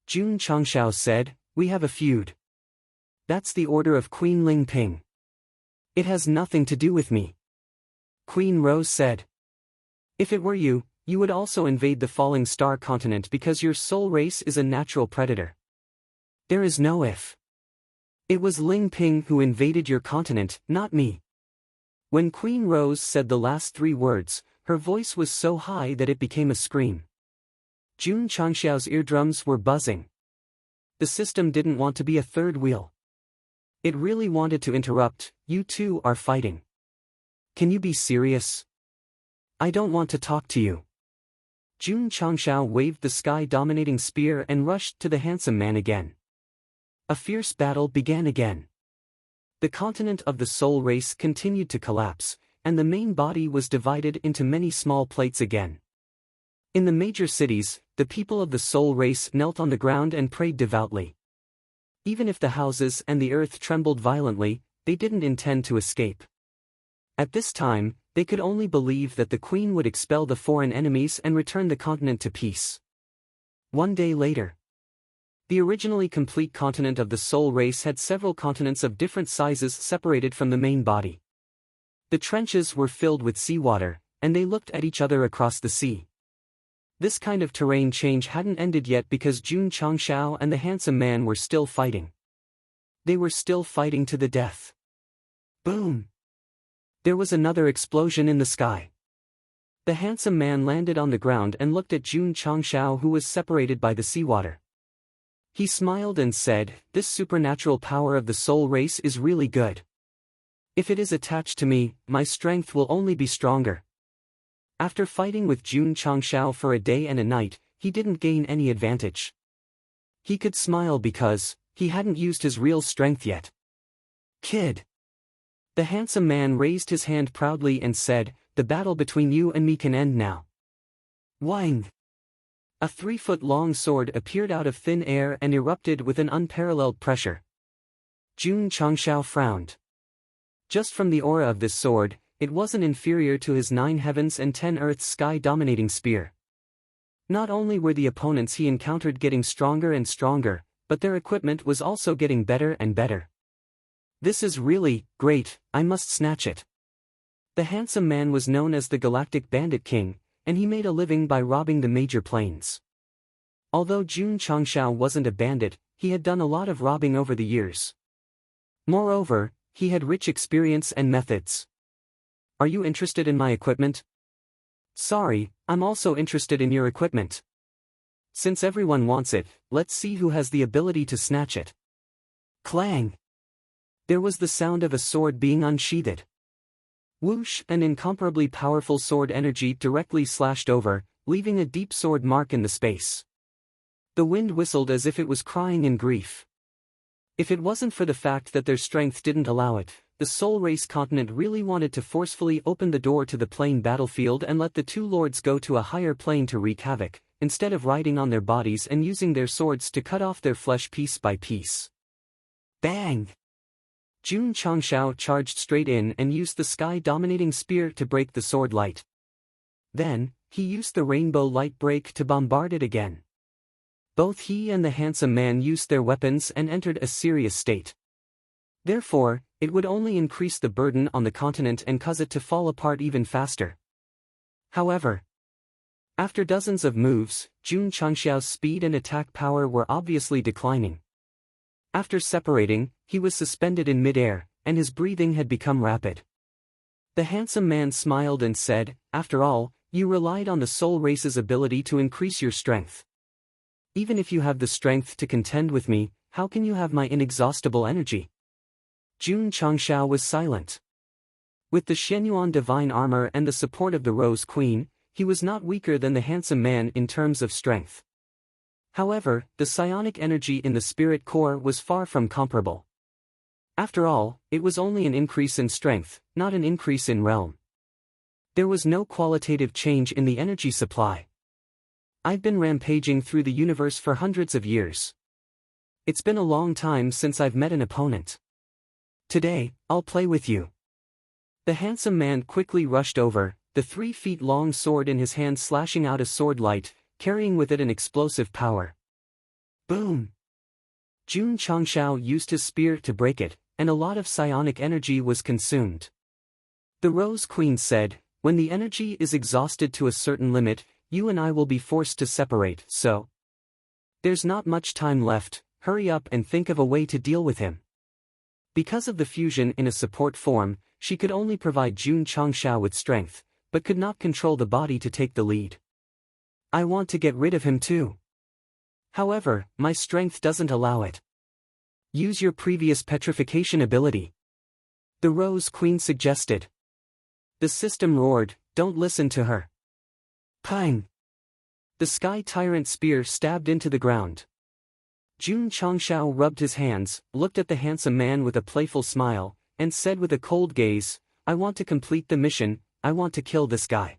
Jun Changshao said, we have a feud. That's the order of Queen Ling Ping. It has nothing to do with me. Queen Rose said. If it were you, you would also invade the falling star continent because your soul race is a natural predator. There is no if. It was Ling Ping who invaded your continent, not me. When Queen Rose said the last 3 words, her voice was so high that it became a scream. Jun Changshao's eardrums were buzzing. The system didn't want to be a third wheel. It really wanted to interrupt. You two are fighting. Can you be serious? I don't want to talk to you. Jun Changshao waved the sky-dominating spear and rushed to the handsome man again. A fierce battle began again. The continent of the soul race continued to collapse, and the main body was divided into many small plates again. In the major cities, the people of the soul race knelt on the ground and prayed devoutly. Even if the houses and the earth trembled violently, they didn't intend to escape. At this time, they could only believe that the queen would expel the foreign enemies and return the continent to peace. One day later, the originally complete continent of the soul race had several continents of different sizes separated from the main body. The trenches were filled with seawater, and they looked at each other across the sea. This kind of terrain change hadn't ended yet because Jun Changshao and the handsome man were still fighting. They were still fighting to the death. Boom! There was another explosion in the sky. The handsome man landed on the ground and looked at Jun Changshao, who was separated by the seawater. He smiled and said, "This supernatural power of the soul race is really good. If it is attached to me, my strength will only be stronger." After fighting with Jun Changshao for a day and a night, he didn't gain any advantage. He could smile because he hadn't used his real strength yet. "Kid." The handsome man raised his hand proudly and said, "The battle between you and me can end now." Wang! A 3-foot-long sword appeared out of thin air and erupted with an unparalleled pressure. Jun Changshao frowned. Just from the aura of this sword, it wasn't inferior to his 9 heavens and 10 earths sky-dominating spear. Not only were the opponents he encountered getting stronger and stronger, but their equipment was also getting better and better. "This is really great, I must snatch it." The handsome man was known as the Galactic Bandit King, and he made a living by robbing the major planes. Although Jun Changshao wasn't a bandit, he had done a lot of robbing over the years. Moreover, he had rich experience and methods. "Are you interested in my equipment?" "Sorry, I'm also interested in your equipment. Since everyone wants it, let's see who has the ability to snatch it." Clang! There was the sound of a sword being unsheathed. Whoosh! An incomparably powerful sword energy directly slashed over, leaving a deep sword mark in the space. The wind whistled as if it was crying in grief. If it wasn't for the fact that their strength didn't allow it, the soul race continent really wanted to forcefully open the door to the plane battlefield and let the two lords go to a higher plane to wreak havoc, instead of riding on their bodies and using their swords to cut off their flesh piece by piece. Bang! Jun Changshao charged straight in and used the sky-dominating spear to break the sword light. Then, he used the rainbow light break to bombard it again. Both he and the handsome man used their weapons and entered a serious state. Therefore, it would only increase the burden on the continent and cause it to fall apart even faster. However, after dozens of moves, Jun Changshao's speed and attack power were obviously declining. After separating, he was suspended in mid-air, and his breathing had become rapid. The handsome man smiled and said, "After all, you relied on the soul race's ability to increase your strength. Even if you have the strength to contend with me, how can you have my inexhaustible energy?" Jun Changshao was silent. With the Shenyuan divine armor and the support of the Rose Queen, he was not weaker than the handsome man in terms of strength. However, the psionic energy in the spirit core was far from comparable. After all, it was only an increase in strength, not an increase in realm. There was no qualitative change in the energy supply. "I've been rampaging through the universe for hundreds of years. It's been a long time since I've met an opponent. Today, I'll play with you." The handsome man quickly rushed over, the 3-feet-long sword in his hand slashing out a sword light, carrying with it an explosive power. Boom! Jun Changshao used his spear to break it, and a lot of psionic energy was consumed. The Rose Queen said, "When the energy is exhausted to a certain limit, you and I will be forced to separate, so there's not much time left, hurry up and think of a way to deal with him." Because of the fusion in a support form, she could only provide Jun Changshao with strength, but could not control the body to take the lead. "I want to get rid of him too. However, my strength doesn't allow it." "Use your previous petrification ability," the Rose Queen suggested. The system roared, "Don't listen to her." Pang! The Sky Tyrant spear stabbed into the ground. Jun Changshao rubbed his hands, looked at the handsome man with a playful smile, and said with a cold gaze, "I want to complete the mission, I want to kill this guy."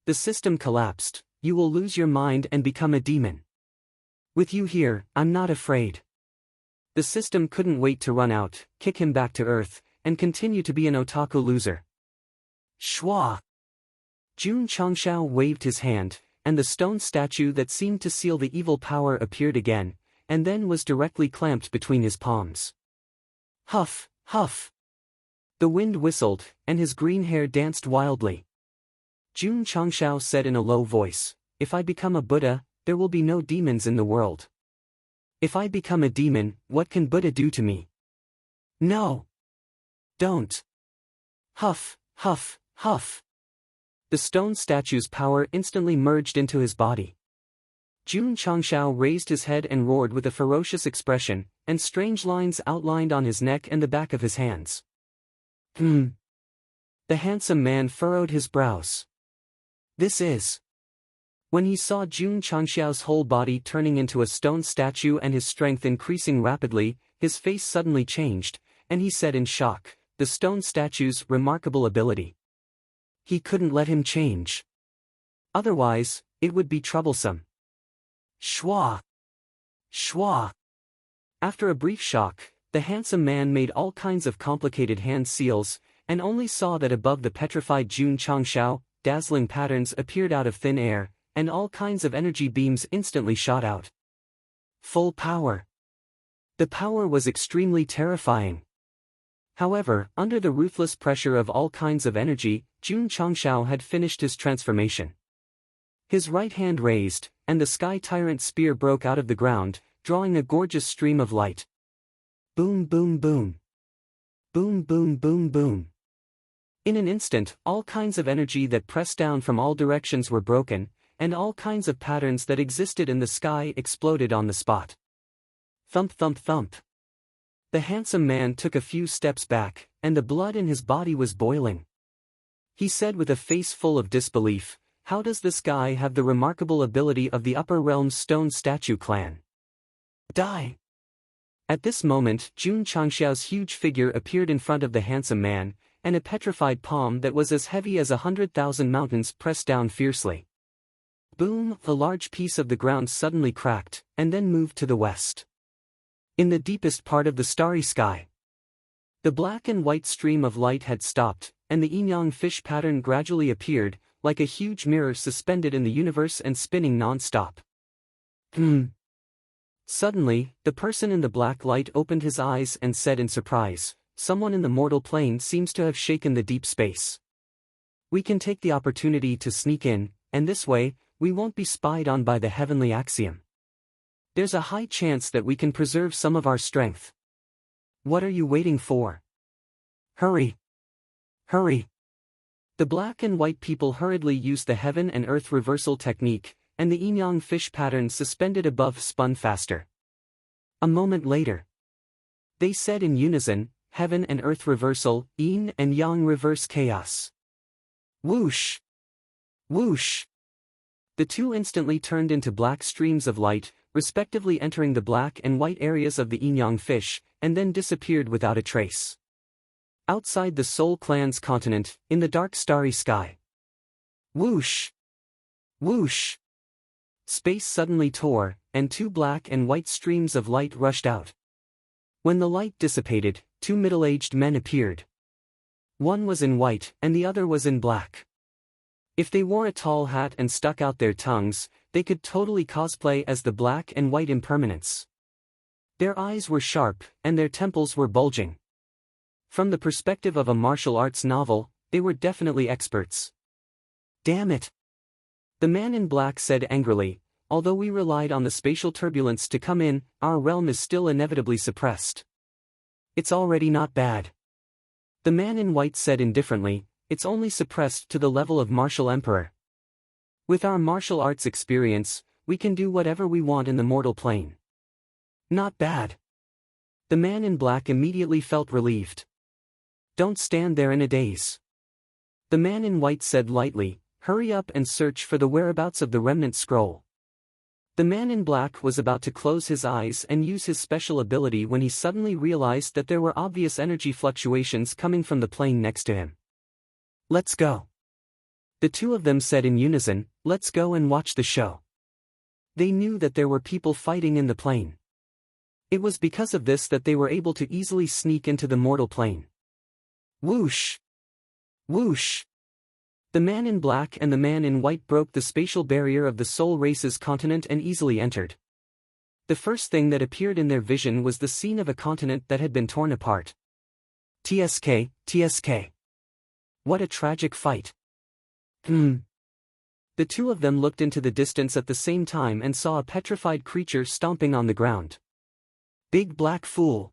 The system collapsed. "You will lose your mind and become a demon. With you here, I'm not afraid." The system couldn't wait to run out, kick him back to Earth, and continue to be an otaku loser. Shwa! Jun Changshao waved his hand, and the stone statue that seemed to seal the evil power appeared again, and then was directly clamped between his palms. Huff, huff! The wind whistled, and his green hair danced wildly. Jun Changshao said in a low voice, "If I become a Buddha, there will be no demons in the world. If I become a demon, what can Buddha do to me?" "No! Don't!" Huff, huff, huff! The stone statue's power instantly merged into his body. Jun Changshao raised his head and roared with a ferocious expression, and strange lines outlined on his neck and the back of his hands. The handsome man furrowed his brows. This is... When he saw Jun Changshao's whole body turning into a stone statue and his strength increasing rapidly, his face suddenly changed, and he said in shock, "The stone statue's remarkable ability. He couldn't let him change. Otherwise, it would be troublesome." Shwa! Shwa! After a brief shock, the handsome man made all kinds of complicated hand seals, and only saw that above the petrified Jun Changshao, dazzling patterns appeared out of thin air, and all kinds of energy beams instantly shot out. Full power. The power was extremely terrifying. However, under the ruthless pressure of all kinds of energy, Jun Changshao had finished his transformation. His right hand raised, and the Sky Tyrant spear broke out of the ground, drawing a gorgeous stream of light. Boom boom boom. Boom boom boom boom. In an instant, all kinds of energy that pressed down from all directions were broken, and all kinds of patterns that existed in the sky exploded on the spot. Thump thump thump. The handsome man took a few steps back, and the blood in his body was boiling. He said with a face full of disbelief, "How does this guy have the remarkable ability of the Upper Realms Stone Statue clan?" Die! At this moment, Jun Changshao's huge figure appeared in front of the handsome man, and a petrified palm that was as heavy as 100,000 mountains pressed down fiercely. Boom! A large piece of the ground suddenly cracked, and then moved to the west. In the deepest part of the starry sky, the black and white stream of light had stopped, and the yin-yang fish pattern gradually appeared, like a huge mirror suspended in the universe and spinning non-stop. Suddenly, the person in the black light opened his eyes and said in surprise, "Someone in the mortal plane seems to have shaken the deep space. We can take the opportunity to sneak in, and this way, we won't be spied on by the heavenly axiom. There's a high chance that we can preserve some of our strength. What are you waiting for? Hurry! Hurry!" The black and white people hurriedly used the heaven and earth reversal technique, and the yin-yang fish pattern suspended above spun faster. A moment later, they said in unison, "Heaven and earth reversal, yin and yang reverse chaos." Whoosh! Whoosh! The two instantly turned into black streams of light, respectively entering the black and white areas of the yin-yang fish, and then disappeared without a trace. Outside the Soul Clan's continent, in the dark starry sky. Whoosh! Whoosh! Space suddenly tore, and two black and white streams of light rushed out. When the light dissipated, two middle-aged men appeared. One was in white, and the other was in black. If they wore a tall hat and stuck out their tongues, they could totally cosplay as the black and white impermanents. Their eyes were sharp, and their temples were bulging. From the perspective of a martial arts novel, they were definitely experts. Damn it! The man in black said angrily, "Although we relied on the spatial turbulence to come in, our realm is still inevitably suppressed. It's already not bad." The man in white said indifferently, "It's only suppressed to the level of martial emperor. With our martial arts experience, we can do whatever we want in the mortal plane." Not bad. The man in black immediately felt relieved. Don't stand there in a daze. The man in white said lightly, "Hurry up and search for the whereabouts of the remnant scroll." The man in black was about to close his eyes and use his special ability when he suddenly realized that there were obvious energy fluctuations coming from the plane next to him. "Let's go." The two of them said in unison, "Let's go and watch the show." They knew that there were people fighting in the plane. It was because of this that they were able to easily sneak into the mortal plane. Whoosh! Whoosh! The man in black and the man in white broke the spatial barrier of the Soul Race's continent and easily entered. The first thing that appeared in their vision was the scene of a continent that had been torn apart. TSK, TSK. What a tragic fight. The two of them looked into the distance at the same time and saw a petrified creature stomping on the ground. Big black fool.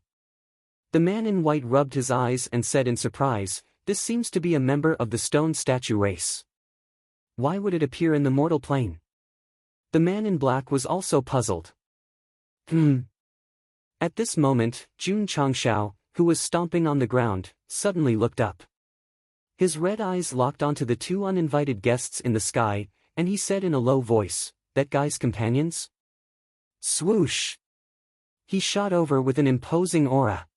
The man in white rubbed his eyes and said in surprise, "This seems to be a member of the stone statue race. Why would it appear in the mortal plane?" The man in black was also puzzled. At this moment, Jun Changshao, who was stomping on the ground, suddenly looked up. His red eyes locked onto the two uninvited guests in the sky, and he said in a low voice, "That guy's companions?" Swoosh! He shot over with an imposing aura.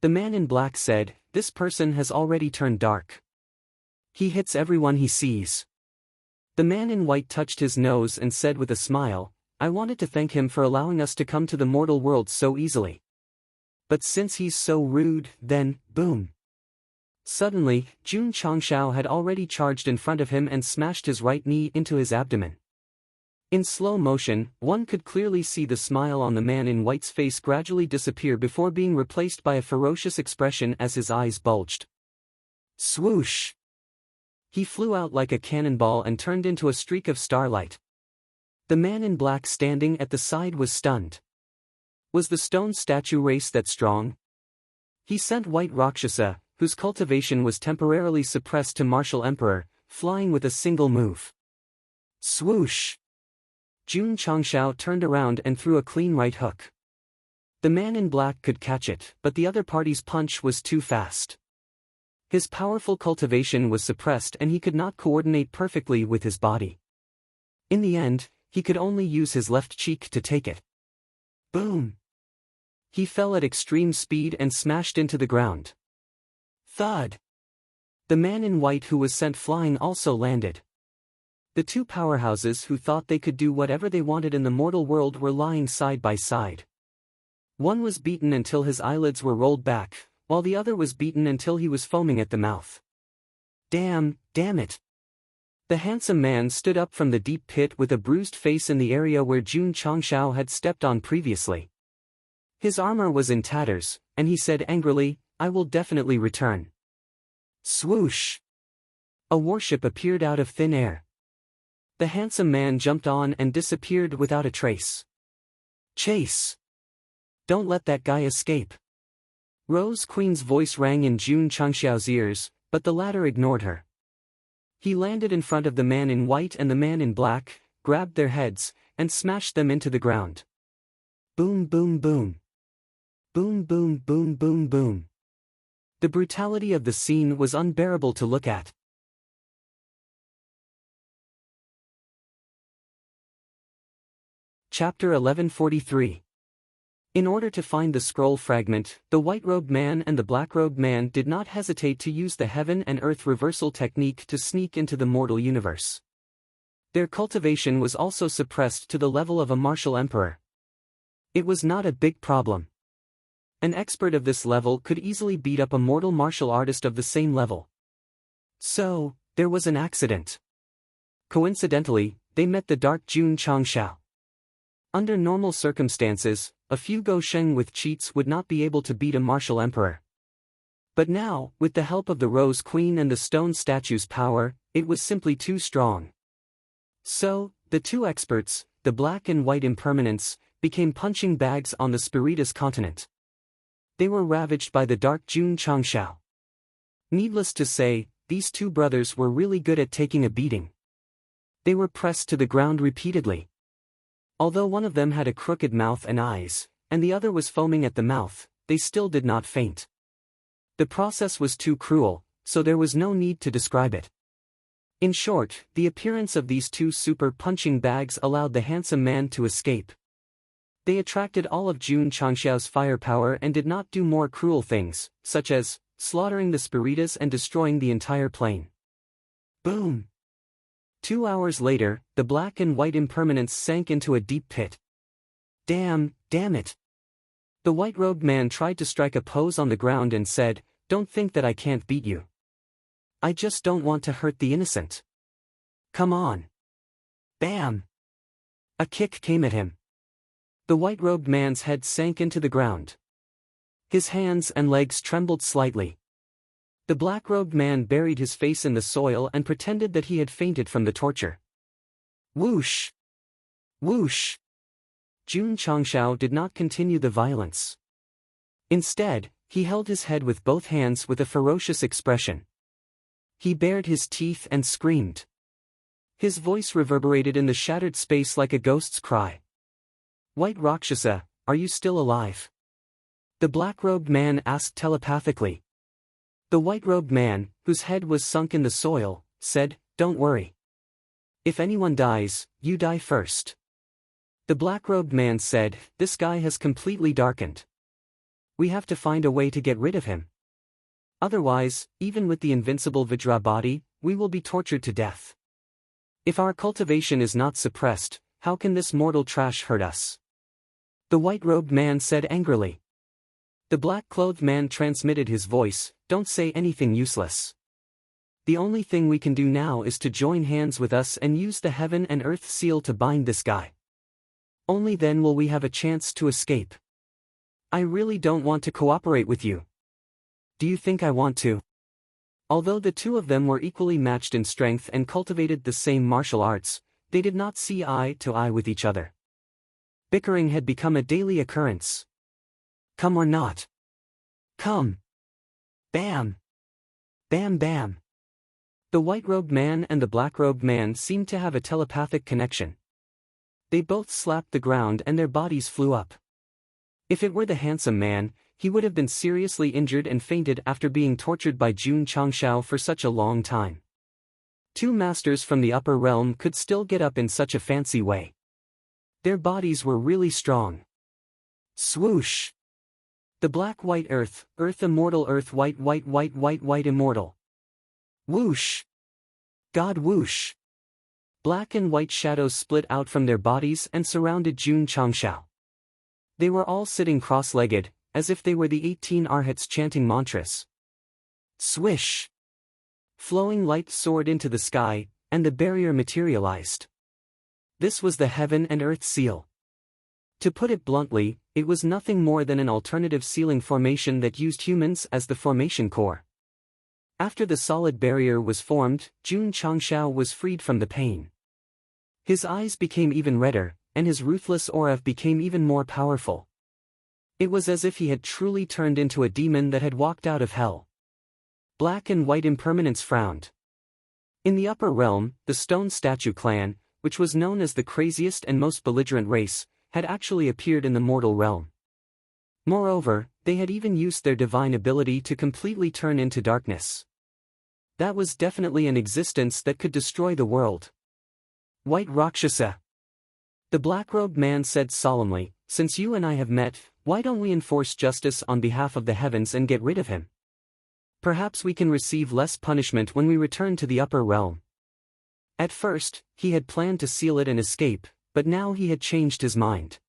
The man in black said, "This person has already turned dark. He hits everyone he sees." The man in white touched his nose and said with a smile, "I wanted to thank him for allowing us to come to the mortal world so easily. But since he's so rude, then, boom." Suddenly, Jun Changshao had already charged in front of him and smashed his right knee into his abdomen. In slow motion, one could clearly see the smile on the man in white's face gradually disappear before being replaced by a ferocious expression as his eyes bulged. Swoosh! He flew out like a cannonball and turned into a streak of starlight. The man in black standing at the side was stunned. Was the stone statue race that strong? He sent White Rakshasa, whose cultivation was temporarily suppressed to Martial Emperor, flying with a single move. Swoosh! Jun Changshao turned around and threw a clean right hook. The man in black could catch it, but the other party's punch was too fast. His powerful cultivation was suppressed and he could not coordinate perfectly with his body. In the end, he could only use his left cheek to take it. Boom! He fell at extreme speed and smashed into the ground. Thud! The man in white who was sent flying also landed. The two powerhouses who thought they could do whatever they wanted in the mortal world were lying side by side. One was beaten until his eyelids were rolled back, while the other was beaten until he was foaming at the mouth. Damn it! The handsome man stood up from the deep pit with a bruised face in the area where Jun Changshao had stepped on previously. His armor was in tatters, and he said angrily, "I will definitely return." Swoosh! A warship appeared out of thin air. The handsome man jumped on and disappeared without a trace. Chase! Don't let that guy escape. Rose Queen's voice rang in Jun Changshao's ears, but the latter ignored her. He landed in front of the man in white and the man in black, grabbed their heads, and smashed them into the ground. Boom boom boom. Boom boom boom boom boom. The brutality of the scene was unbearable to look at. Chapter 1143. In order to find the scroll fragment, the white-robed man and the black-robed man did not hesitate to use the heaven and earth reversal technique to sneak into the mortal universe. Their cultivation was also suppressed to the level of a martial emperor. It was not a big problem. An expert of this level could easily beat up a mortal martial artist of the same level. So, there was an accident. Coincidentally, they met the dark Jun Changshao. Under normal circumstances, a few Gosheng with cheats would not be able to beat a martial emperor. But now, with the help of the Rose Queen and the stone statue's power, it was simply too strong. So, the two experts, the black and white impermanents, became punching bags on the Spiritus continent. They were ravaged by the dark Jun Changshao. Needless to say, these two brothers were really good at taking a beating. They were pressed to the ground repeatedly. Although one of them had a crooked mouth and eyes, and the other was foaming at the mouth, they still did not faint. The process was too cruel, so there was no need to describe it. In short, the appearance of these two super punching bags allowed the handsome man to escape. They attracted all of Jun Changxiao's firepower and did not do more cruel things, such as slaughtering the Spiritas and destroying the entire plane. Boom! 2 hours later, the black and white impermanence sank into a deep pit. Damn it! The white-robed man tried to strike a pose on the ground and said, "Don't think that I can't beat you. I just don't want to hurt the innocent. Come on." Bam! A kick came at him. The white-robed man's head sank into the ground. His hands and legs trembled slightly. The black-robed man buried his face in the soil and pretended that he had fainted from the torture. Whoosh! Whoosh! Jun Changxiao did not continue the violence. Instead, he held his head with both hands with a ferocious expression. He bared his teeth and screamed. His voice reverberated in the shattered space like a ghost's cry. "White Rakshasa, are you still alive?" The black-robed man asked telepathically. The white-robed man, whose head was sunk in the soil, said, "Don't worry. If anyone dies, you die first." The black-robed man said, "This sky has completely darkened. We have to find a way to get rid of him. Otherwise, even with the invincible Vajra body, we will be tortured to death. If our cultivation is not suppressed, how can this mortal trash hurt us?" The white-robed man said angrily. The black-clothed man transmitted his voice, "Don't say anything useless. The only thing we can do now is to join hands with us and use the heaven and earth seal to bind this guy. Only then will we have a chance to escape. I really don't want to cooperate with you. Do you think I want to?" Although the two of them were equally matched in strength and cultivated the same martial arts, they did not see eye to eye with each other. Bickering had become a daily occurrence. Come or not. Come. Bam. Bam bam. The white-robed man and the black-robed man seemed to have a telepathic connection. They both slapped the ground and their bodies flew up. If it were the handsome man, he would have been seriously injured and fainted after being tortured by Jun Changxiao for such a long time. Two masters from the upper realm could still get up in such a fancy way. Their bodies were really strong. Swoosh! The black-white earth, earth immortal earth white white white white white immortal. Whoosh! God whoosh! Black and white shadows split out from their bodies and surrounded Jun Changxiao. They were all sitting cross-legged, as if they were the 18 arhats chanting mantras. Swish! Flowing light soared into the sky, and the barrier materialized. This was the heaven and earth seal. To put it bluntly, it was nothing more than an alternative sealing formation that used humans as the formation core. After the solid barrier was formed, Jun Changxiao was freed from the pain. His eyes became even redder, and his ruthless aura became even more powerful. It was as if he had truly turned into a demon that had walked out of hell. Black and white impermanence frowned. In the upper realm, the stone statue clan, which was known as the craziest and most belligerent race, had actually appeared in the mortal realm. Moreover, they had even used their divine ability to completely turn into darkness. That was definitely an existence that could destroy the world. White Rakshasa. The black-robed man said solemnly, "Since you and I have met, why don't we enforce justice on behalf of the heavens and get rid of him? Perhaps we can receive less punishment when we return to the upper realm." At first, he had planned to seal it and escape, but now he had changed his mind.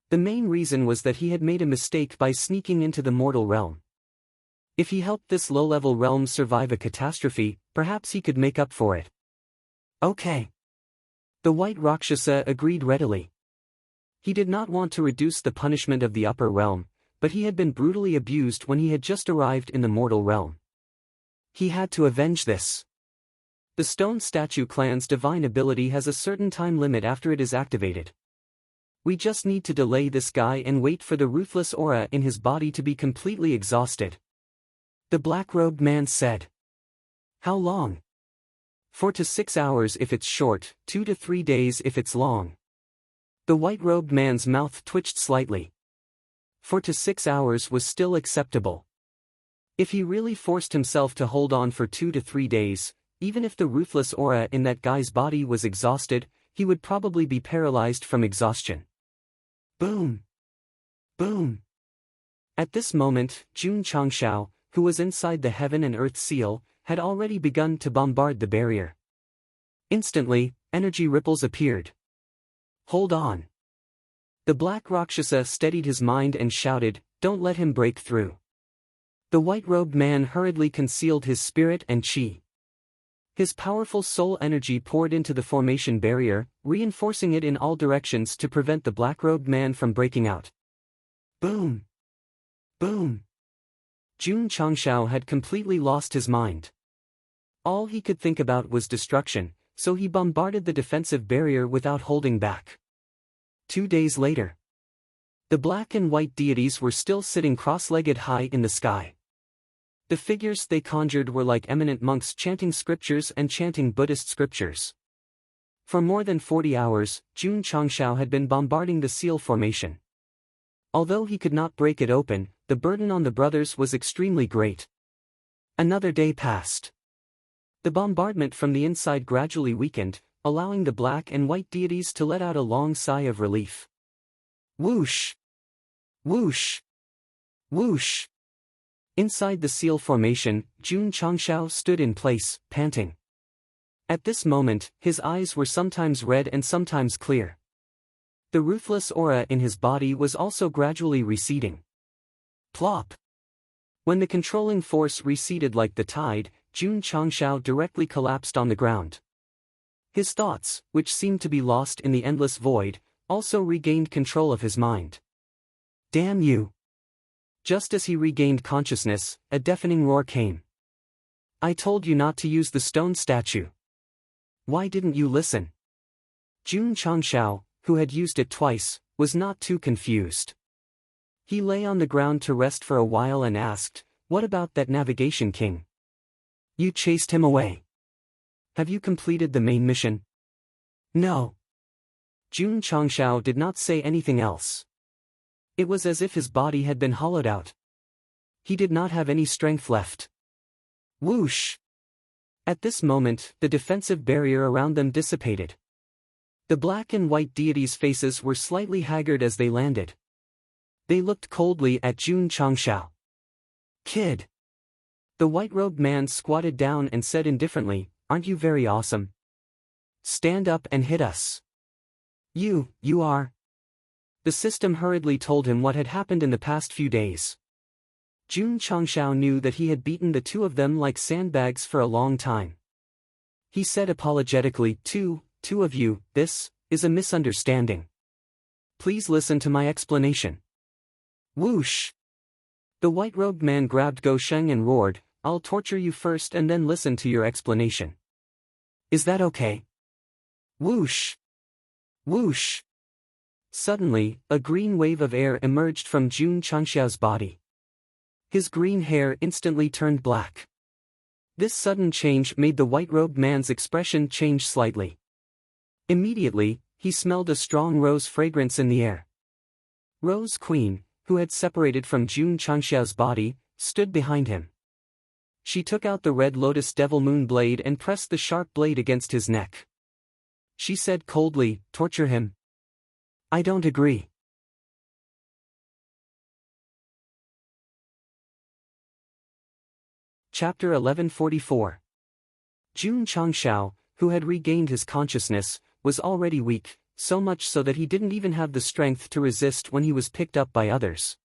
The main reason was that he had made a mistake by sneaking into the mortal realm. If he helped this low-level realm survive a catastrophe, perhaps he could make up for it. Okay. The white Rakshasa agreed readily. He did not want to reduce the punishment of the upper realm, but he had been brutally abused when he had just arrived in the mortal realm. He had to avenge this. The stone statue clan's divine ability has a certain time limit after it is activated. We just need to delay this guy and wait for the ruthless aura in his body to be completely exhausted. The black-robed man said. How long? 4 to 6 hours if it's short, 2 to 3 days if it's long. The white-robed man's mouth twitched slightly. 4 to 6 hours was still acceptable. If he really forced himself to hold on for 2 to 3 days, even if the ruthless aura in that guy's body was exhausted, he would probably be paralyzed from exhaustion. Boom! Boom! At this moment, Jun Changshao, who was inside the Heaven and Earth seal, had already begun to bombard the barrier. Instantly, energy ripples appeared. Hold on. The Black Rakshasa steadied his mind and shouted, "Don't let him break through." The white-robed man hurriedly concealed his spirit and chi. His powerful soul energy poured into the formation barrier, reinforcing it in all directions to prevent the black-robed man from breaking out. Boom! Boom! Jun Changshao had completely lost his mind. All he could think about was destruction, so he bombarded the defensive barrier without holding back. 2 days later, the black and white deities were still sitting cross-legged high in the sky. The figures they conjured were like eminent monks chanting scriptures and chanting Buddhist scriptures. For more than 40 hours, Jun Changshao had been bombarding the seal formation. Although he could not break it open, the burden on the brothers was extremely great. Another day passed. The bombardment from the inside gradually weakened, allowing the black and white deities to let out a long sigh of relief. Whoosh! Whoosh! Whoosh! Inside the seal formation, Jun Changshao stood in place, panting. At this moment, his eyes were sometimes red and sometimes clear. The ruthless aura in his body was also gradually receding. Plop! When the controlling force receded like the tide, Jun Changshao directly collapsed on the ground. His thoughts, which seemed to be lost in the endless void, also regained control of his mind. Damn you! Just as he regained consciousness, a deafening roar came. I told you not to use the stone statue. Why didn't you listen? Jun Changshao, who had used it twice, was not too confused. He lay on the ground to rest for a while and asked, "What about that navigation king? You chased him away. Have you completed the main mission?" No. Jun Changshao did not say anything else. It was as if his body had been hollowed out. He did not have any strength left. Whoosh! At this moment, the defensive barrier around them dissipated. The black and white deities' faces were slightly haggard as they landed. They looked coldly at Jun Changshao. Kid! The white-robed man squatted down and said indifferently, "Aren't you very awesome? Stand up and hit us. You are." The system hurriedly told him what had happened in the past few days. Jun Changshao knew that he had beaten the two of them like sandbags for a long time. He said apologetically, two of you, this is a misunderstanding. Please listen to my explanation." Whoosh! The white-robed man grabbed Go Sheng and roared, "I'll torture you first and then listen to your explanation. Is that okay?" Whoosh! Whoosh! Suddenly, a green wave of air emerged from Jun Changshao's body. His green hair instantly turned black. This sudden change made the white-robed man's expression change slightly. Immediately, he smelled a strong rose fragrance in the air. Rose Queen, who had separated from Jun Changshao's body, stood behind him. She took out the red lotus devil moon blade and pressed the sharp blade against his neck. She said coldly, "Torture him." "I don't agree." Chapter 1144. Jun Changshao, who had regained his consciousness, was already weak, so much so that he didn't even have the strength to resist when he was picked up by others.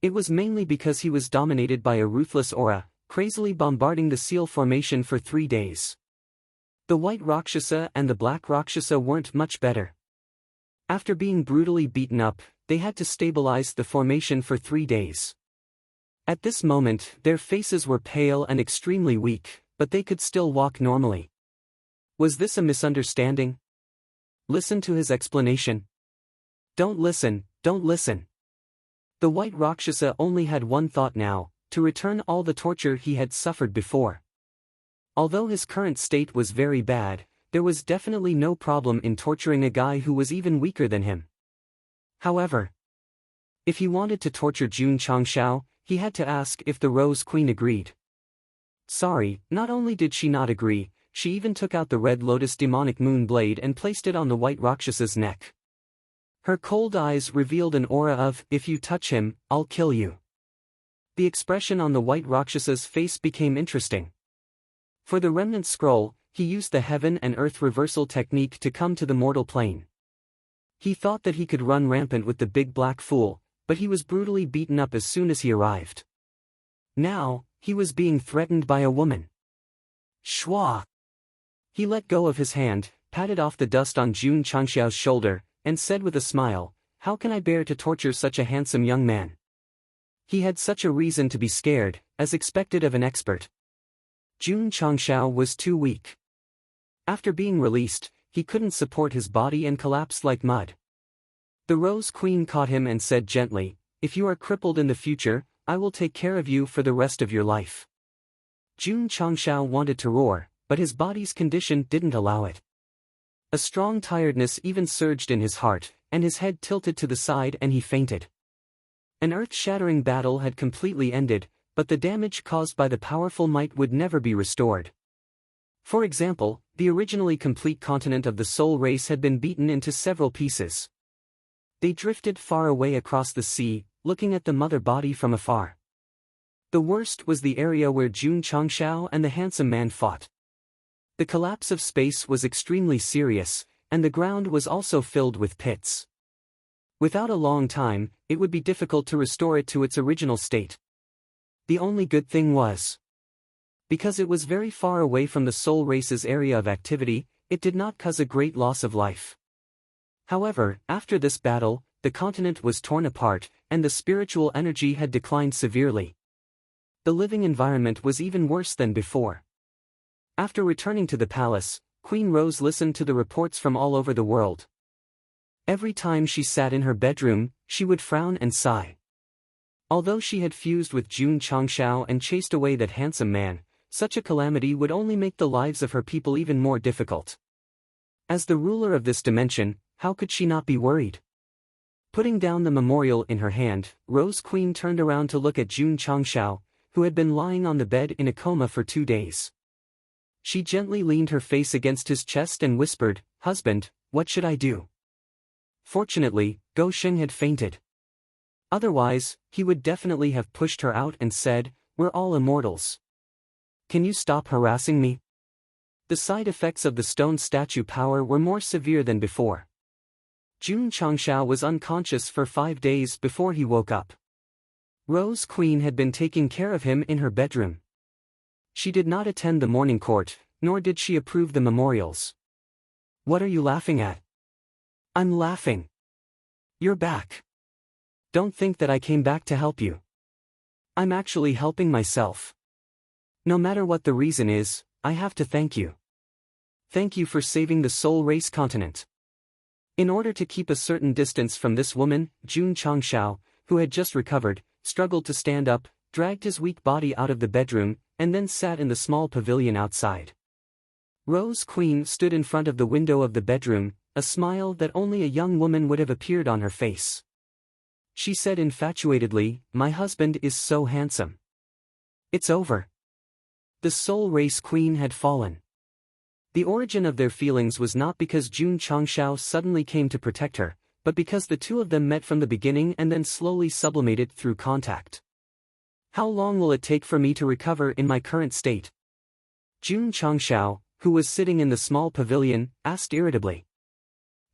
It was mainly because he was dominated by a ruthless aura, crazily bombarding the seal formation for 3 days. The white Rakshasa and the black Rakshasa weren't much better. After being brutally beaten up, they had to stabilize the formation for 3 days. At this moment, their faces were pale and extremely weak, but they could still walk normally. Was this a misunderstanding? Listen to his explanation. Don't listen, don't listen. The white Rakshasa only had one thought now, to return all the torture he had suffered before. Although his current state was very bad, there was definitely no problem in torturing a guy who was even weaker than him. However, if he wanted to torture Jun Changshao, he had to ask if the Rose Queen agreed. Sorry, not only did she not agree, she even took out the Red Lotus demonic moon blade and placed it on the White Rakshas's neck. Her cold eyes revealed an aura of, if you touch him, I'll kill you. The expression on the White Rakshas's face became interesting. For the remnant scroll, he used the heaven and earth reversal technique to come to the mortal plane. He thought that he could run rampant with the big black fool, but he was brutally beaten up as soon as he arrived. Now, he was being threatened by a woman. Shwa! He let go of his hand, patted off the dust on Jun Changxiao's shoulder, and said with a smile, "How can I bear to torture such a handsome young man?" He had such a reason to be scared, as expected of an expert. Jun Changxiao was too weak. After being released, he couldn't support his body and collapsed like mud. The Rose Queen caught him and said gently, "If you are crippled in the future, I will take care of you for the rest of your life." Jun Changxiao wanted to roar, but his body's condition didn't allow it. A strong tiredness even surged in his heart, and his head tilted to the side and he fainted. An earth-shattering battle had completely ended, but the damage caused by the powerful might would never be restored. For example, the originally complete continent of the Soul race had been beaten into several pieces. They drifted far away across the sea, looking at the mother body from afar. The worst was the area where Jun Changxiao and the handsome man fought. The collapse of space was extremely serious, and the ground was also filled with pits. Without a long time, it would be difficult to restore it to its original state. The only good thing was, because it was very far away from the Soul race's area of activity, it did not cause a great loss of life. However, after this battle, the continent was torn apart, and the spiritual energy had declined severely. The living environment was even worse than before. After returning to the palace, Queen Rose listened to the reports from all over the world. Every time she sat in her bedroom, she would frown and sigh. Although she had fused with Jun Changxiao and chased away that handsome man, such a calamity would only make the lives of her people even more difficult. As the ruler of this dimension, how could she not be worried? Putting down the memorial in her hand, Rose Queen turned around to look at Jun Changxiao, who had been lying on the bed in a coma for 2 days. She gently leaned her face against his chest and whispered, "Husband, what should I do?" Fortunately, Go Sheng had fainted. Otherwise, he would definitely have pushed her out and said, "We're all immortals. Can you stop harassing me?" The side effects of the stone statue power were more severe than before. Jun Changxiao was unconscious for 5 days before he woke up. Rose Queen had been taking care of him in her bedroom. She did not attend the morning court, nor did she approve the memorials. "What are you laughing at?" "I'm laughing. You're back. Don't think that I came back to help you. I'm actually helping myself. No matter what the reason is, I have to thank you. Thank you for saving the Soul race continent." In order to keep a certain distance from this woman, Jun Changxiao, who had just recovered, struggled to stand up, dragged his weak body out of the bedroom, and then sat in the small pavilion outside. Rose Queen stood in front of the window of the bedroom, a smile that only a young woman would have appeared on her face. She said infatuatedly, "My husband is so handsome. It's over." The Soul race queen had fallen. The origin of their feelings was not because Jun Changxiao suddenly came to protect her, but because the two of them met from the beginning and then slowly sublimated through contact. "How long will it take for me to recover in my current state?" Jun Changxiao, who was sitting in the small pavilion, asked irritably.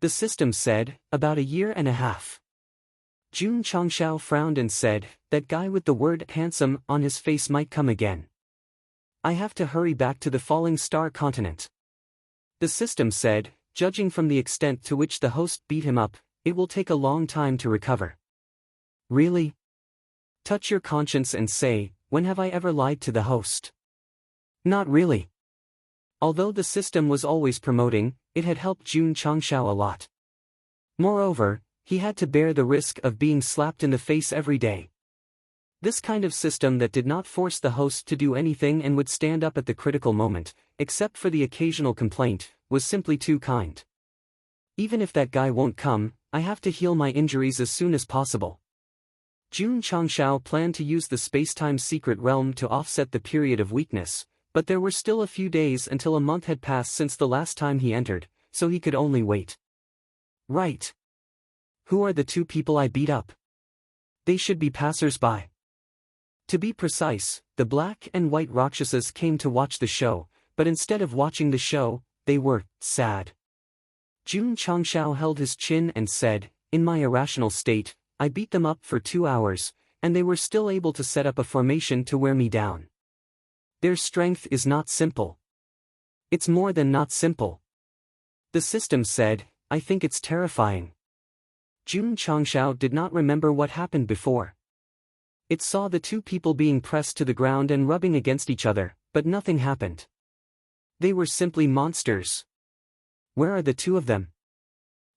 The system said, "About 1.5 years." Jun Changxiao frowned and said, "That guy with the word handsome on his face might come again. I have to hurry back to the falling star continent." The system said, "Judging from the extent to which the host beat him up, it will take a long time to recover." Really? Touch your conscience and say, when have I ever lied to the host? Not really. Although the system was always promoting, it had helped Jun Changxiao a lot. Moreover, he had to bear the risk of being slapped in the face every day. This kind of system that did not force the host to do anything and would stand up at the critical moment, except for the occasional complaint, was simply too kind. Even if that guy won't come, I have to heal my injuries as soon as possible. Jun Changshao planned to use the spacetime secret realm to offset the period of weakness, but there were still a few days until a month had passed since the last time he entered, so he could only wait. Right. Who are the two people I beat up? They should be passers-by. To be precise, the black and white Rakshasas came to watch the show, but instead of watching the show, they were sad. Jun Changshao held his chin and said, "In my irrational state, I beat them up for 2 hours, and they were still able to set up a formation to wear me down. Their strength is not simple. It's more than not simple." The system said, "I think it's terrifying." Jun Changshao did not remember what happened before. It saw the two people being pressed to the ground and rubbing against each other, but nothing happened. They were simply monsters. Where are the two of them?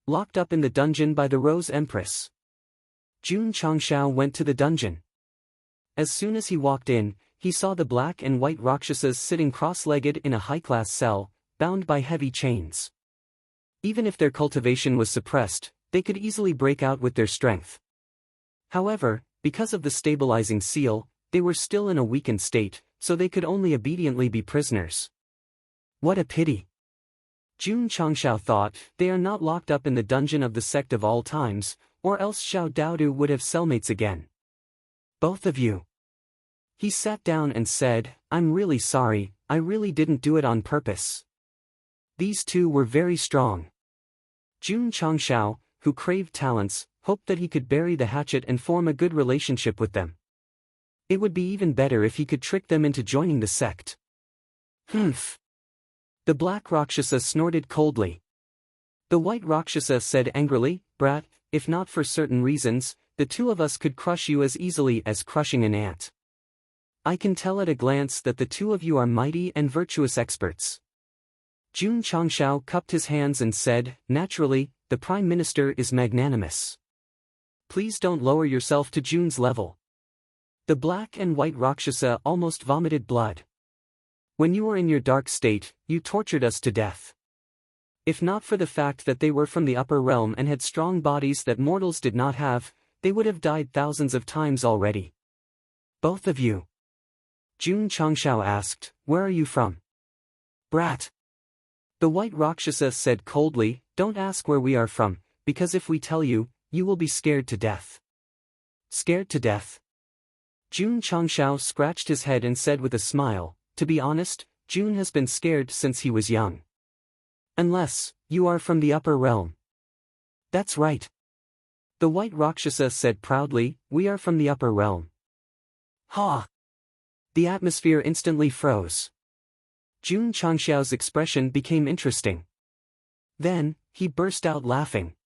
Locked up in the dungeon by the Rose Empress. Jun Changshao went to the dungeon. As soon as he walked in, he saw the black and white Rakshasas sitting cross-legged in a high-class cell, bound by heavy chains. Even if their cultivation was suppressed, they could easily break out with their strength. However, because of the stabilizing seal, they were still in a weakened state, so they could only obediently be prisoners. What a pity. Jun Changshao thought, they are not locked up in the dungeon of the sect of all times, or else Xiao Daodu would have cellmates again. Both of you. He sat down and said, "I'm really sorry, I really didn't do it on purpose." These two were very strong. Jun Changshao, who craved talents, hoped that he could bury the hatchet and form a good relationship with them. It would be even better if he could trick them into joining the sect. Humph. The black Rakshasa snorted coldly. The white Rakshasa said angrily, "Brat, if not for certain reasons, the two of us could crush you as easily as crushing an ant. I can tell at a glance that the two of you are mighty and virtuous experts." Jun Changshao cupped his hands and said, "Naturally, the Prime Minister is magnanimous. Please don't lower yourself to Jun's level." The black and white Rakshasa almost vomited blood. "When you were in your dark state, you tortured us to death. If not for the fact that they were from the upper realm and had strong bodies that mortals did not have, they would have died thousands of times already." "Both of you?" Jun Changshao asked, "Where are you from?" "Brat." The white Rakshasa said coldly, "Don't ask where we are from, because if we tell you, you will be scared to death." "Scared to death?" Jun Changshao scratched his head and said with a smile, "To be honest, Jun has been scared since he was young." "Unless, you are from the upper realm." "That's right." The white Rakshasa said proudly, "We are from the upper realm." "Ha!" The atmosphere instantly froze. Jun Changshao's expression became interesting. Then, he burst out laughing.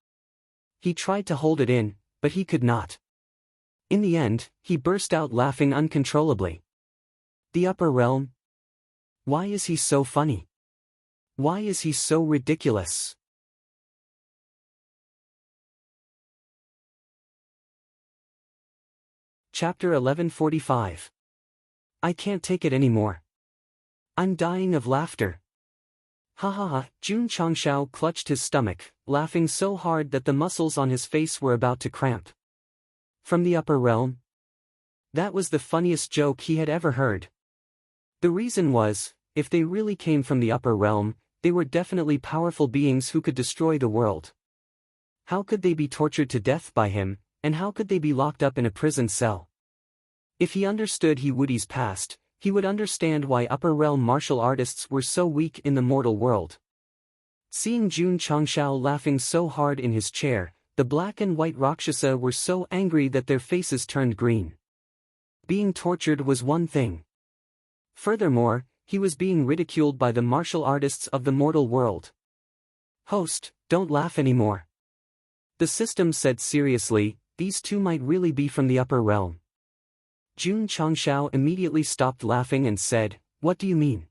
He tried to hold it in, but he could not. In the end, he burst out laughing uncontrollably. The upper realm? Why is he so funny? Why is he so ridiculous? Chapter 1145. I can't take it anymore. I'm dying of laughter. Ha ha ha. Jun Changshao clutched his stomach, laughing so hard that the muscles on his face were about to cramp. From the upper realm? That was the funniest joke he had ever heard. The reason was, if they really came from the upper realm, they were definitely powerful beings who could destroy the world. How could they be tortured to death by him, and how could they be locked up in a prison cell? If he understood He Woody's past, he would understand why upper realm martial artists were so weak in the mortal world. Seeing Jun Changshao laughing so hard in his chair, the black and white Rakshasa were so angry that their faces turned green. Being tortured was one thing. Furthermore, he was being ridiculed by the martial artists of the mortal world. Host, don't laugh anymore. The system said seriously, these two might really be from the upper realm. Jun Changshao immediately stopped laughing and said, what do you mean?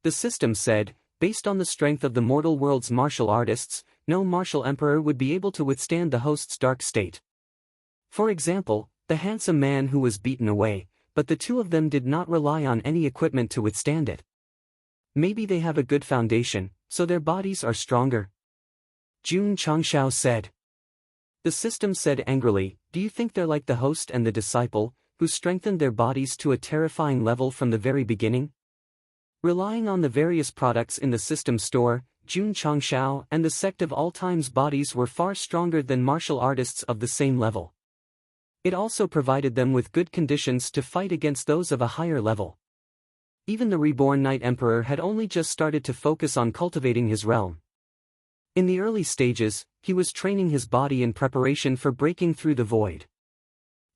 The system said, based on the strength of the mortal world's martial artists, no martial emperor would be able to withstand the host's dark state. For example, the handsome man who was beaten away, but the two of them did not rely on any equipment to withstand it. Maybe they have a good foundation, so their bodies are stronger. Jun Changshao said. The system said angrily, "Do you think they're like the host and the disciple, who strengthened their bodies to a terrifying level from the very beginning?" Relying on the various products in the system store, Jun Changshao and the Sect of All Time's bodies were far stronger than martial artists of the same level. It also provided them with good conditions to fight against those of a higher level. Even the reborn Night Emperor had only just started to focus on cultivating his realm. In the early stages, he was training his body in preparation for breaking through the void.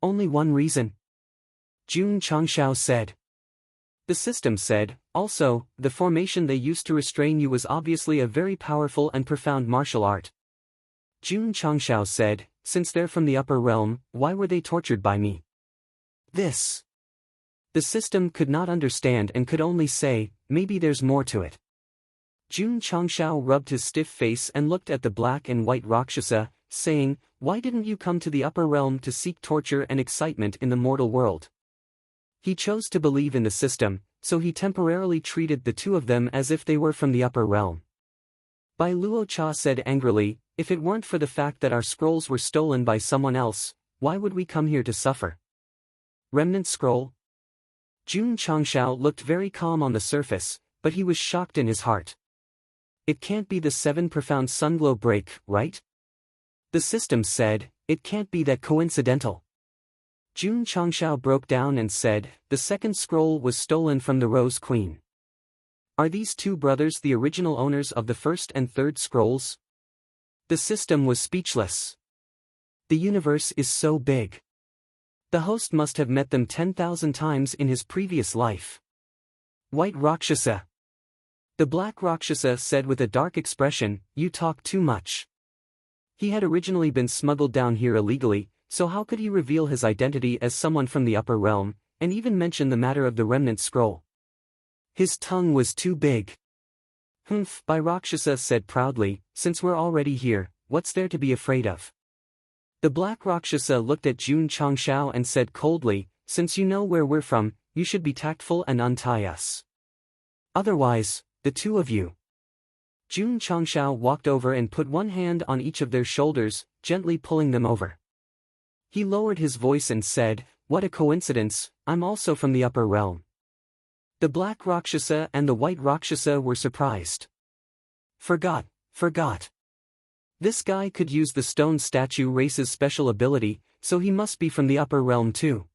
Only one reason? Jun Changshao said. The system said, also, the formation they used to restrain you was obviously a very powerful and profound martial art. Jun Changshao said, since they're from the upper realm, why were they tortured by me? This. The system could not understand and could only say, maybe there's more to it. Jun Changshao rubbed his stiff face and looked at the black and white Rakshasa, saying, why didn't you come to the upper realm to seek torture and excitement in the mortal world? He chose to believe in the system, so he temporarily treated the two of them as if they were from the upper realm. Bai Luocha said angrily, if it weren't for the fact that our scrolls were stolen by someone else, why would we come here to suffer? Remnant scroll? Jun Changshao looked very calm on the surface, but he was shocked in his heart. It can't be the 7 profound sunglow break, right? The system said, it can't be that coincidental. Jun Changshao broke down and said, the second scroll was stolen from the Rose Queen. Are these two brothers the original owners of the first and third scrolls? The system was speechless. The universe is so big. The host must have met them 10,000 times in his previous life. White Rakshasa. The black Rakshasa said with a dark expression, you talk too much. He had originally been smuggled down here illegally, so how could he reveal his identity as someone from the upper realm, and even mention the matter of the remnant scroll? His tongue was too big. Humph, Bai Rakshasa said proudly, since we're already here, what's there to be afraid of? The black Rakshasa looked at Jun Changshao and said coldly, since you know where we're from, you should be tactful and untie us. Otherwise, the two of you. Jun Changshao walked over and put one hand on each of their shoulders, gently pulling them over. He lowered his voice and said, what a coincidence, I'm also from the upper realm. The black Rakshasa and the white Rakshasa were surprised. Forgot. This guy could use the stone statue race's special ability, so he must be from the upper realm too.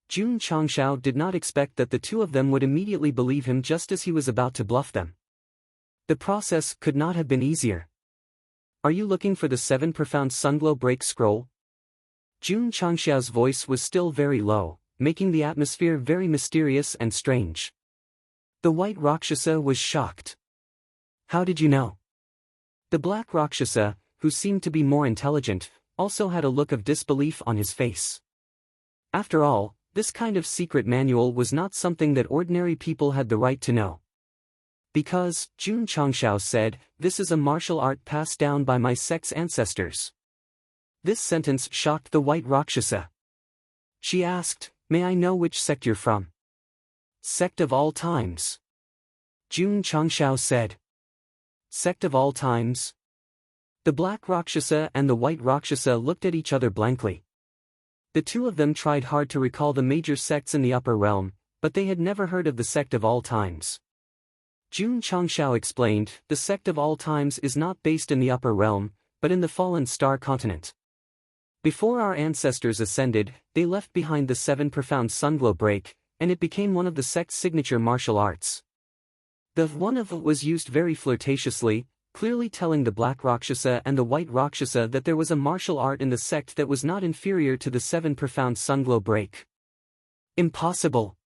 Jun Changshao did not expect that the two of them would immediately believe him just as he was about to bluff them. The process could not have been easier. Are you looking for the 7 profound sunglow break scroll? Jun Changshao's voice was still very low, making the atmosphere very mysterious and strange. The white Rakshasa was shocked. How did you know? The black Rakshasa, who seemed to be more intelligent, also had a look of disbelief on his face. After all, this kind of secret manual was not something that ordinary people had the right to know. Because, Jun Changshao said, this is a martial art passed down by my sect's ancestors. This sentence shocked the white Rakshasa. She asked, may I know which sect you're from? Sect of All Times. Jun Changshao said. Sect of All Times? The black Rakshasa and the white Rakshasa looked at each other blankly. The two of them tried hard to recall the major sects in the upper realm, but they had never heard of the Sect of All Times. Jun Changshao explained, the Sect of All Times is not based in the upper realm, but in the fallen star continent. Before our ancestors ascended, they left behind the 7 profound sunglow break, and it became one of the sect's signature martial arts. The one of it was used very flirtatiously, clearly telling the black Rakshasa and the white Rakshasa that there was a martial art in the sect that was not inferior to the 7 profound sunglow break. Impossible.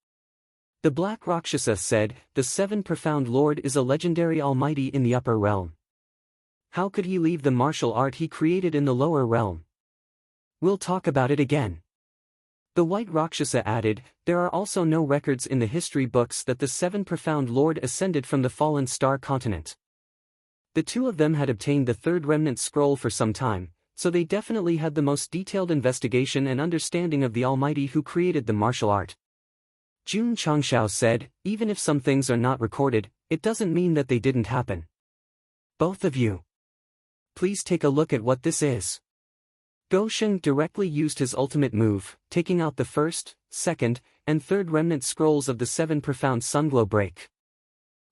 The black Rakshasa said, the 7 profound lord is a legendary almighty in the upper realm. How could he leave the martial art he created in the lower realm? We'll talk about it again. The white Rakshasa added, there are also no records in the history books that the 7 profound lord ascended from the fallen star continent. The two of them had obtained the 3rd remnant scroll for some time, so they definitely had the most detailed investigation and understanding of the almighty who created the martial art. Jun Changshao said, even if some things are not recorded, it doesn't mean that they didn't happen. Both of you. Please take a look at what this is. Gosheng directly used his ultimate move, taking out the first, second, and third remnant scrolls of the 7 profound sunglow break.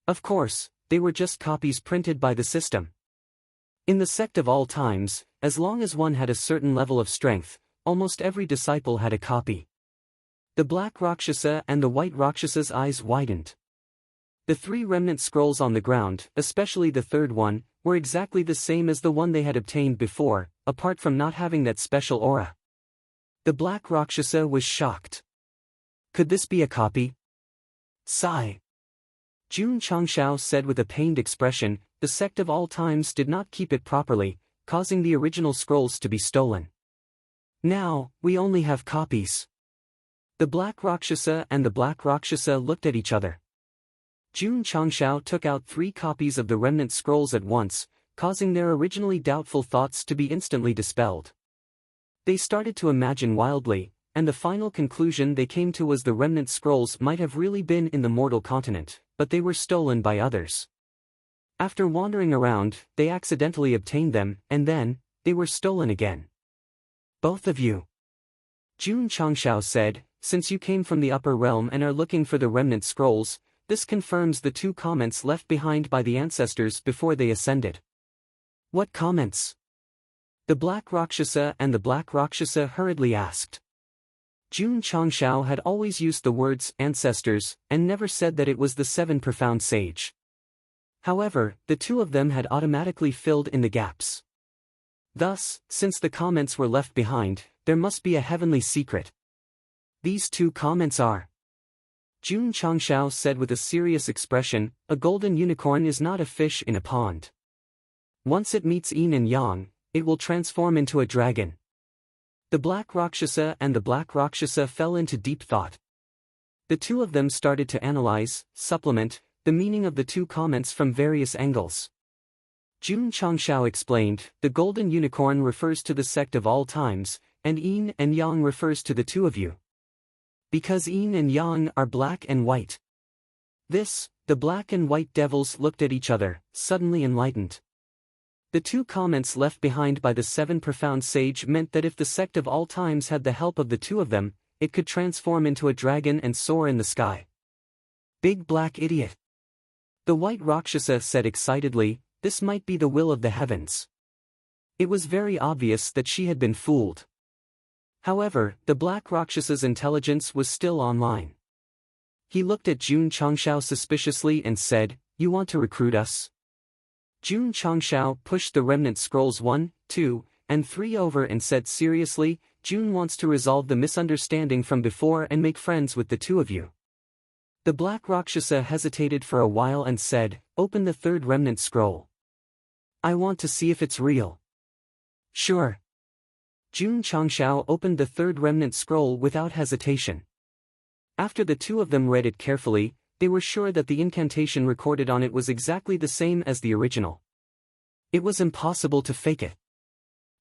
Of course, they were just copies printed by the system. In the Sect of all times, as long as one had a certain level of strength, almost every disciple had a copy. The black Rakshasa and the white Rakshasa's eyes widened. The 3 remnant scrolls on the ground, especially the third one, were exactly the same as the one they had obtained before, apart from not having that special aura. The black Rakshasa was shocked. Could this be a copy? Sigh. Jun Changshao said with a pained expression, the Sect of all times did not keep it properly, causing the original scrolls to be stolen. Now, we only have copies. The black Rakshasa and the black Rakshasa looked at each other. Jun Changshao took out 3 copies of the remnant scrolls at once, causing their originally doubtful thoughts to be instantly dispelled. They started to imagine wildly, and the final conclusion they came to was the remnant scrolls might have really been in the mortal continent, but they were stolen by others. After wandering around, they accidentally obtained them, and then, they were stolen again. Both of you. Jun Changshao said, since you came from the upper realm and are looking for the remnant scrolls, this confirms the 2 comments left behind by the ancestors before they ascended. What comments? The black Rakshasa and the black Rakshasa hurriedly asked. Jun Changshao had always used the words ancestors and never said that it was the 7 profound sage. However, the 2 of them had automatically filled in the gaps. Thus, since the comments were left behind, there must be a heavenly secret. These 2 comments are. Jun Changshao said with a serious expression, a golden unicorn is not a fish in a pond. Once it meets yin and yang, it will transform into a dragon. The black Rakshasa and the black Rakshasa fell into deep thought. The 2 of them started to analyze, supplement, the meaning of the 2 comments from various angles. Jun Changshao explained, the golden unicorn refers to the Sect of all times, and yin and yang refers to the 2 of you. Because yin and yang are black and white. This, the black and white devils looked at each other, suddenly enlightened. The 2 comments left behind by the 7 profound sage meant that if the Sect of all times had the help of the 2 of them, it could transform into a dragon and soar in the sky. Big black idiot. The white Rakshasa said excitedly, this might be the will of the heavens. It was very obvious that she had been fooled. However, the black Rakshasa's intelligence was still online. He looked at Jun Changshao suspiciously and said, you want to recruit us? Jun Changshao pushed the remnant scrolls 1, 2, and 3 over and said seriously, Jun wants to resolve the misunderstanding from before and make friends with the 2 of you. The black Rakshasa hesitated for a while and said, open the 3rd remnant scroll. I want to see if it's real. Sure. Jun Changshao opened the 3rd remnant scroll without hesitation. After the 2 of them read it carefully, they were sure that the incantation recorded on it was exactly the same as the original. It was impossible to fake it.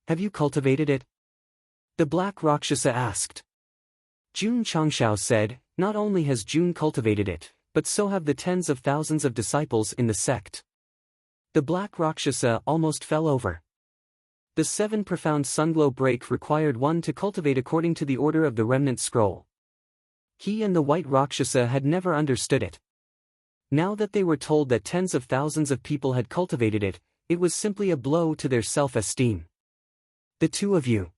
Have you cultivated it? The black Rakshasa asked. Jun Changshao said, not only has Jun cultivated it, but so have the tens of thousands of disciples in the sect. The black Rakshasa almost fell over. The 7 profound sunglow break required one to cultivate according to the order of the remnant scroll. He and the white Rakshasa had never understood it. Now that they were told that tens of thousands of people had cultivated it, it was simply a blow to their self-esteem. The 2 of you.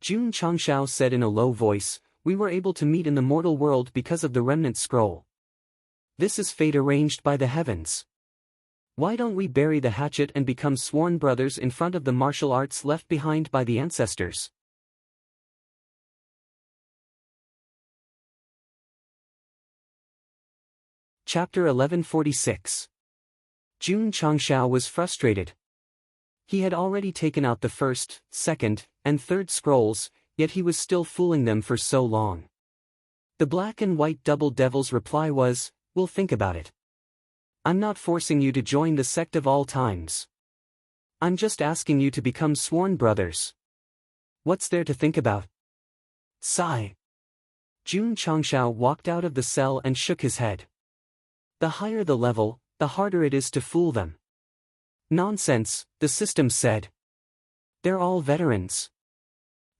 Jun Changshao said in a low voice, we were able to meet in the mortal world because of the remnant scroll. This is fate arranged by the heavens. Why don't we bury the hatchet and become sworn brothers in front of the martial arts left behind by the ancestors? Chapter 1146. Jun Changshao was frustrated. He had already taken out the 1st, 2nd, and 3rd scrolls, yet he was still fooling them for so long. The black and white double devil's reply was, we'll think about it. I'm not forcing you to join the Sect of all times. I'm just asking you to become sworn brothers. What's there to think about? Sigh. Jun Changshao walked out of the cell and shook his head. The higher the level, the harder it is to fool them. Nonsense, the system said. They're all veterans.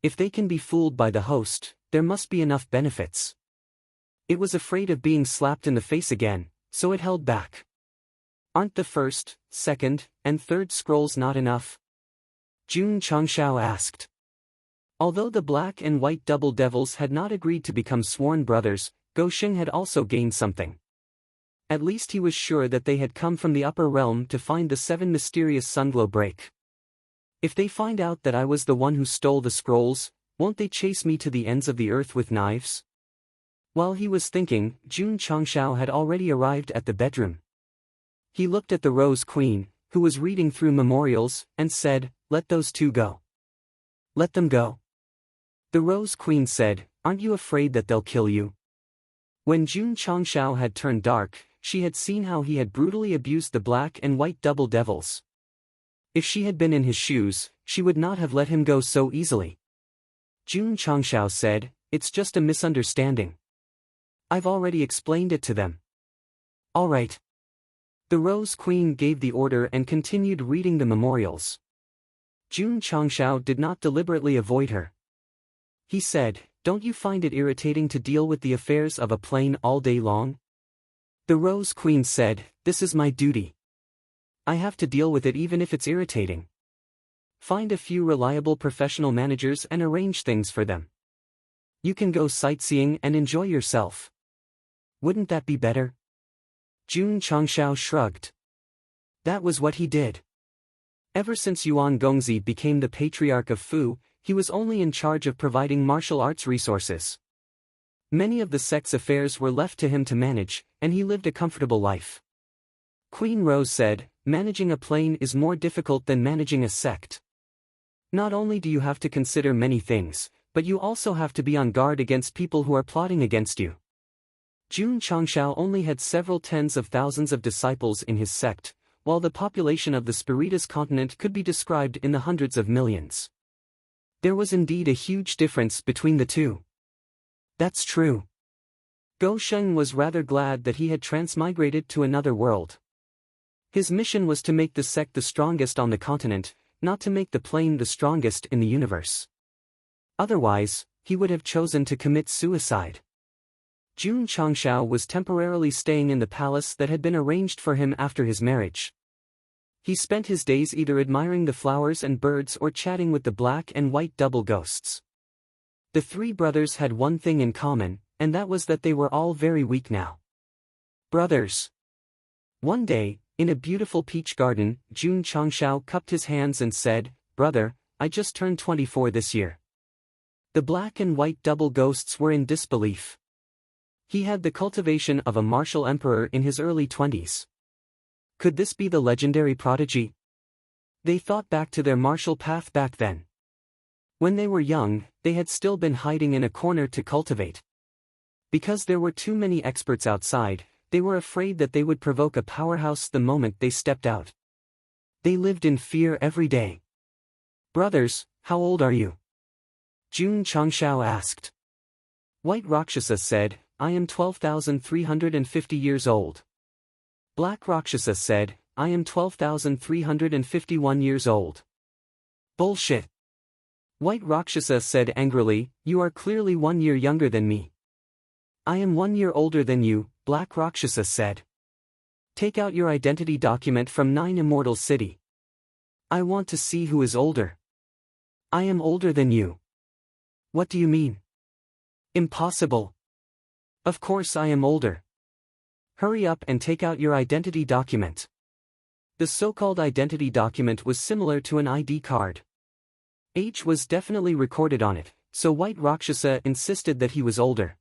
If they can be fooled by the host, there must be enough benefits. It was afraid of being slapped in the face again, so it held back. Aren't the first, second, and third scrolls not enough? Jun Changshao asked. Although the black and white double devils had not agreed to become sworn brothers, Go Sheng had also gained something. At least he was sure that they had come from the upper realm to find the 7 mysterious sunglow break. If they find out that I was the one who stole the scrolls, won't they chase me to the ends of the earth with knives? While he was thinking, Jun Changshao had already arrived at the bedroom. He looked at the Rose Queen, who was reading through memorials, and said, "Let those two go." "Let them go." The Rose Queen said, "Aren't you afraid that they'll kill you?" When Jun Changshao had turned dark, she had seen how he had brutally abused the black and white double devils. If she had been in his shoes, she would not have let him go so easily. Jun Changshao said, "It's just a misunderstanding. I've already explained it to them." "All right." The Rose Queen gave the order and continued reading the memorials. Jun Changshao did not deliberately avoid her. He said, "Don't you find it irritating to deal with the affairs of a plane all day long?" The Rose Queen said, "This is my duty. I have to deal with it even if it's irritating. Find a few reliable professional managers and arrange things for them. You can go sightseeing and enjoy yourself. Wouldn't that be better?" Jun Changshao shrugged. That was what he did. Ever since Yuan Gongzi became the patriarch of Fu, he was only in charge of providing martial arts resources. Many of the sect's affairs were left to him to manage, and he lived a comfortable life. Queen Rose said, "Managing a plane is more difficult than managing a sect. Not only do you have to consider many things, but you also have to be on guard against people who are plotting against you." Jun Changshao only had several tens of thousands of disciples in his sect, while the population of the Spiritus continent could be described in the hundreds of millions. There was indeed a huge difference between the two. That's true. Go Sheng was rather glad that he had transmigrated to another world. His mission was to make the sect the strongest on the continent, not to make the plane the strongest in the universe. Otherwise, he would have chosen to commit suicide. Jun Changshao was temporarily staying in the palace that had been arranged for him after his marriage. He spent his days either admiring the flowers and birds or chatting with the black and white double ghosts. The 3 brothers had one thing in common, and that was that they were all very weak now. Brothers. One day, in a beautiful peach garden, Jun Changshao cupped his hands and said, "Brother, I just turned 24 this year." The black and white double ghosts were in disbelief. He had the cultivation of a martial emperor in his early 20s. Could this be the legendary prodigy? They thought back to their martial path back then. When they were young, they had still been hiding in a corner to cultivate. Because there were too many experts outside, they were afraid that they would provoke a powerhouse the moment they stepped out. They lived in fear every day. "Brothers, how old are you?" Jun Changshao asked. White Rakshasa said, "I am 12,350 years old." Black Rakshasa said, "I am 12,351 years old." "Bullshit." White Rakshasa said angrily, "You are clearly 1 year younger than me." "I am 1 year older than you," Black Rakshasa said. "Take out your identity document from 9 Immortal City. I want to see who is older." "I am older than you." "What do you mean?" "Impossible." "Of course I am older. Hurry up and take out your identity document." The so-called identity document was similar to an ID card. Age was definitely recorded on it, so White Rakshasa insisted that he was older.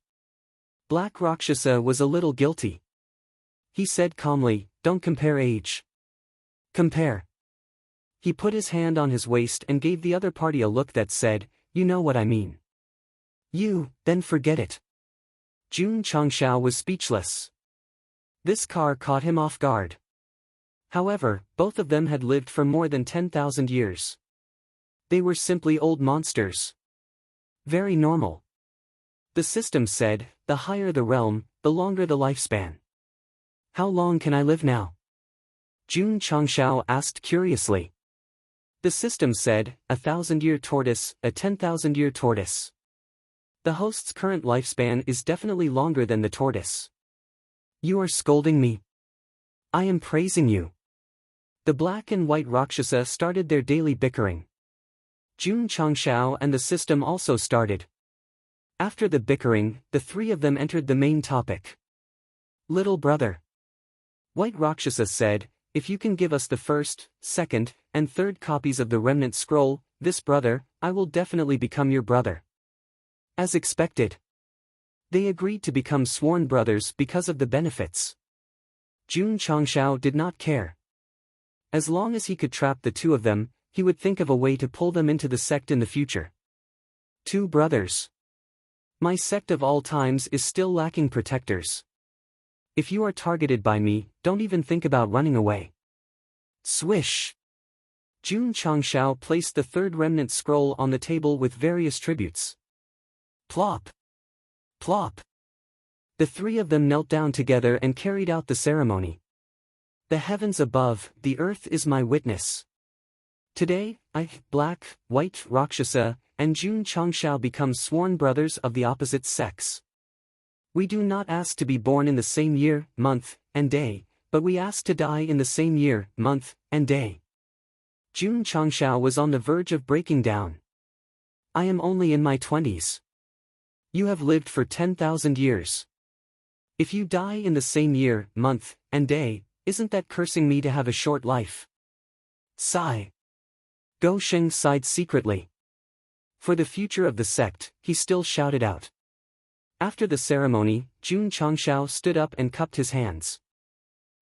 Black Rakshasa was a little guilty. He said calmly, "Don't compare age. Compare." He put his hand on his waist and gave the other party a look that said, "You know what I mean. Then forget it." Jun Changshao was speechless. This car caught him off guard. However, both of them had lived for more than 10,000 years. They were simply old monsters. Very normal. The system said, the higher the realm, the longer the lifespan. "How long can I live now?" Jun Changshao asked curiously. The system said, 1,000-year tortoise, a 10,000-year tortoise. The host's current lifespan is definitely longer than the tortoise. You are scolding me. I am praising you. The black and white Rakshasa started their daily bickering. Jun Changshao and the system also started. After the bickering, the three of them entered the main topic. Little brother. White Rakshasa said, if you can give us the first, second, and third copies of the remnant scroll, this brother, I will definitely become your brother. As expected. They agreed to become sworn brothers because of the benefits. Jun Changshao did not care. As long as he could trap the two of them, he would think of a way to pull them into the sect in the future. Two brothers. My sect of all times is still lacking protectors. If you are targeted by me, don't even think about running away. Swish. Jun Changshao placed the third remnant scroll on the table with various tributes. Plop. Plop. The three of them knelt down together and carried out the ceremony. The heavens above, the earth is my witness. Today, I, Black, White Rakshasa, and Jun Changshao become sworn brothers of the opposite sex. We do not ask to be born in the same year, month, and day, but we ask to die in the same year, month, and day. Jun Changshao was on the verge of breaking down. I am only in my 20s. You have lived for 10,000 years. If you die in the same year, month, and day, isn't that cursing me to have a short life? Sigh. Go Sheng sighed secretly. For the future of the sect, he still shouted out. After the ceremony, Jun Changshao stood up and cupped his hands.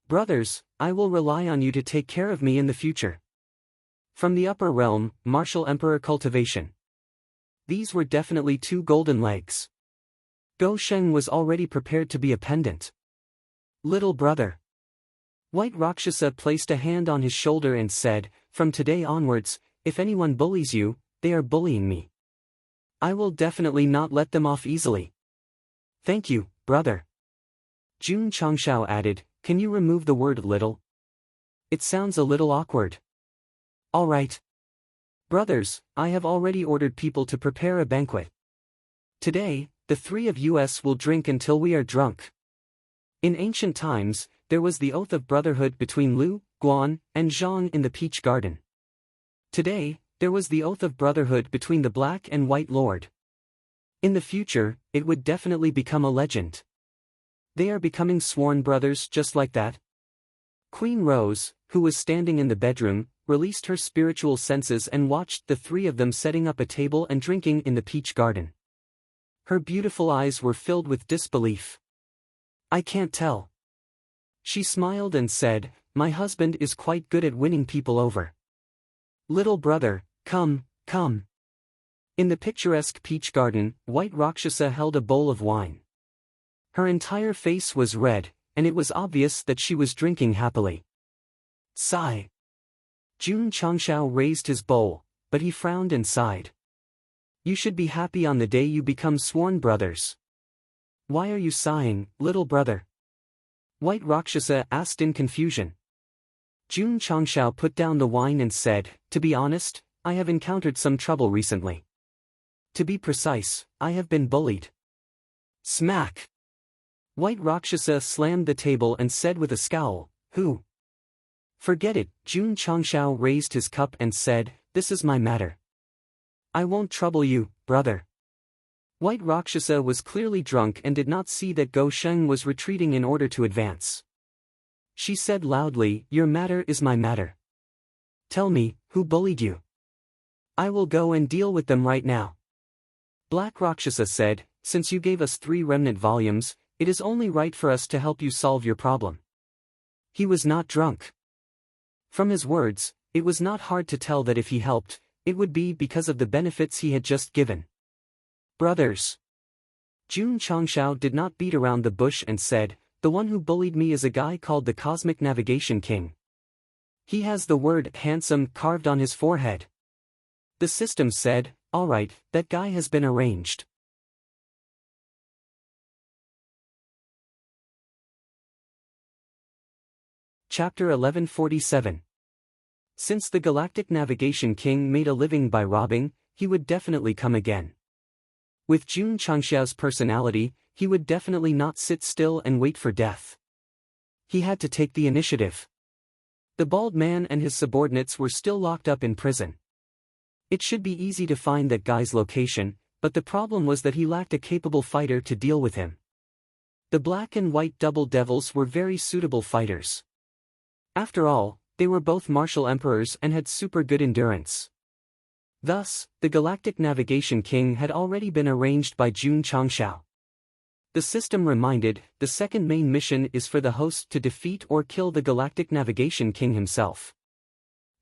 Brothers, I will rely on you to take care of me in the future. From the upper realm, martial emperor cultivation. These were definitely two golden legs. Go Sheng was already prepared to be a pendant. Little brother. White Rakshasa placed a hand on his shoulder and said, from today onwards, if anyone bullies you, they are bullying me. I will definitely not let them off easily. Thank you, brother. Jun Changshao added, can you remove the word little? It sounds a little awkward. All right. Brothers, I have already ordered people to prepare a banquet. Today, the three of us will drink until we are drunk. In ancient times, there was the oath of brotherhood between Liu, Guan, and Zhang in the Peach Garden. Today, there was the oath of brotherhood between the Black and White Lord. In the future, it would definitely become a legend. They are becoming sworn brothers just like that. Queen Rose, who was standing in the bedroom, released her spiritual senses and watched the three of them setting up a table and drinking in the Peach Garden. Her beautiful eyes were filled with disbelief. I can't tell. She smiled and said, my husband is quite good at winning people over. Little brother, come, come. In the picturesque Peach Garden, White Rakshasa held a bowl of wine. Her entire face was red, and it was obvious that she was drinking happily. Sigh. Jun Changshao raised his bowl, but he frowned and sighed. You should be happy on the day you become sworn brothers. Why are you sighing, little brother? White Rakshasa asked in confusion. Jun Changshao put down the wine and said, to be honest, I have encountered some trouble recently. To be precise, I have been bullied. Smack! White Rakshasa slammed the table and said with a scowl, who? Forget it, Jun Changshao raised his cup and said, this is my matter. I won't trouble you, brother. White Rakshasa was clearly drunk and did not see that Go Sheng was retreating in order to advance. She said loudly, your matter is my matter. Tell me, who bullied you? I will go and deal with them right now. Black Rakshasa said, since you gave us 3 remnant volumes, it is only right for us to help you solve your problem. He was not drunk. From his words, it was not hard to tell that if he helped, it would be because of the benefits he had just given. Brothers. Jun Changshao did not beat around the bush and said, the one who bullied me is a guy called the Cosmic Navigation King. He has the word handsome carved on his forehead. The system said, all right, that guy has been arranged. Chapter 1147. Since the Galactic Navigation King made a living by robbing, he would definitely come again. With Jun Changxiao's personality, he would definitely not sit still and wait for death. He had to take the initiative. The bald man and his subordinates were still locked up in prison. It should be easy to find that guy's location, but the problem was that he lacked a capable fighter to deal with him. The black and white double devils were very suitable fighters. After all, they were both martial emperors and had super good endurance. Thus, the Galactic Navigation King had already been arranged by Jun Changxiao. The system reminded, the second main mission is for the host to defeat or kill the Galactic Navigation King himself.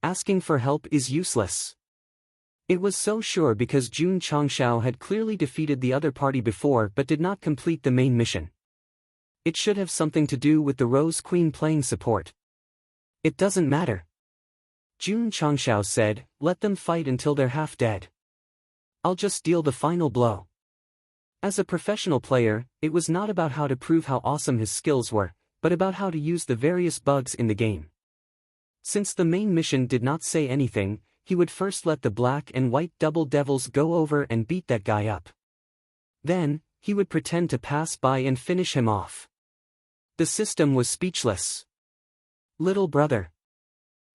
Asking for help is useless. It was so sure because Jun Changxiao had clearly defeated the other party before but did not complete the main mission. It should have something to do with the Rose Queen playing support. It doesn't matter. Jun Changxiao said, let them fight until they're half dead. I'll just deal the final blow. As a professional player, it was not about how to prove how awesome his skills were, but about how to use the various bugs in the game. Since the main mission did not say anything, he would first let the black and white double devils go over and beat that guy up. Then, he would pretend to pass by and finish him off. The system was speechless. Little brother.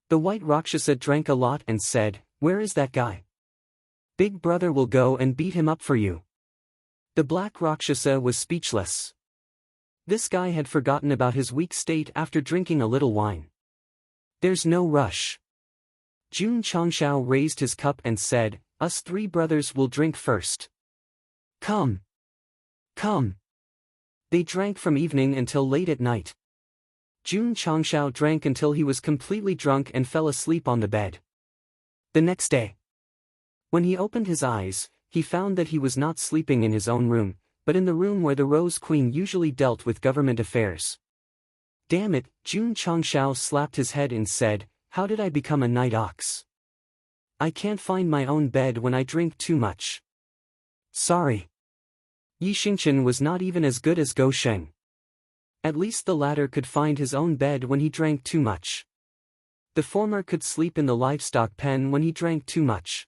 The white Rakshasa drank a lot and said, where is that guy? Big brother will go and beat him up for you. The black Rakshasa was speechless. This guy had forgotten about his weak state after drinking a little wine. There's no rush. Jun Changxiao raised his cup and said, us three brothers will drink first. Come. Come. They drank from evening until late at night. Jun Changxiao drank until he was completely drunk and fell asleep on the bed. The next day, when he opened his eyes, he found that he was not sleeping in his own room, but in the room where the Rose Queen usually dealt with government affairs. Damn it, Jun Changxiao slapped his head and said, how did I become a night ox? I can't find my own bed when I drink too much. Sorry. Yi Xingqian was not even as good as Go Sheng. At least the latter could find his own bed when he drank too much. The former could sleep in the livestock pen when he drank too much.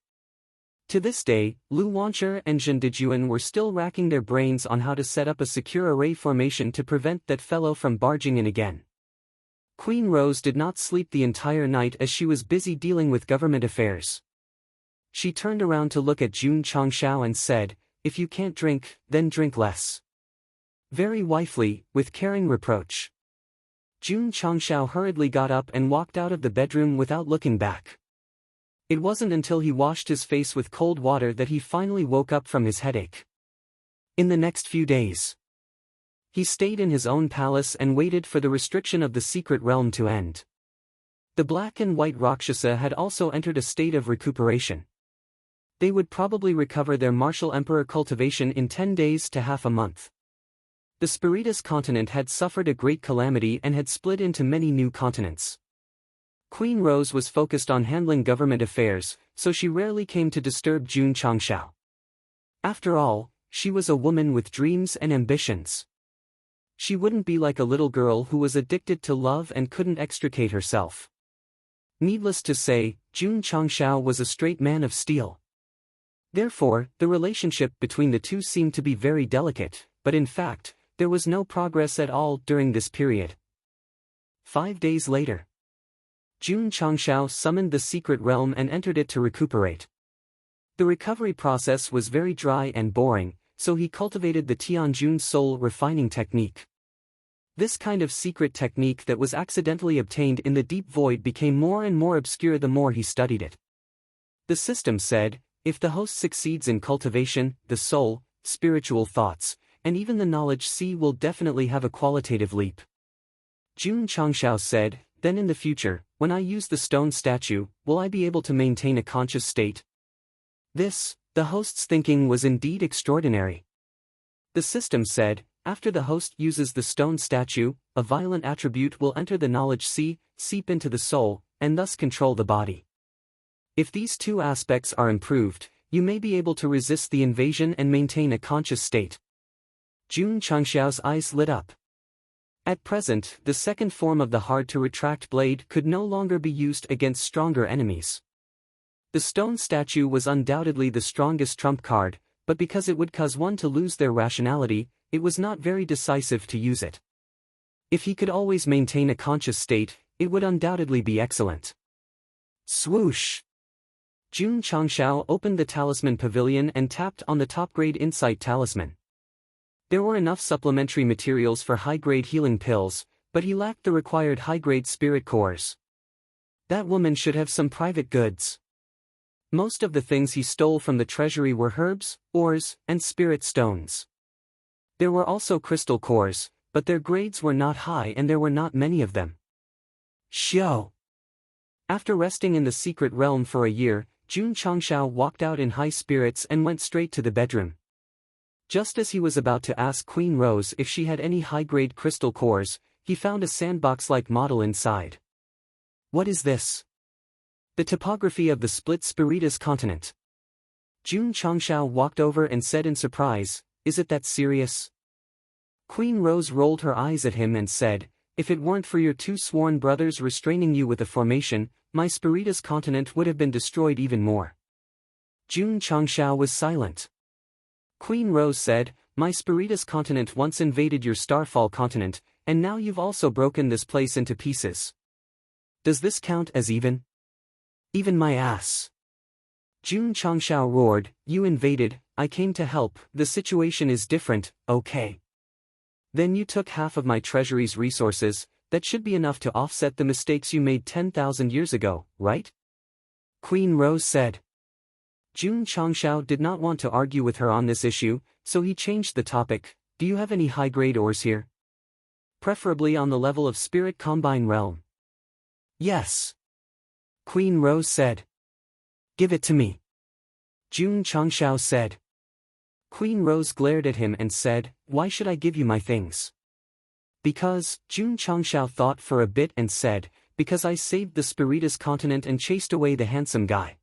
To this day, Lu Wancher and Zhen Dijuan were still racking their brains on how to set up a secure array formation to prevent that fellow from barging in again. Queen Rose did not sleep the entire night as she was busy dealing with government affairs. She turned around to look at Jun Changxiao and said, if you can't drink, then drink less. Very wifely, with caring reproach. Jun Changxiao hurriedly got up and walked out of the bedroom without looking back. It wasn't until he washed his face with cold water that he finally woke up from his headache. In the next few days, he stayed in his own palace and waited for the restriction of the secret realm to end. The black and white Rakshasa had also entered a state of recuperation. They would probably recover their martial emperor cultivation in 10 days to half a month. The Spiritus continent had suffered a great calamity and had split into many new continents. Queen Rose was focused on handling government affairs, so she rarely came to disturb Jun Changxiao. After all, she was a woman with dreams and ambitions. She wouldn't be like a little girl who was addicted to love and couldn't extricate herself. Needless to say, Jun Changxiao was a straight man of steel. Therefore, the relationship between the two seemed to be very delicate, but in fact, there was no progress at all during this period. 5 days later, Jun Changxiao summoned the secret realm and entered it to recuperate. The recovery process was very dry and boring, so he cultivated the Tianjun soul refining technique. This kind of secret technique that was accidentally obtained in the deep void became more and more obscure the more he studied it. The system said, if the host succeeds in cultivation, the soul, spiritual thoughts, and even the knowledge C will definitely have a qualitative leap. Jun Changxiao said, then in the future, when I use the stone statue, will I be able to maintain a conscious state? This, the host's thinking was indeed extraordinary. The system said, after the host uses the stone statue, a violent attribute will enter the knowledge C, seep into the soul, and thus control the body. If these two aspects are improved, you may be able to resist the invasion and maintain a conscious state. Jun Changxiao's eyes lit up. At present, the second form of the hard-to-retract blade could no longer be used against stronger enemies. The stone statue was undoubtedly the strongest trump card, but because it would cause one to lose their rationality, it was not very decisive to use it. If he could always maintain a conscious state, it would undoubtedly be excellent. Swoosh! Jun Changshao opened the talisman pavilion and tapped on the top-grade insight talisman. There were enough supplementary materials for high-grade healing pills, but he lacked the required high-grade spirit cores. That woman should have some private goods. Most of the things he stole from the treasury were herbs, ores, and spirit stones. There were also crystal cores, but their grades were not high and there were not many of them. Xiao. After resting in the secret realm for a year, Jun Changshao walked out in high spirits and went straight to the bedroom. Just as he was about to ask Queen Rose if she had any high-grade crystal cores, he found a sandbox-like model inside. What is this? The topography of the split Spiritus continent. Jun Changshao walked over and said in surprise, "Is it that serious?" Queen Rose rolled her eyes at him and said, "If it weren't for your two sworn brothers restraining you with the formation, my Spiritus continent would have been destroyed even more." Jun Changshao was silent. Queen Rose said, "My Spiritus continent once invaded your Starfall continent, and now you've also broken this place into pieces. Does this count as even?" "Even my ass." Jun Changshao roared, "You invaded, I came to help, the situation is different, okay? Then you took half of my treasury's resources, that should be enough to offset the mistakes you made 10,000 years ago, right?" Queen Rose said. Jun Changshao did not want to argue with her on this issue, so he changed the topic. "Do you have any high-grade ores here? Preferably on the level of Spirit Combine Realm." "Yes." Queen Rose said. "Give it to me." Jun Changshao said. Queen Rose glared at him and said, "Why should I give you my things?" "Because," Jun Changshao thought for a bit and said, "because I saved the Spiritus continent and chased away the handsome guy."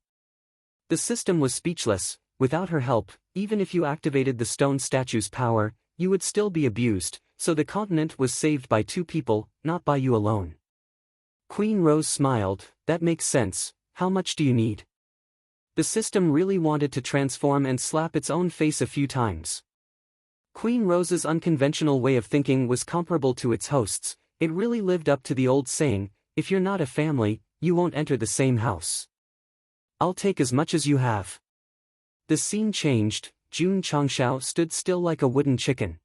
The system was speechless. Without her help, even if you activated the stone statue's power, you would still be abused, so the continent was saved by two people, not by you alone. Queen Rose smiled, "That makes sense. How much do you need?" The system really wanted to transform and slap its own face a few times. Queen Rose's unconventional way of thinking was comparable to its host's. It really lived up to the old saying, "If you're not a family, you won't enter the same house." "I'll take as much as you have." The scene changed. Jun Changshao stood still like a wooden chicken.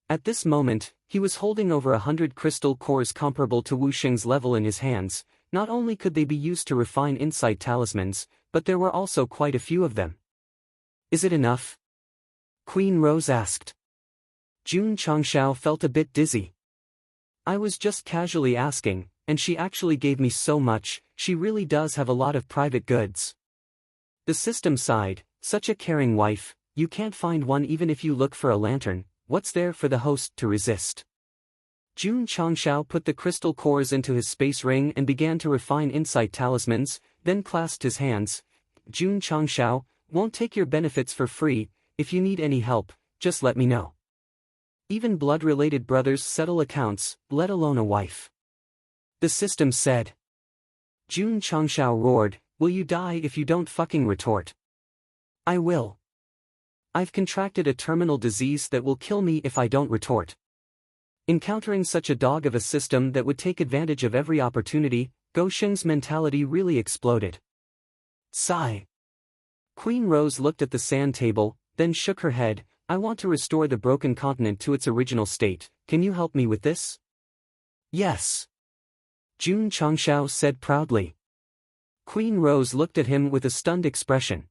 At this moment, he was holding over 100 crystal cores comparable to Wu Xing's level in his hands. Not only could they be used to refine insight talismans, but there were also quite a few of them. "Is it enough?" Queen Rose asked. Jun Changshao felt a bit dizzy. "I was just casually asking, and she actually gave me so much. She really does have a lot of private goods." The system sighed, "Such a caring wife, you can't find one even if you look for a lantern. What's there for the host to resist?" Jun Changshao put the crystal cores into his space ring and began to refine insight talismans, then clasped his hands. "Jun Changshao, won't take your benefits for free. If you need any help, just let me know. Even blood-related brothers settle accounts, let alone a wife." The system said. Jun Changshao roared, "Will you die if you don't fucking retort?" "I will. I've contracted a terminal disease that will kill me if I don't retort." Encountering such a dog of a system that would take advantage of every opportunity, Go Xing's mentality really exploded. Sigh. Queen Rose looked at the sand table, then shook her head. "I want to restore the broken continent to its original state. Can you help me with this?" "Yes." Jun Changshao said proudly. Queen Rose looked at him with a stunned expression.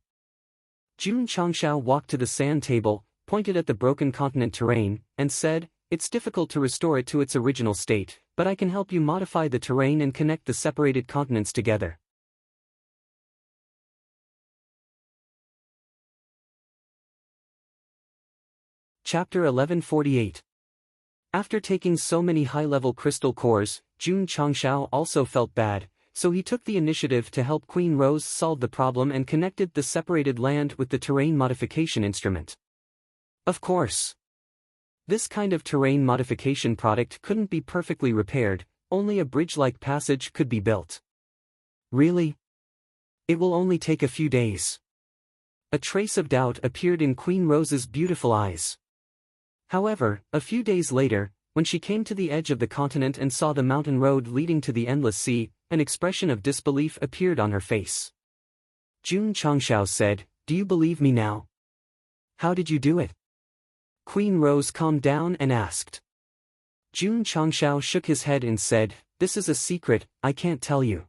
Jun Changshao walked to the sand table, pointed at the broken continent terrain, and said, "It's difficult to restore it to its original state, but I can help you modify the terrain and connect the separated continents together." Chapter 1148. After taking so many high-level crystal cores, Jun Changshao also felt bad, so he took the initiative to help Queen Rose solve the problem and connected the separated land with the terrain modification instrument. Of course. This kind of terrain modification product couldn't be perfectly repaired, only a bridge-like passage could be built. Really? It will only take a few days. A trace of doubt appeared in Queen Rose's beautiful eyes. However, a few days later, when she came to the edge of the continent and saw the mountain road leading to the endless sea, an expression of disbelief appeared on her face. Jun Changshao said, "Do you believe me now? How did you do it?" Queen Rose calmed down and asked. Jun Changshao shook his head and said, "This is a secret, I can't tell you."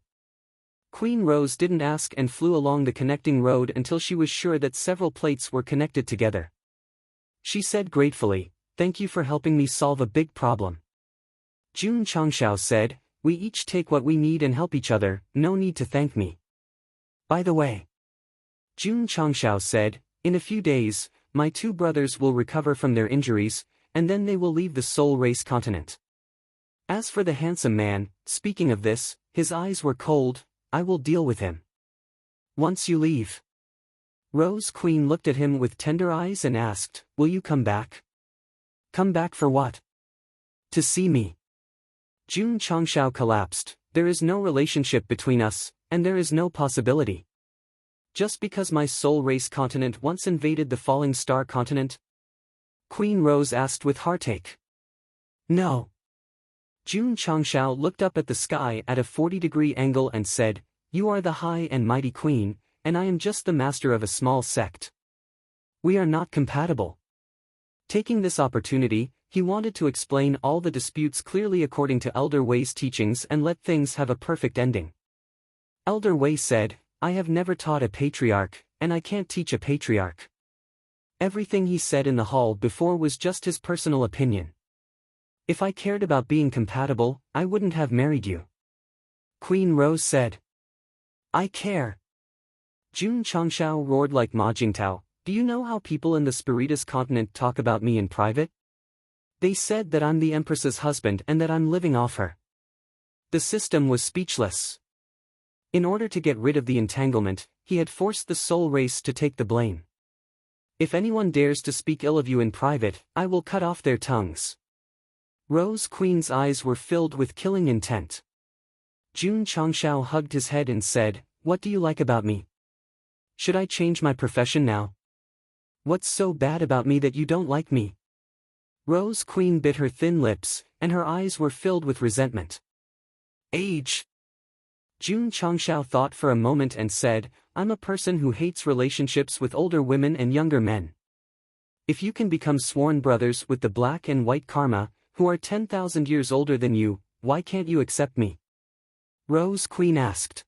Queen Rose didn't ask and flew along the connecting road until she was sure that several plates were connected together. She said gratefully, "Thank you for helping me solve a big problem." Jun Changshao said, "We each take what we need and help each other, no need to thank me." By the way, Jun Changshao said, "In a few days, my two brothers will recover from their injuries, and then they will leave the Soul Race continent. As for the handsome man, speaking of this, his eyes were cold, I will deal with him. Once you leave." Rose Queen looked at him with tender eyes and asked, "Will you come back?" "Come back for what?" "To see me." Jun Changshao collapsed. "There is no relationship between us, and there is no possibility. Just because my Soul Race continent once invaded the Falling Star continent?" Queen Rose asked with heartache. "No." Jun Changshao looked up at the sky at a 40-degree angle and said, "You are the high and mighty queen, and I am just the master of a small sect. We are not compatible." Taking this opportunity, he wanted to explain all the disputes clearly according to Elder Wei's teachings and let things have a perfect ending. Elder Wei said, "I have never taught a patriarch, and I can't teach a patriarch. Everything he said in the hall before was just his personal opinion. If I cared about being compatible, I wouldn't have married you." Queen Rose said, "I care." Jun Changshao roared like Ma Jingtao, "Do you know how people in the Spiritus continent talk about me in private? They said that I'm the Empress's husband and that I'm living off her." The system was speechless. In order to get rid of the entanglement, he had forced the Soul Race to take the blame. "If anyone dares to speak ill of you in private, I will cut off their tongues." Rose Queen's eyes were filled with killing intent. Jun Changshao hugged his head and said, "What do you like about me? Should I change my profession now? What's so bad about me that you don't like me?" Rose Queen bit her thin lips, and her eyes were filled with resentment. "Age." Jun Changshao thought for a moment and said, "I'm a person who hates relationships with older women and younger men. If you can become sworn brothers with the Black and White Karma, who are 10,000 years older than you, why can't you accept me?" Rose Queen asked.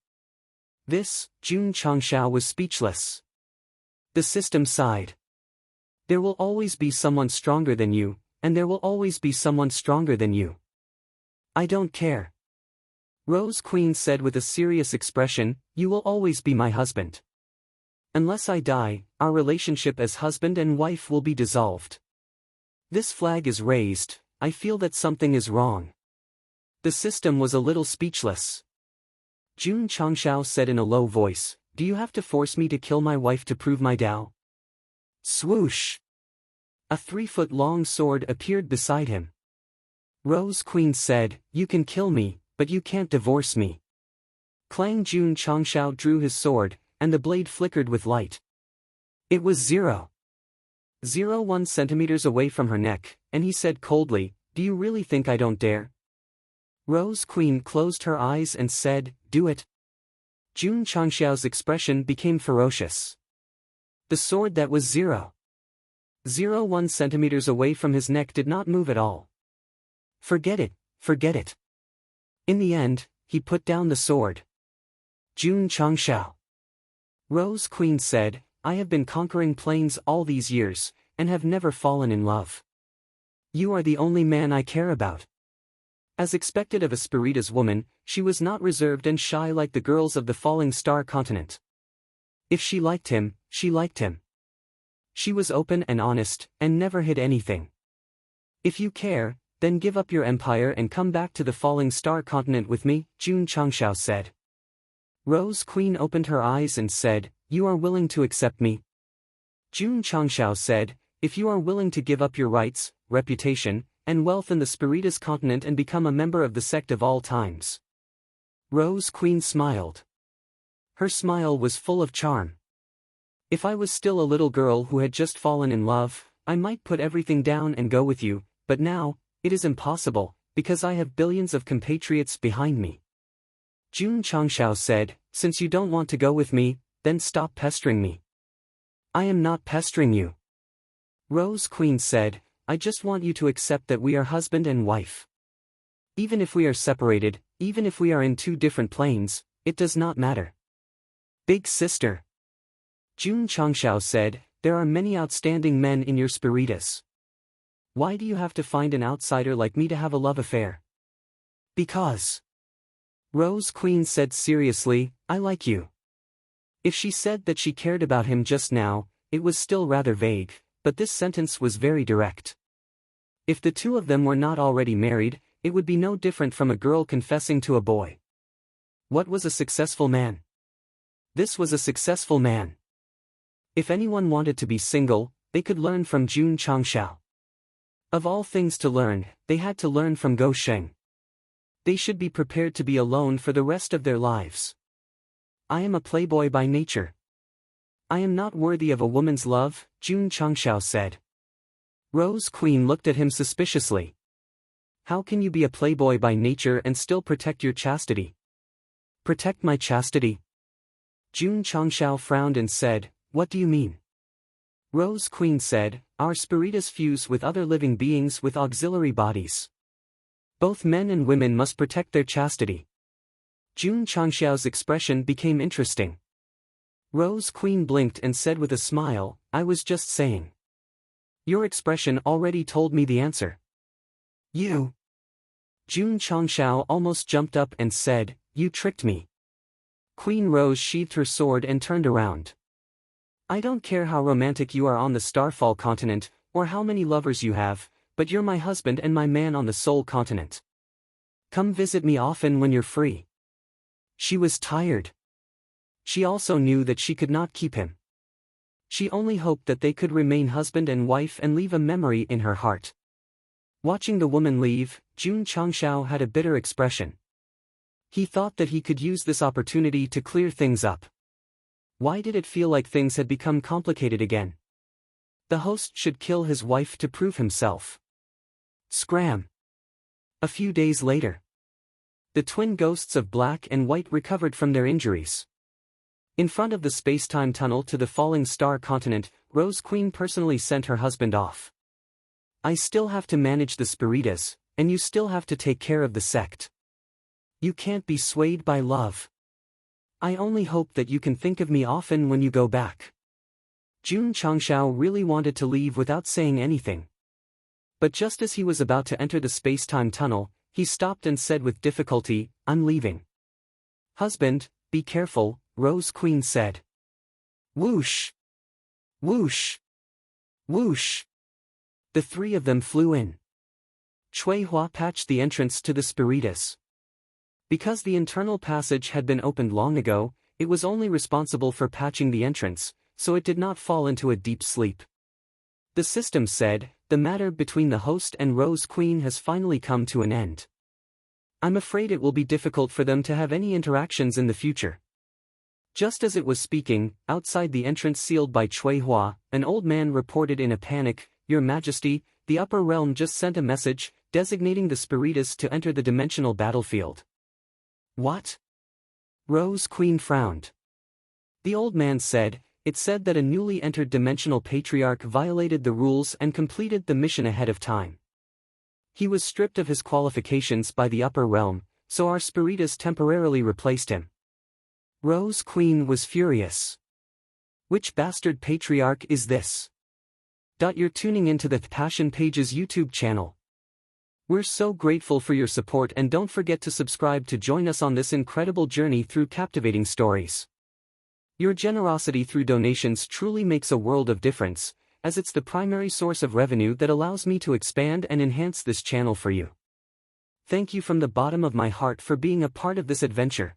Jun Changshao was speechless. The system sighed. "There will always be someone stronger than you, and there will always be someone stronger than you. I don't care." Rose Queen said with a serious expression, "You will always be my husband. Unless I die, our relationship as husband and wife will be dissolved. This flag is raised, I feel that something is wrong." The system was a little speechless. Jun Changshao said in a low voice, "Do you have to force me to kill my wife to prove my Tao?" Swoosh! A 3-foot-long sword appeared beside him. Rose Queen said, "You can kill me, but you can't divorce me." Clang. Jun Changshao drew his sword, and the blade flickered with light. It was 0.01 centimeters away from her neck, and he said coldly, "Do you really think I don't dare?" Rose Queen closed her eyes and said, "Do it." Jun Changshao's expression became ferocious. The sword that was 0.01 centimeters away from his neck did not move at all. "Forget it, forget it." In the end, he put down the sword. Jun Changshao. Rose Queen said, "I have been conquering planes all these years, and have never fallen in love. You are the only man I care about." As expected of a Spiritus woman, she was not reserved and shy like the girls of the Falling Star continent. If she liked him, she liked him. She was open and honest, and never hid anything. "If you care, then give up your empire and come back to the Falling Star continent with me," Jun Changshao said. Rose Queen opened her eyes and said, "You are willing to accept me?" Jun Changshao said, "If you are willing to give up your rights, reputation, and wealth in the Spiritus continent and become a member of the sect of all times. Rose Queen smiled. Her smile was full of charm. If I was still a little girl who had just fallen in love, I might put everything down and go with you, but now, it is impossible, because I have billions of compatriots behind me. Jun Changshao said, since you don't want to go with me, then stop pestering me. I am not pestering you. Rose Queen said, I just want you to accept that we are husband and wife. Even if we are separated, even if we are in two different planes, it does not matter. Big sister. Jun Changshao said, there are many outstanding men in your Spiritus. Why do you have to find an outsider like me to have a love affair? Because. Rose Queen said seriously, I like you. If she said that she cared about him just now, it was still rather vague, but this sentence was very direct. If the two of them were not already married, it would be no different from a girl confessing to a boy. What was a successful man? This was a successful man. If anyone wanted to be single, they could learn from Jun Changshao. Of all things to learn, they had to learn from Go Sheng. They should be prepared to be alone for the rest of their lives. I am a playboy by nature. I am not worthy of a woman's love, Jun Changshao said. Rose Queen looked at him suspiciously. How can you be a playboy by nature and still protect your chastity? Protect my chastity? Jun Changshao frowned and said, what do you mean? Rose Queen said, our Spiritus fuse with other living beings with auxiliary bodies. Both men and women must protect their chastity. Jun Changshao's expression became interesting. Rose Queen blinked and said with a smile, I was just saying. Your expression already told me the answer. You. Jun Changshao almost jumped up and said, you tricked me. Queen Rose sheathed her sword and turned around. I don't care how romantic you are on the Starfall continent, or how many lovers you have, but you're my husband and my man on the Soul continent. Come visit me often when you're free. She was tired. She also knew that she could not keep him. She only hoped that they could remain husband and wife and leave a memory in her heart. Watching the woman leave, Jun Changshao had a bitter expression. He thought that he could use this opportunity to clear things up. Why did it feel like things had become complicated again? The host should kill his wife to prove himself. Scram. A few days later. The twin ghosts of Black and White recovered from their injuries. In front of the space-time tunnel to the falling star continent, Rose Queen personally sent her husband off. I still have to manage the Spiritus, and you still have to take care of the sect. You can't be swayed by love. I only hope that you can think of me often when you go back. Jun Changshao really wanted to leave without saying anything. But just as he was about to enter the space-time tunnel, he stopped and said with difficulty, I'm leaving. Husband, be careful, Rose Queen said. Whoosh! Whoosh! Whoosh! The three of them flew in. Cui Hua patched the entrance to the Spiritus. Because the internal passage had been opened long ago, it was only responsible for patching the entrance, so it did not fall into a deep sleep. The system said, the matter between the host and Rose Queen has finally come to an end. I'm afraid it will be difficult for them to have any interactions in the future. Just as it was speaking, outside the entrance sealed by Cui Hua, an old man reported in a panic, Your Majesty, the upper realm just sent a message, designating the Spiritus to enter the dimensional battlefield. What? Rose Queen frowned. The old man said, it said that a newly entered dimensional patriarch violated the rules and completed the mission ahead of time. He was stripped of his qualifications by the upper realm, so our Spiritus temporarily replaced him. Rose Queen was furious. Which bastard patriarch is this? You're tuning into the Passion Pages YouTube channel. We're so grateful for your support, and don't forget to subscribe to join us on this incredible journey through captivating stories. Your generosity through donations truly makes a world of difference, as it's the primary source of revenue that allows me to expand and enhance this channel for you. Thank you from the bottom of my heart for being a part of this adventure.